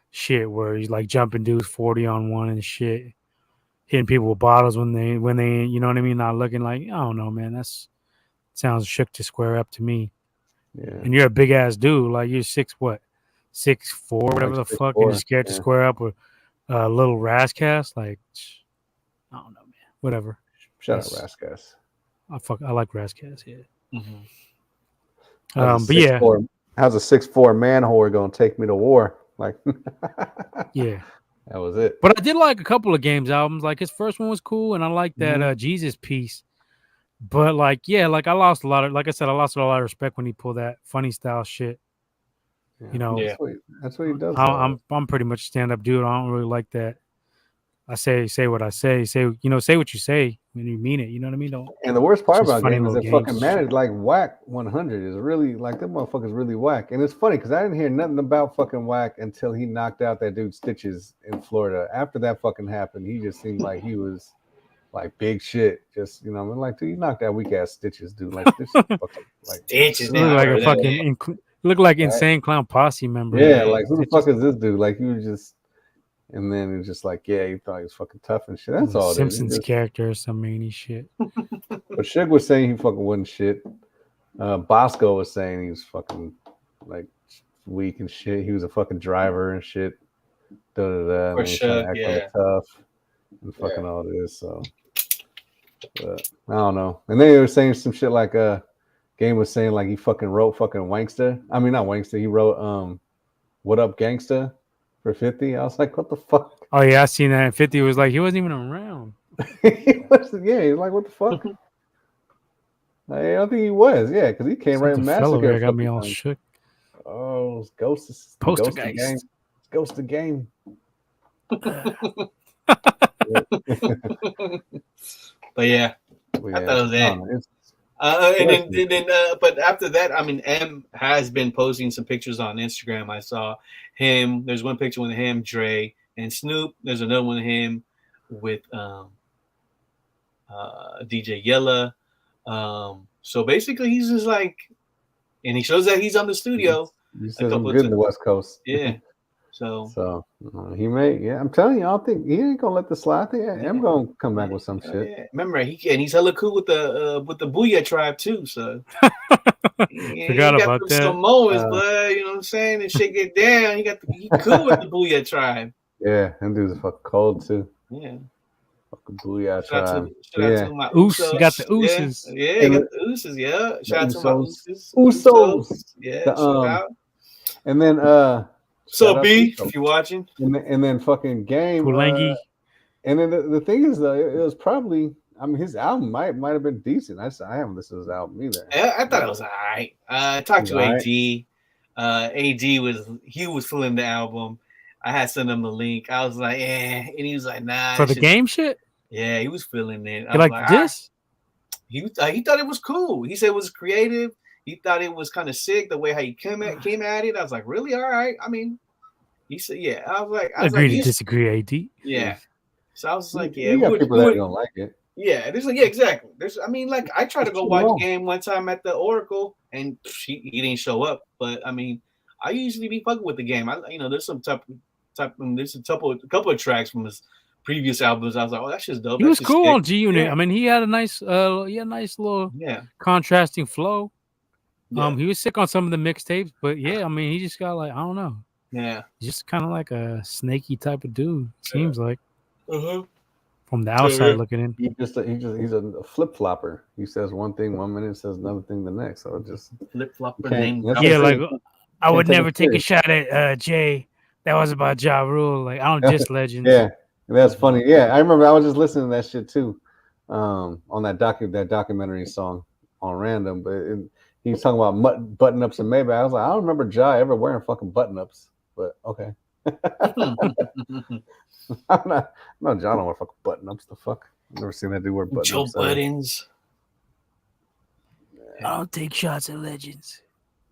shit where he's like jumping dudes 40-on-1 and shit, hitting people with bottles when they you know what I mean, not looking like, I don't know, man. That's sounds shook to square up to me. Yeah. And you're a big ass dude, like you're 6'4", whatever the fuck, and you're scared to square up with a little Rascas. Like, I don't know, man. Whatever. Shout out Rascas. I like Rascas. Yeah. But yeah, how's a 6'4" man whore gonna take me to war? Like, yeah, that was it. But I did like a couple of Games albums. Like his first one was cool, and I like that Jesus piece. But like, yeah, like I lost a lot of respect when he pulled that funny style shit. Yeah. That's what he does. I'm pretty much a stand-up dude. I don't really like that. I say what I say. Say what you say when you mean it. You know what I mean? And the worst part about Game is that fucking managed like Whack 100 is really like that motherfucker's really whack. And it's funny because I didn't hear nothing about fucking Whack until he knocked out that dude Stitches in Florida. After that fucking happened, he just seemed like he was like big shit. Just I mean, like, dude, you knocked out weak ass Stitches, dude. Like this fucking like Stitches. Look like a fucking look like Insane Clown Posse member. Yeah, like who the fuck is this dude? Like you just. And then it's just like, yeah, he thought he was fucking tough and shit. That's all. Simpsons character or some meanie shit. But Suge was saying he fucking wasn't shit. Bosco was saying he was fucking like weak and shit. He was a fucking driver and shit. For sure, yeah. Tough and fucking all this. So, but I don't know. And then they were saying some shit like Game was saying like he fucking wrote fucking Wanksta. I mean, not Wanksta. He wrote What Up Gangsta. For 50, I was like, what the fuck? Oh yeah, I seen that. 50 was like, he wasn't even around. He was like, what the fuck? I don't think he was, because he came right and massacred. Got me all shook. Oh, it's Ghost. Poster Game. It's Ghost the Game. But yeah, I thought it was it. But after that, I mean, M has been posting some pictures on Instagram. I saw him. There's one picture with him, Dre, and Snoop. There's another one of him with DJ Yella. So basically, he's just like, and he shows that he's on the studio. He says I'm good in the West Coast. Yeah. So he may, I'm telling you, I don't think he ain't gonna let the slide. I think I'm gonna come back with some shit. Yeah. Remember, he's hella cool with the Booyah tribe too. So forgot about that. Some moments, but you know what I'm saying. If shit get down, he cool with the Booyah tribe. Yeah, them dudes are fucking cold too. Yeah. Fucking Booyah tribe. Shout out to my Usos. You got the Usos. Yeah, you got the Usos. Yeah. Shout out to my Usos. Usos. Yeah. Shout out. And then So B, if you're watching, and then fucking Game, Kulangi. And then the thing is though, it was probably, I mean, his album might have been decent. I haven't listened to his album either. I thought it was all right. I talked to AD. AD was feeling the album, I had sent him the link. I was like, and he was like, nah. For the game shit? Yeah, he was feeling it. I was like this? He thought it was cool. He said it was creative. He thought it was kind of sick the way how he came at it. I was like, really? All right. I mean, he said, yeah. I was like, agree to disagree, AD. Yeah. So I was like, yeah, you got people that don't like it. Yeah, exactly. I mean, like I tried to go watch a game one time at the Oracle, and he didn't show up. But I mean, I usually be fucking with the game. There's some there's a couple of tracks from his previous albums. I was like, oh, that's just dope. He was cool on G Unit. Yeah. I mean, he had a nice little contrasting flow. Yeah. He was sick on some of the mixtapes, but yeah, I mean, he just got like, I don't know. Yeah. He's just kind of like a snaky type of dude, seems like. Uh-huh. From the outside looking in. He's a flip flopper. He says one thing 1 minute, says another thing the next. So just flip flopper. Yeah, like I would never take a shot at Jay. That was about Ja Rule. Like I don't diss legends. Yeah, that's funny. Yeah, I remember I was just listening to that shit too, on that documentary song on random. But he's talking about button ups and Maybach. I was like, I don't remember Ja ever wearing fucking button ups. But okay. No, John don't wear fucking button ups. The fuck, I've never seen that dude wear button ups. Joe Buttons. I don't take shots at legends.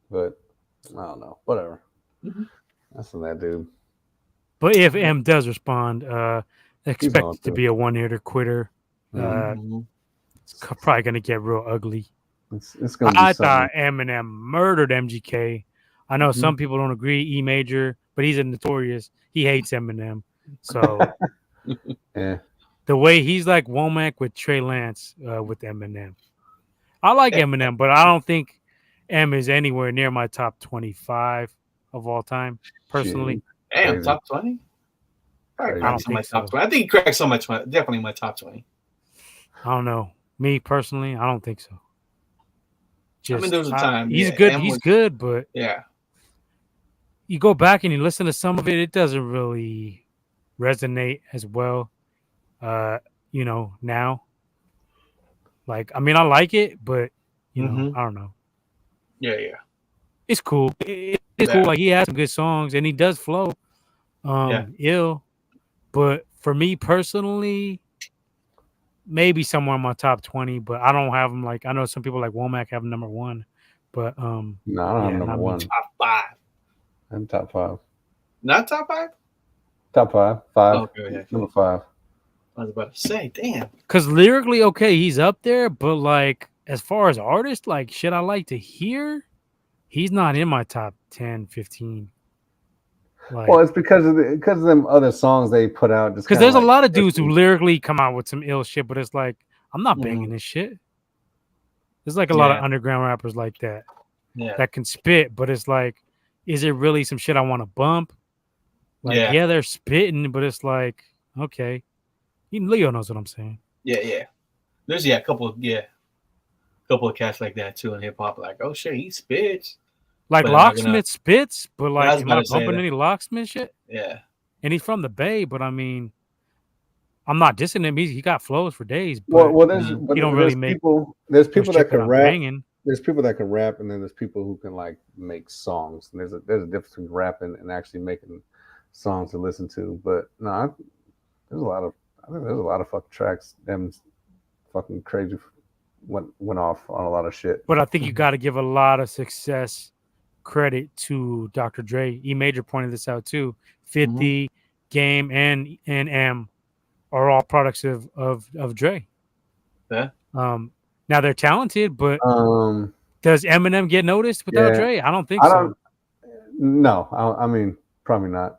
But I don't know. Whatever. That's from that dude. But if M does respond, expect it to be a one-hitter quitter. It's probably gonna get real ugly. It's gonna. I thought Eminem murdered MGK. I know some people don't agree. E Major, but he's a notorious. He hates Eminem. So yeah, the way he's like Womack with Trey Lance with Eminem. I like Eminem, but I don't think M is anywhere near my top 25 of all time, personally. Damn, top 20? I don't think my top 20. I think he cracks so much. Definitely my top 20. I don't know. Me personally, I don't think so. I mean, there was a time. He's good. He's good, but yeah, you go back and you listen to some of it, it doesn't really resonate as well. Now. Like, I mean, I like it, but you know, I don't know. Yeah. It's cool. It's cool. Like he has some good songs and he does flow. Ill. But for me personally, maybe somewhere in my top 20, but I don't have him like I know some people like Womack have him number 1. But no, I don't have number 1. Top 5. I'm top 5. Not top 5? Top 5. 5. Okay. Number 5. I was about to say, damn. Because lyrically, okay, he's up there, but like as far as artist, like shit I like to hear, he's not in my top 10, 15. Like, well, it's because of them other songs they put out. Because there's a lot of dudes who lyrically come out with some ill shit, but it's like I'm not banging this shit. There's like a lot of underground rappers like that that can spit, but it's like, is it really some shit I want to bump? Like, yeah, they're spitting, but it's like, okay. Even Leo knows what I'm saying. Yeah. There's a couple of cats like that too in hip hop. Like, oh shit, he spits. Like Locksmith spits, but like, am I bumping any Locksmith shit? Yeah. And he's from the Bay, but I mean, I'm not dissing him. He got flows for days. But there's people that can rap. Banging. There's people that can rap, and then there's people who can like make songs. And there's a difference between rapping and actually making songs to listen to. But no, there's a lot of fucking tracks. Them fucking crazy went off on a lot of shit. But I think you got to give a lot of success credit to Dr. Dre. E Major pointed this out too. 50, Game, and M are all products of Dre. Yeah. Now they're talented, but does Eminem get noticed without Dre? I don't think so. No, I mean probably not.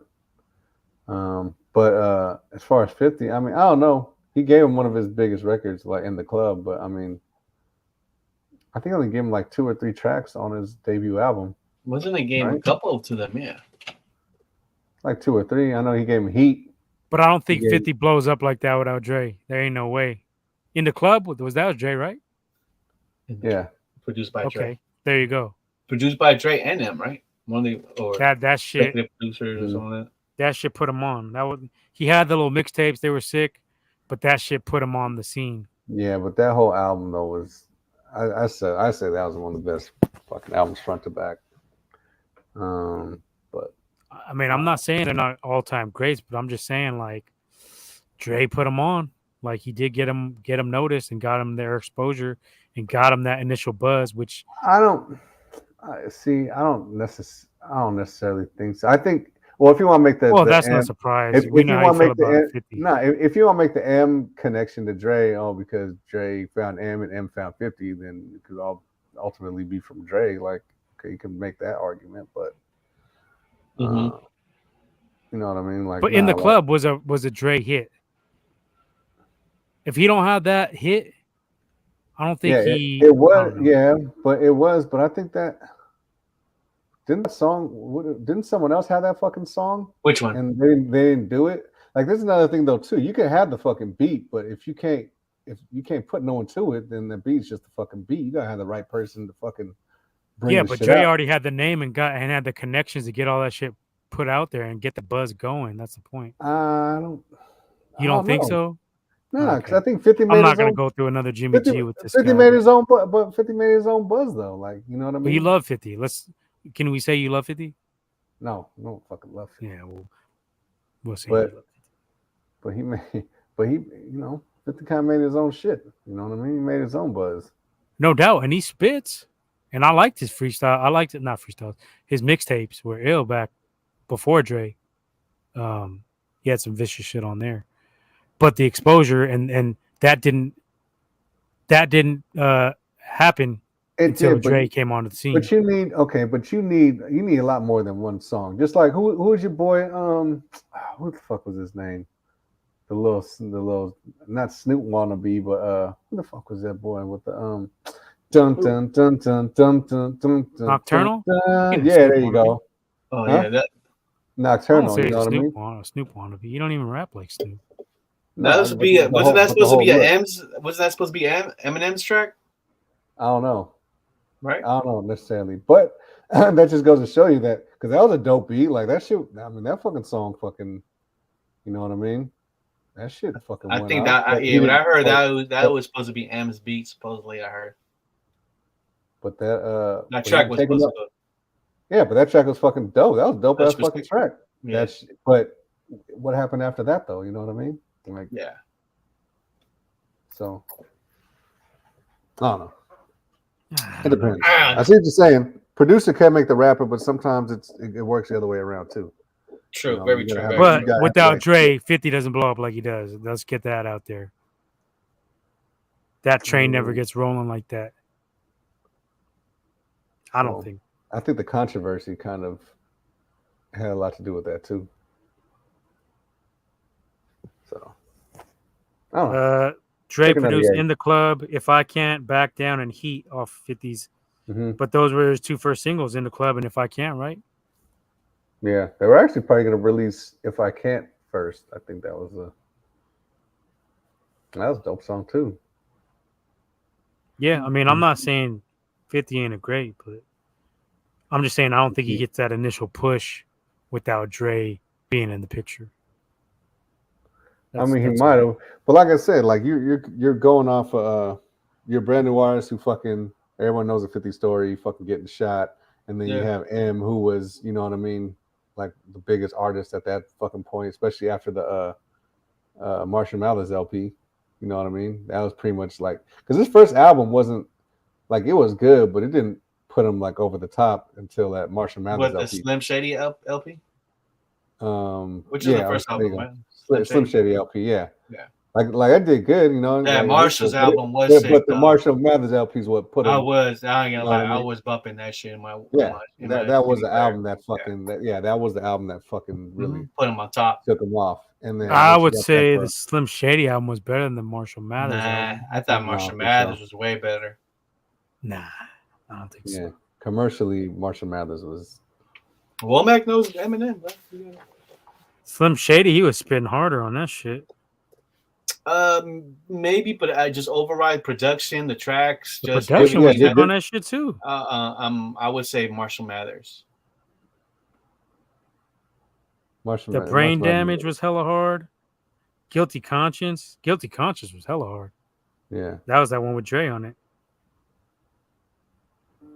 But as far as 50, I mean, I don't know. He gave him one of his biggest records, like in the club. But I mean, I think I only gave him like 2 or 3 tracks on his debut album. Wasn't he gave a couple to them? Yeah, like 2 or 3. I know he gave him Heat. But I don't think 50 blows up like that without Dre. There ain't no way. In the club, that was Dre, right? Yeah. Produced by Dre. Okay, there you go. Produced by Dre and them, right? That shit. Producers or something like that. That shit put him on. He had the little mixtapes. They were sick, but that shit put him on the scene. Yeah, but that whole album though was, I say that was one of the best fucking albums front to back. But I mean, I'm not saying they're not all-time greats, but I'm just saying like Dre put them on. Like he did get them noticed and got them their exposure and got them that initial buzz. Which I don't necessarily think so. I think. Well, if you want to make the that's M, not a surprise. if We you know how want you to feel make the about M, 50. no, if you want to make the M connection to Dre, because Dre found M and M found 50, then it could all ultimately be from Dre. Like, okay, you can make that argument, but you know what I mean. Like, but in the club was a Dre hit. If he don't have that hit, I don't think it was. Yeah, but it was. But I think that. Didn't someone else have that fucking song? Which one? And they didn't do it. Like, this is another thing though too. You can have the fucking beat, but if you can't put no one to it, then the beat's just the fucking beat. You gotta have the right person to fucking bring. Yeah, the but shit Dre out. already had the name and had the connections to get all that shit put out there and get the buzz going. That's the point. You don't think know. so? No, because I think 50 made I'm not his gonna own. go through another Jimmy 50, G with this 50 guy. made his own, but 50 made his own buzz though. Like, you know what I mean? But you love 50. Can we say you love 50? No, I don't fucking love 50. Yeah, we'll see. But he made, 50 kind of made his own shit. You know what I mean? He made his own buzz. No doubt, and he spits. And I liked his freestyle. I liked it, not freestyles. His mixtapes were ill back before Dre. He had some vicious shit on there, but the exposure and that didn't happen until Dre came onto the scene. But you need a lot more than one song. Just like who is your boy? Who the fuck was his name? The little not Snoop wannabe, but who the fuck was that boy with the dun dun dun dun dun dun dun Nocturnal? Yeah, there you go. Oh yeah, that Nocturnal. You know what I mean? Snoop wannabe. You don't even rap like Snoop. Wasn't that supposed to be Eminem's track? I don't know. Right? I don't know necessarily, but that just goes to show you that because that was a dope beat. Like that shit. I mean, that fucking song, fucking. You know what I mean? That shit fucking. I think that. But I heard that was supposed to be M's beat. Supposedly, I heard. But that track was supposed to go. Yeah, but that track was fucking dope. That was dope ass fucking track. Yeah. But what happened after that though? You know what I mean? Like, yeah. So I don't know. It depends. I see what you're saying. Producer can make the rapper, but sometimes it works the other way around too. True, very true. But without Dre, 50 doesn't blow up like he does. Let's get that out there. That train never gets rolling like that. I don't think. I think the controversy kind of had a lot to do with that too. So I don't know. Dre produced In the Club, If I Can't, Back Down, and Heat off 50s. Mm-hmm. But those were his two first singles, In the Club and If I Can't, right? Yeah, they were actually probably going to release If I Can't first. I think that was a dope song too. Yeah, I mean, I'm not saying 50 ain't a great, but I'm just saying I don't think he gets that initial push without Dre being in the picture. He might have, but like I said, like you're going off your brand new artist who fucking everyone knows the 50 story, fucking getting shot, and then you have M, who was, you know what I mean, like the biggest artist at that fucking point, especially after the Marshall Mathers LP. You know what I mean? That was pretty much like because his first album wasn't like it was good, but it didn't put him like over the top until that Marshall Mathers LP. The Slim Shady LP? Which is the first album, right? Slim Shady LP, yeah. Yeah. Like I did good, you know. Yeah, like, Marshall's album was sick. But the Marshall Mathers LP is what put him. I ain't gonna lie, I was bumping that shit in my that was the album that fucking that was the album that fucking really put him on top. Took him off. And then I would say the Slim Shady album was better than the Marshall Mathers album. I thought Marshall Mathers was way better. Nah, I don't think so. Yeah. Commercially, Marshall Mathers was Womack knows Eminem, bro. Slim Shady, he was spitting harder on that shit. Maybe, but I just override production, the tracks. The production was good on that shit too. I would say Marshall Mathers. The Brain Damage was hella hard. Guilty Conscience was hella hard. Yeah, that was that one with Dre on it.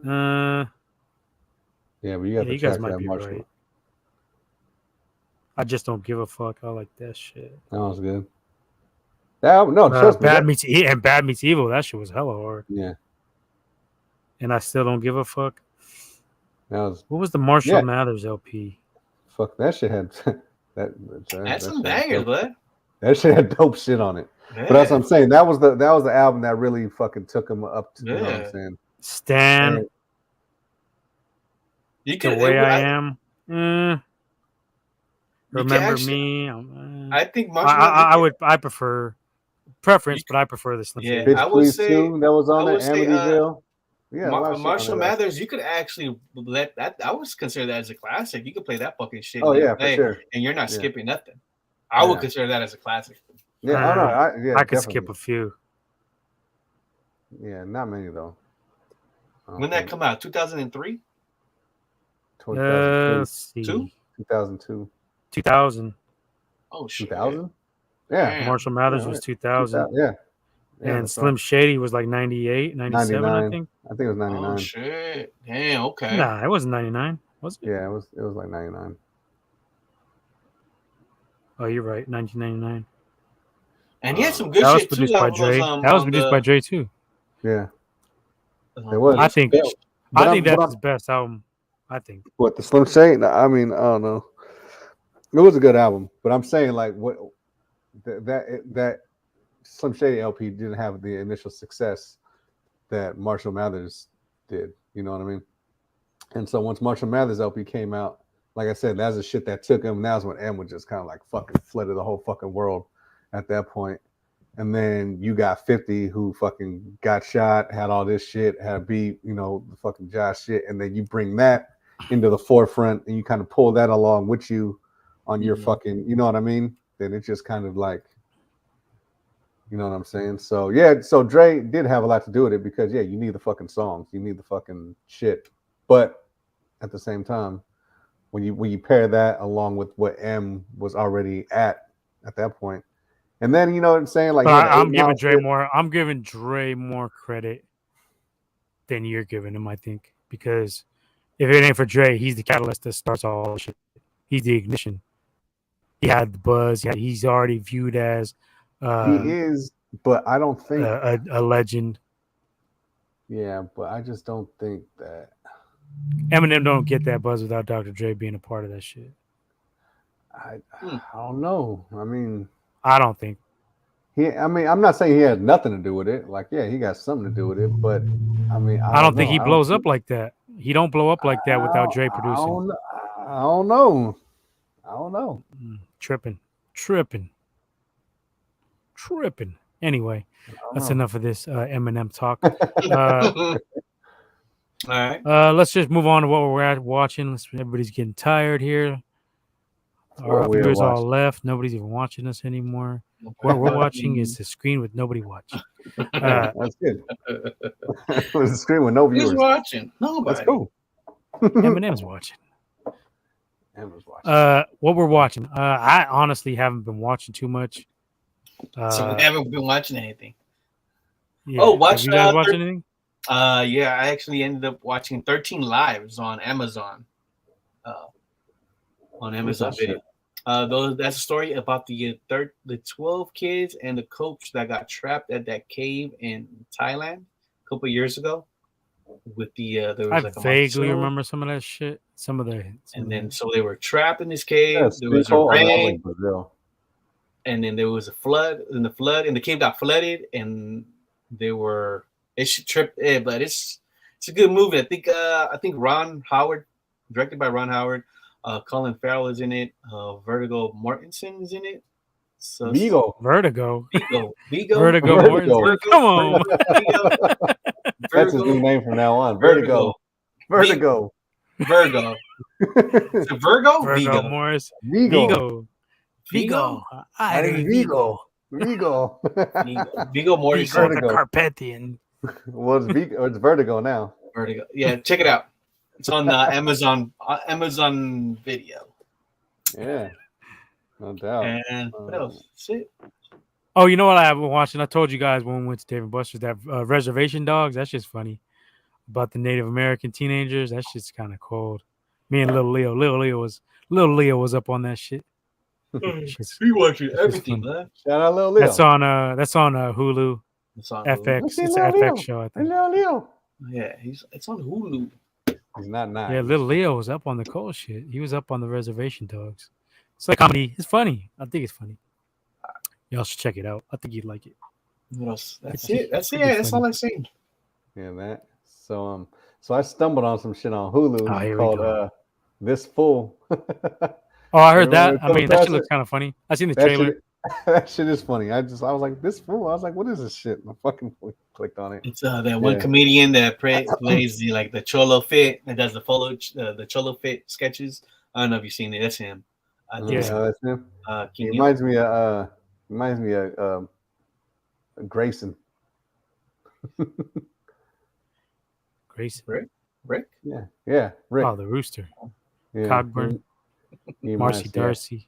Yeah, but you got the you guys might be Marshall. right. I just don't give a fuck. I like that shit. That was good. Trust me. Bad Meets Evil. That shit was hella hard. Yeah. And I still don't give a fuck. What was the Marshall Mathers LP? Fuck, that shit had that's some bangers, bud. That shit had dope shit on it. Yeah. But that's what I'm saying. That was the album that really fucking took him up to, you know what I'm saying? Stan. The Way I Am. Remember Me. I think I prefer preference, but I prefer the Slim Shady. I would say that was on it. Amityville. Marshall Mathers, you could actually let that. I would consider that as a classic. You could play that fucking shit. Oh yeah, for sure. And you're not skipping nothing. I would consider that as a classic. Yeah, I could skip a few. Yeah, not many though. When that come out? 2003. 2002. 2000. Oh shit. 2000. Yeah. Marshall Mathers was 2000. Yeah. And Slim Shady was like 98, 97, 99. I think. I think it was 99. Oh shit. Damn, okay. Nah, it wasn't 99, was it? Yeah, it was like 99. Oh, you're right, 1999. And he had some good shit too. That was produced by Dre too. Yeah. It was. I think that's his best album. I think. What, the Slim Shady? I mean, I don't know. It was a good album, but I'm saying like what that Slim Shady LP didn't have the initial success that Marshall Mathers did. You know what I mean? And so once Marshall Mathers LP came out, like I said, that's the shit that took him. That's when M was just kind of like fucking flooded the whole fucking world at that point. And then you got 50 who fucking got shot, had all this shit, had beat, the fucking Josh shit. And then you bring that into the forefront and you kind of pull that along with you on your fucking, you know what I mean? Then it's just kind of like, you know what I'm saying? So, yeah, so Dre did have a lot to do with it because, you need the fucking songs. You need the fucking shit. But at the same time, when you pair that along with what M was already at that point, and then you know what I'm saying, like I'm giving Dre more credit than you're giving him, I think, because if it ain't for Dre, he's the catalyst that starts all the shit. He's the ignition. He had the buzz. He's already viewed as he is, but I don't think a legend. Yeah, but I just don't think that Eminem don't get that buzz without Dr. Dre being a part of that shit. I don't know. I mean, I don't think. I'm not saying he has nothing to do with it. Like, yeah, he got something to do with it, but I mean, I don't think he blows up like that. He don't blow up like that without Dre producing. I don't know. Tripping. Anyway, that's enough of this Eminem talk. All right. Let's just move on to what we're watching. Everybody's getting tired here. Our viewers all left. Nobody's even watching us anymore. What we're watching is the screen with nobody watching. That's good. It was a screen with no viewers. Who's watching? Nobody. That's cool. Eminem's watching. What we're watching. I honestly haven't been watching too much. So we haven't been watching anything. Yeah. Have you guys watching anything? Yeah, I actually ended up watching 13 Lives on Amazon. On Amazon Video. That's a story about the 12 kids and the coach that got trapped at that cave in Thailand a couple of years ago. With there was I vaguely remember some of that shit. So they were trapped in this cave. There was a rain, and then there was a flood. And the cave got flooded, and it tripped. But it's a good movie. I think Ron Howard, directed by Ron Howard. Colin Farrell is in it. Vertigo Mortensen is in it. Vertigo Mortensen. Come on. That's his new name from now on. Vertigo. Is it Virgo? Virgo Morris. Vigo. I think Vigo. Vigo Morris. The Carpathian. Well, it's Vertigo now. Vertigo. Yeah, check it out. It's on Amazon Video. Yeah, no doubt. And what else? That's it. Oh, you know what I've been watching? I told you guys when we went to Dave & Buster's that Reservation Dogs. That's just funny. About the Native American teenagers. That shit's kind of cold. Me and Little Leo was up on that shit. We watching everything, man. Shout out Lil Leo. That's on Hulu. It's on FX. Hulu. It's an FX show, I think. Lil Leo. Yeah, it's on Hulu. He's not nice. Yeah, Lil Leo was up on the Cole shit. He was up on the Reservation Dogs. It's like comedy. It's funny. I think it's funny. Y'all should check it out. I think you'd like it. What else? That's it. That's all I've seen. Yeah, that. So I stumbled on some shit on Hulu called This Fool. Oh, I heard that. I mean, that shit looks kind of funny. I seen the trailer. That shit is funny. I was like, This Fool. I was like, what is this shit? I fucking clicked on it. It's that one comedian that plays the Cholo Fit and does the Cholo Fit sketches. I don't know if you've seen it. That's him. That's him. He reminds me of Grayson. Grayson. Rick? Yeah, Rick. Oh, the Rooster. Yeah. Cogburn. Marcy Darcy.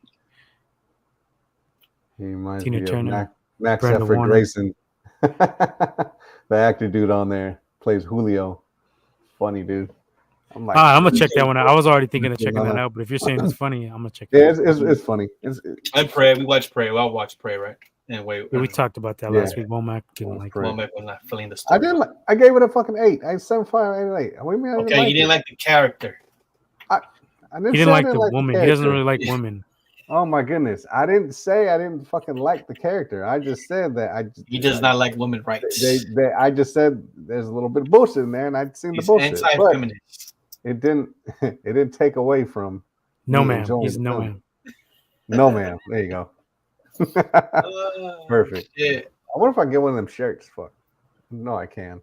He reminds Tina me Turner. of Max Brenda Effort Warner. Grayson. The actor dude on there plays Julio. Funny dude. I'm like, I'm gonna check that one out. I was already thinking of checking that out, but if you're saying it's funny, I'm gonna check it out. It's funny. And Prey. We watched Prey. I'll watch Prey, right? And we talked about that last week. Womack didn't like it. Womack was not feeling the story. I didn't. I gave it a fucking 8. I 7.5, 8, 8. What do you mean? Okay, you didn't like the character. He didn't like the woman. He doesn't really like women. Oh my goodness! I didn't say I didn't fucking like the character. I just said that he does not like women rights. I just said there's a little bit of bullshit in there, and I'd seen the bullshit. Anti-feminist. It didn't take away from no man. He's no man. No man. There you go. Perfect. Yeah. I wonder if I can get one of them shirts. Fuck. No, I can.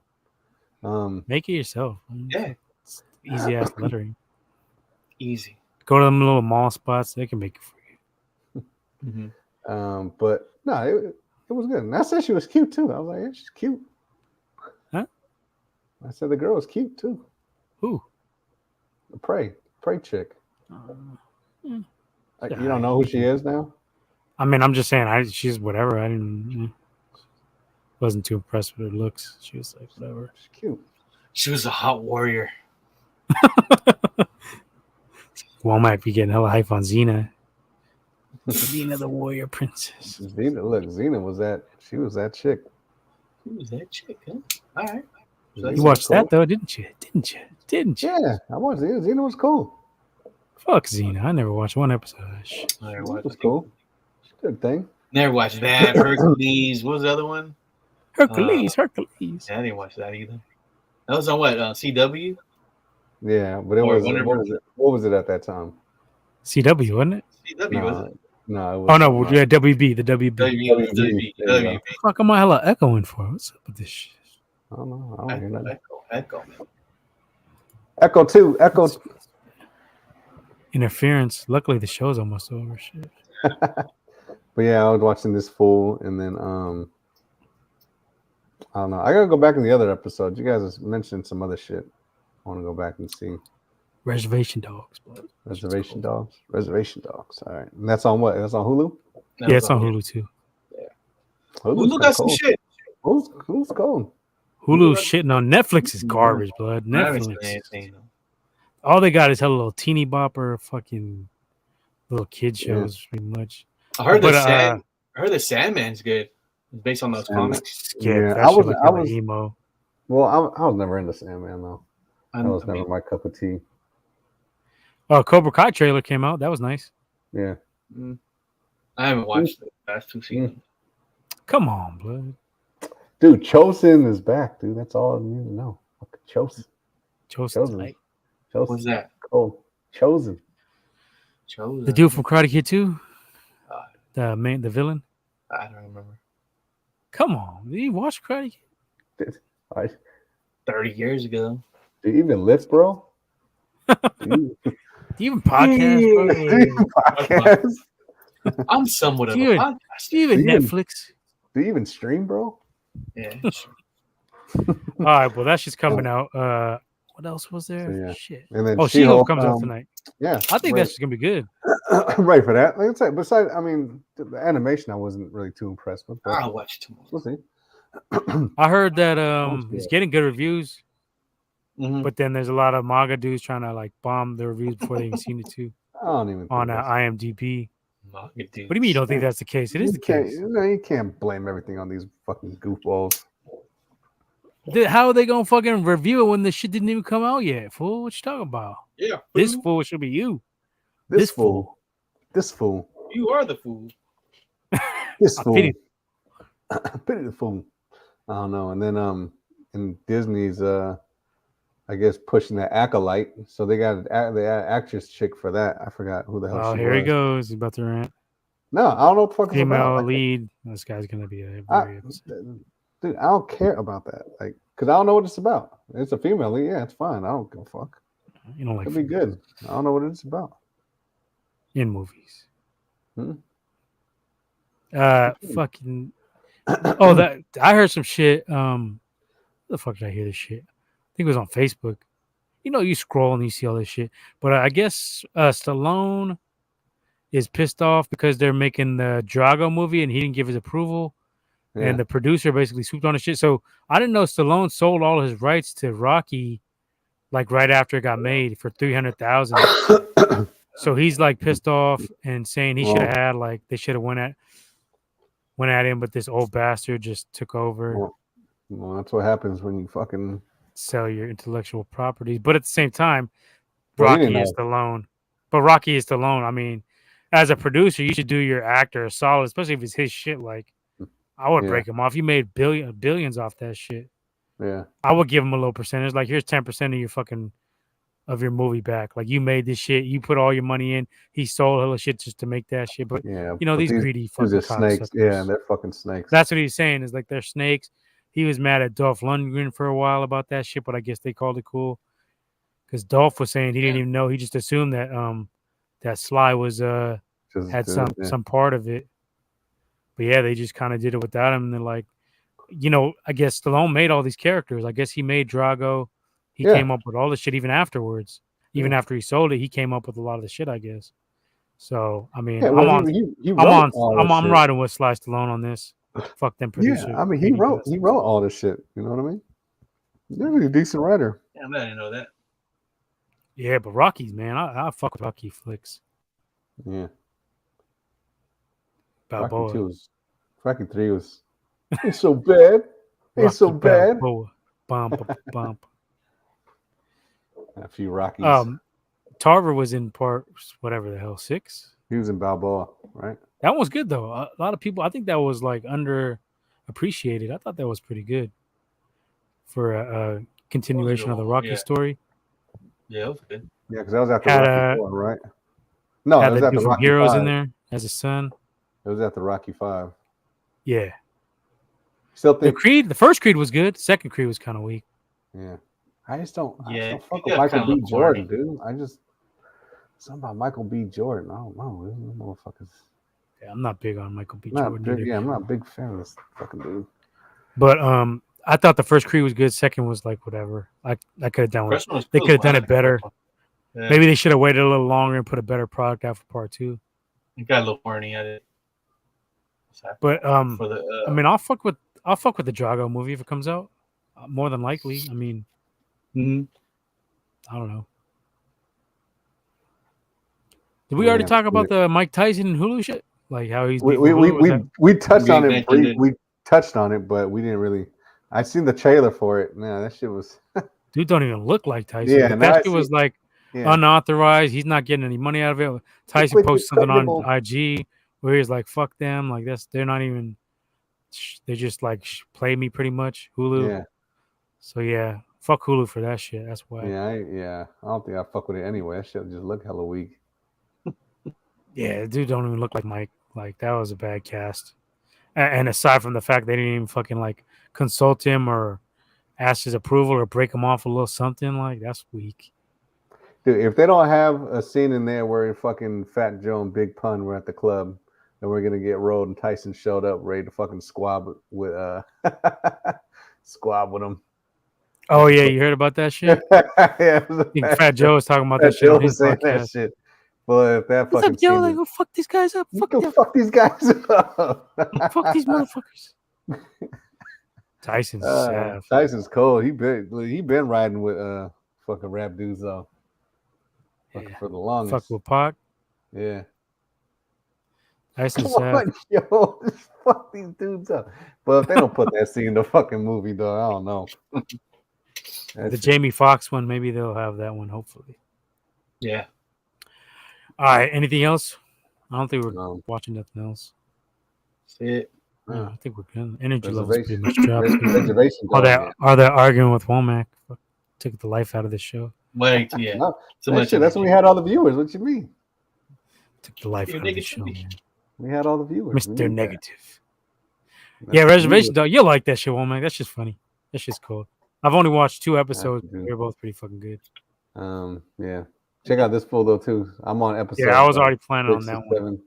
Make it yourself. Yeah. It's easy ass lettering. Easy. Go to them little mall spots. They can make it for you. Mm-hmm. But no, it was good. And I said she was cute too. I was like, yeah, she's cute. Huh? I said the girl was cute too. Who? The Prey chick. You don't know who she is now? I mean, I'm just saying, she's whatever. I wasn't too impressed with her looks. She was like, whatever. She's cute. She was a hot warrior. Might be getting hella hype on Xena. Xena the warrior princess. Xena was that. She was that chick. She was that chick, huh? All right. So you watched that though, didn't you? Yeah, I watched Xena. Xena was cool. Fuck Xena. I never watched one episode of that shit. It was cool. It's a good thing. Never watched that. Hercules. What was the other one? Hercules. Yeah, I didn't watch that either. That was on what? CW? Yeah, but it was. What was it at that time? CW, wasn't it? CW, was it? No. It was, oh no, yeah, WB, the WB. WB. Fuck, am I hella echoing for? What's up with this shit? I don't know. I don't hear nothing. Echo. Echo 2. Echo. Interference. Luckily, the show's almost over. Shit. But yeah, I was watching This Fool, and then I don't know. I gotta go back in the other episodes. You guys mentioned some other shit. I want to go back and see. Reservation Dogs. Reservation Dogs. All right. And that's on what? That's on Hulu? Yeah, it's on Hulu too. Yeah. Hulu got some shit. Hulu's cold. Hulu shitting on Netflix is garbage, blood. Netflix. All they got is hella little teeny bopper, fucking little kid shows, pretty much. I heard the Sandman's good. It's based on those comics. Yeah, I was emo. Well, I was never into Sandman though. That was never my cup of tea. Oh, Cobra Kai trailer came out. That was nice. Yeah. I haven't watched the past 2 seasons. Come on, blood. Dude, Chosen is back, dude. That's all I need to know. Chosen. What's that? Cool. Chosen. The dude from Karate Kid 2? The villain? I don't remember. Come on. Did you watch Karate Kid? 30 years ago. Do you even lift, bro? Do you even podcast, bro? I'm somewhat of a podcast. Do you even Netflix? Do you even stream, bro? Yeah. Sure. All right, well, that's just coming out. What else was there? So, yeah. Shit. And then She-Hulk comes out tonight. Yeah. I think that's just going to be good. Right for that. Like I said, besides, I mean, the animation I wasn't really too impressed with. But I'll watch it tomorrow. We'll see. I heard that he's getting good reviews. Mm-hmm. But then there's a lot of manga dudes trying to like bomb the reviews before they even seen it too. I don't even on IMDb. What do you mean you don't think that's the case? It is the case. No, you can't blame everything on these fucking goofballs. How are they gonna fucking review it when the shit didn't even come out yet, fool? What you talking about? Yeah, this fool should be you. This fool. You are the fool. This fool. Pity the fool. I don't know. And then in Disney's I guess pushing that Acolyte. So they got the actress chick for that. I forgot who the hell she was. Oh, here he goes. He's about to rant. No, I don't know what the fuck it's about. Female lead. This guy's gonna be a dude, I don't care about that. Like, because I don't know what it's about. It's a female lead. Yeah, it's fine. I don't give a fuck. You don't like it'll be good. I don't know what it's about. In movies. Fucking. Oh, that I heard some shit. Where the fuck did I hear this shit? I think it was on Facebook. You know, you scroll and you see all this shit. But I guess Stallone is pissed off because they're making the Drago movie and he didn't give his approval. Yeah. And the producer basically swooped on the shit. So I didn't know Stallone sold all his rights to Rocky like right after it got made for $300,000. So he's like pissed off and saying he should have had like they should have went at him, but this old bastard just took over. Well, that's what happens when you fucking sell your intellectual properties. But at the same time, Rocky is Stallone. But Rocky is Stallone. I mean, as a producer, you should do your actor a solid, especially if it's his shit. Like, I would break him off. You made billions off that shit. Yeah. I would give him a little percentage. Like, here's 10% of your fucking of your movie back. Like, you made this shit. You put all your money in. He sold hella shit just to make that shit. But, you know, these greedy fucking snakes. Yeah, they're fucking snakes. That's what he's saying is, like, they're snakes. He was mad at Dolph Lundgren for a while about that shit, but I guess they called it cool. Because Dolph was saying he didn't even know. He just assumed that that Sly was had some part of it. But yeah, they just kind of did it without him. And they're like, you know, I guess Stallone made all these characters. I guess he made Drago. He came up with all the shit even afterwards. Even after he sold it, he came up with a lot of the shit, I guess. So I mean, I'm riding with Sly Stallone on this. Fuck them producers. Yeah, I mean, he wrote all this shit. You know what I mean? He's a decent writer. Yeah, I didn't know that. Yeah, but Rockies, man, I fuck with Rocky flicks. Yeah. Balboa. Rocky 3 was. It's so bad. It's so bad. Bump. A few Rockies. Tarver was in part whatever the hell 6. He was in Balboa, right? That one was good though. A lot of people, I think that was like underappreciated. I thought that was pretty good for a continuation of the Rocky story. Yeah, it was good. Yeah, because that was after Rocky 4, right? No, it was after Rocky Heroes 5. in there as a son. It was after Rocky 5. Yeah. Still think the first Creed was good. Second Creed was kind of weak. Yeah. I just don't fuck with Michael B. Jordan, dude. Something about Michael B. Jordan. I don't know. These motherfuckers. Yeah, I'm not big on Michael B. Jordan. I'm not a big fan of this fucking dude. But I thought the first Creed was good. Second was like whatever. I could have done it. They could have done it better. Yeah. Maybe they should have waited a little longer and put a better product out for part 2. You got a little horny at it. But I mean, I'll fuck with the Drago movie if it comes out. More than likely. I mean, I don't know. Did we already talk about the Mike Tyson and Hulu shit? Like how he's we touched on it. We touched on it, but we didn't really. I seen the trailer for it. Man, that shit was. Dude don't even look like Tyson. Yeah, that shit was like unauthorized. He's not getting any money out of it. Tyson posted something on IG where he's like, "Fuck them." Like they're not even. They just like play me pretty much. Hulu. Yeah. So yeah, fuck Hulu for that shit. That's why. Yeah, I don't think I fuck with it anyway. That shit just look hella weak. Yeah, dude don't even look like Mike. Like that was a bad cast. And aside from the fact they didn't even fucking like consult him or ask his approval or break him off a little something, like that's weak. Dude, if they don't have a scene in there where fucking Fat Joe and Big Pun were at the club and we're gonna get rolled and Tyson showed up ready to fucking squab with him. Oh yeah, you heard about that shit? Yeah, I think Fat Joe was talking about that shit. On his podcast. That shit. But if that what's fucking up, Joe? Like, go fuck these guys up. Fuck these guys up. Fuck these motherfuckers. Tyson's sad. Tyson's cold. He been riding with fucking rap dudes though. For the longest. Fuck with Pac. Yeah. Ice and Come Seth. on, yo, just fuck these dudes up. But if they don't put that scene in the fucking movie, though, I don't know. The Jamie Foxx one, maybe they'll have that one. Hopefully. Yeah. All right. Anything else? I don't think we're watching nothing else. That's it. Yeah, I think we're good. Energy levels pretty much dropped. Reservation. Are they arguing with Womack? Took the life out of the show. Wait, yeah. No, that's when we had all the viewers. What you mean? Took the life out of the show, man. We had all the viewers. Mr. Negative. Yeah, Reservation Dog. You like that shit, Womack. That's just funny. That's just cool. I've only watched 2 episodes. They're both pretty fucking good. Yeah. Check out this fool though too. I'm on episode. Yeah, I was already planning on that 7. one.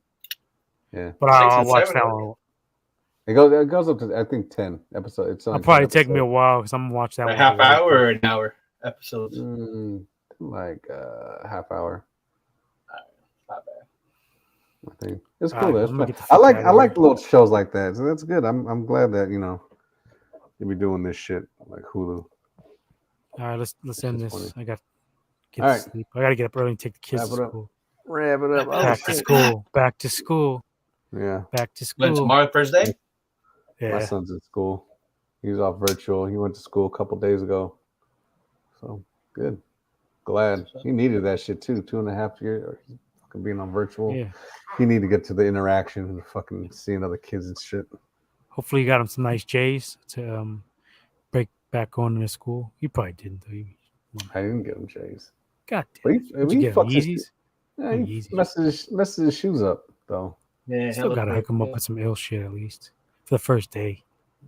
Yeah, but I'll watch that one. It goes up to I think 10 episodes. It'll probably take me a while because I'm gonna watch that one. A half hour or an hour episodes? Like half hour. Not bad. I think it's cool. I like little shows like that. So that's good. I'm glad that you'll be doing this shit like Hulu. All right, let's end this. Funny. I got to get to sleep. I got to get up early and take the kids to school. Wrap it up. Back to school. Back to school. Yeah. Back to school. When tomorrow, first day? Yeah. My son's in school. He's off virtual. He went to school a couple days ago. So good. Glad. He needed that shit too. 2.5 years fucking being on virtual. Yeah. He needed to get to the interaction and fucking seeing other kids and shit. Hopefully you got him some nice J's to break back going to school. He probably didn't though. I didn't get him J's. God damn. He messes his shoes up though. Yeah, still gotta hook him up with some ill shit at least for the first day.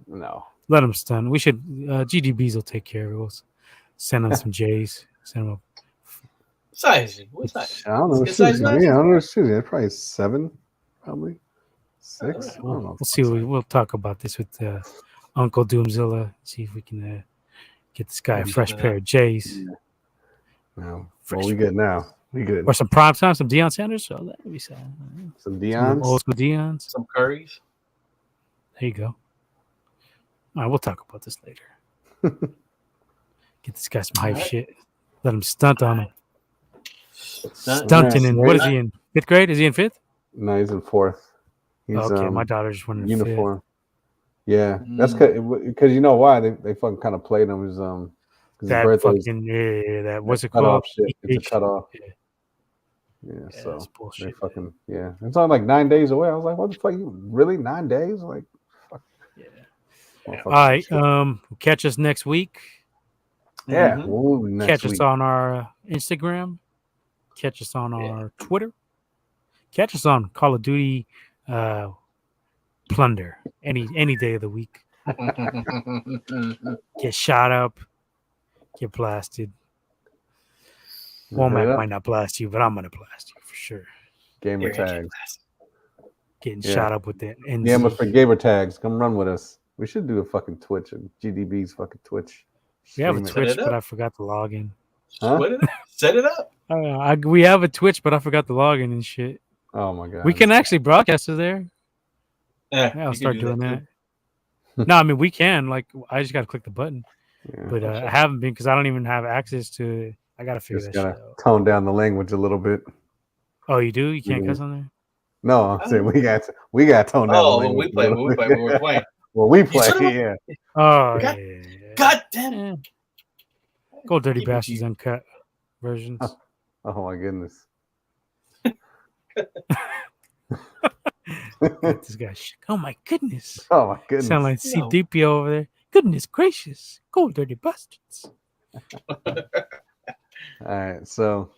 No, let him stun. We should. GDBs will take care of it. We'll send him some J's. Send him up. Size? What size? I don't know. I don't know. Shoes. Probably 7, probably 6. I don't know. We'll see. We'll talk about this with Uncle Doomzilla. See if we can get this guy a fresh pair of J's. Yeah. No, we good now. We good. Or some prime time, some Deion Sanders. So that would be sad. Some Deion's. Old school Deion's. Some Currys. There you go. All right, we'll talk about this later. Get this guy some hype shit. Let him stunt on him. Stunting in. What is he in? 5th grade? Is he in 5th? No, he's in 4th. He's, okay, my daughter just went in uniform. 5th. Yeah, that's because you know why they fucking kind of played him. His that fucking that what's it called? Shit. It's a cutoff. Yeah, so they fucking It's only like 9 days away. I was like, what the fuck? You really 9 days? Like, fuck. Yeah. All right. Catch us next week. Yeah. Catch us on our Instagram. Catch us on our Twitter. Catch us on Call of Duty Plunder any day of the week. Get shot up. Get blasted. Womack might not blast you, but I'm gonna blast you for sure. Gamer tags. Getting shot up with that. Yeah, but for gamer tags, come run with us. We should do a fucking Twitch and GDB's fucking Twitch. We have a Twitch, but I forgot to log in. Huh? Set it up. We have a Twitch, but I forgot to log in and shit. Oh my god. We can actually broadcast it there. Yeah, I'll start doing that. No, I mean we can. Like I just gotta click the button. Yeah, but I haven't been because I don't even have access to it. I gotta figure that shit out. Tone down the language a little bit. Oh, you do? You can't cuss on there? No, I'm saying we got to tone down the language. When we play. Well, we play, yeah. Oh, God damn it. Go Dirty Bastards uncut versions. Oh my goodness. This guy. Oh my goodness. Oh my goodness. Sound like C-DP over there. Goodness gracious. Go Dirty Bastards. All right, so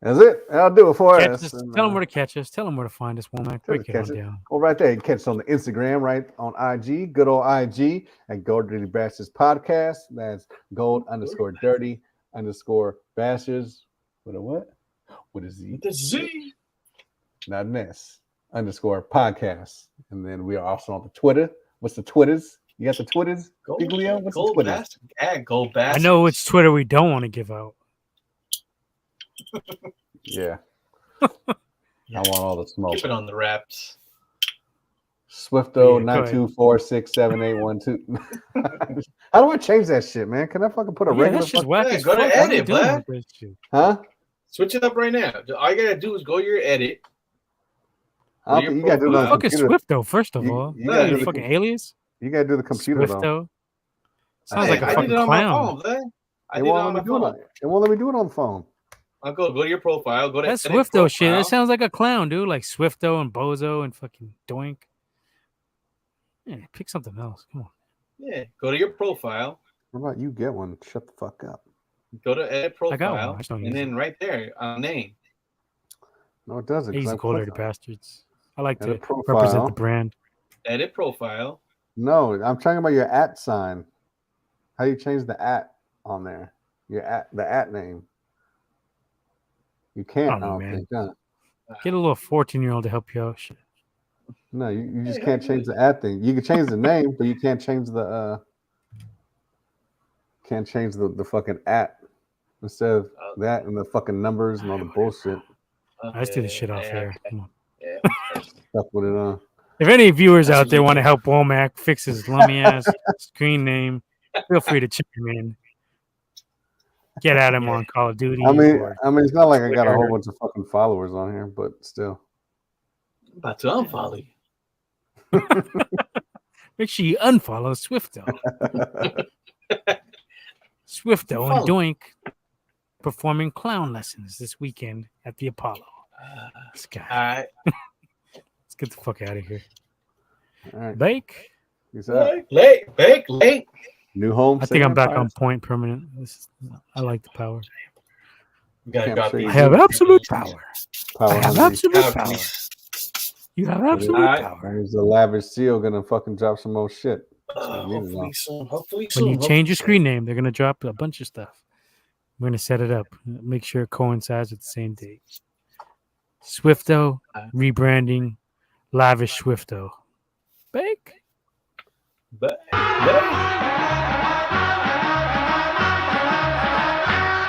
that's it. I'll do it for us. Tell them where to catch us. Tell them where to find us. Break it on down. Well, right there. You can catch us on the Instagram, right on IG. Good old IG at Gold Dirty Bastards Podcast. That's gold_dirty_bastards. With a what? With a Z. The Z. Not an S. _podcast. And then we are also on the Twitter. What's the Twitters? You got the Twitters? Big Leo? What's the Twitters? Gold Bastards. I know it's Twitter we don't want to give out. Yeah. I want all the smoke. Keep it on the wraps. Swifto 924678112. How do I change that shit, man? Can I fucking put a regular? That's just whack. Go to edit, bud. Huh? Switch it up right now. All you gotta do is go to your edit. I don't think you got to do it on the fucking computer. Swifto, first of all. You got to do the fucking alias. You got to do the computer Swifto. though. Sounds like a fucking clown. It won't let me do it on the phone. I'll go to your profile. Go to that Swifto shit. That sounds like a clown, dude. Like Swifto and Bozo and fucking Doink. Yeah, pick something else. Come on. Yeah, go to your profile. What about you get one? Shut the fuck up. Go to edit profile, and then right there, name. No, it doesn't. Easy call dirty bastards. I like to profile. represent the brand. Edit profile. No, I'm talking about your @ sign. How you change the @ on there? The @ name. You can't. I don't think. Huh? Get a little 14-year-old to help you out. Shit. No, you just can't change the @ thing. You can change the name, but you can't change the fucking @ instead of that and the fucking numbers and all the bullshit. I just do the shit off here. Come on. Stuff with it on. If any viewers out there want to help Womack fix his lummy ass screen name, feel free to chime in. Get at him on Call of Duty. I mean, it's not like I got a whole bunch of fucking followers on here, but still. I'm about to unfollow you. Make sure you unfollow Swifto. Swifto and Doink performing clown lessons this weekend at the Apollo. This guy. All right. Let's get the fuck out of here. All right. Bake. Late. New home. I think I'm back on point permanent. I like the power. I have absolute power. I have absolute power. You have absolute power. There's a lavish seal gonna fucking drop some more shit. Hopefully soon. When you change your screen name, they're gonna drop a bunch of stuff. We're gonna set it up. Make sure it coincides with the same date. Swifto rebranding, lavish Swifto. Bake.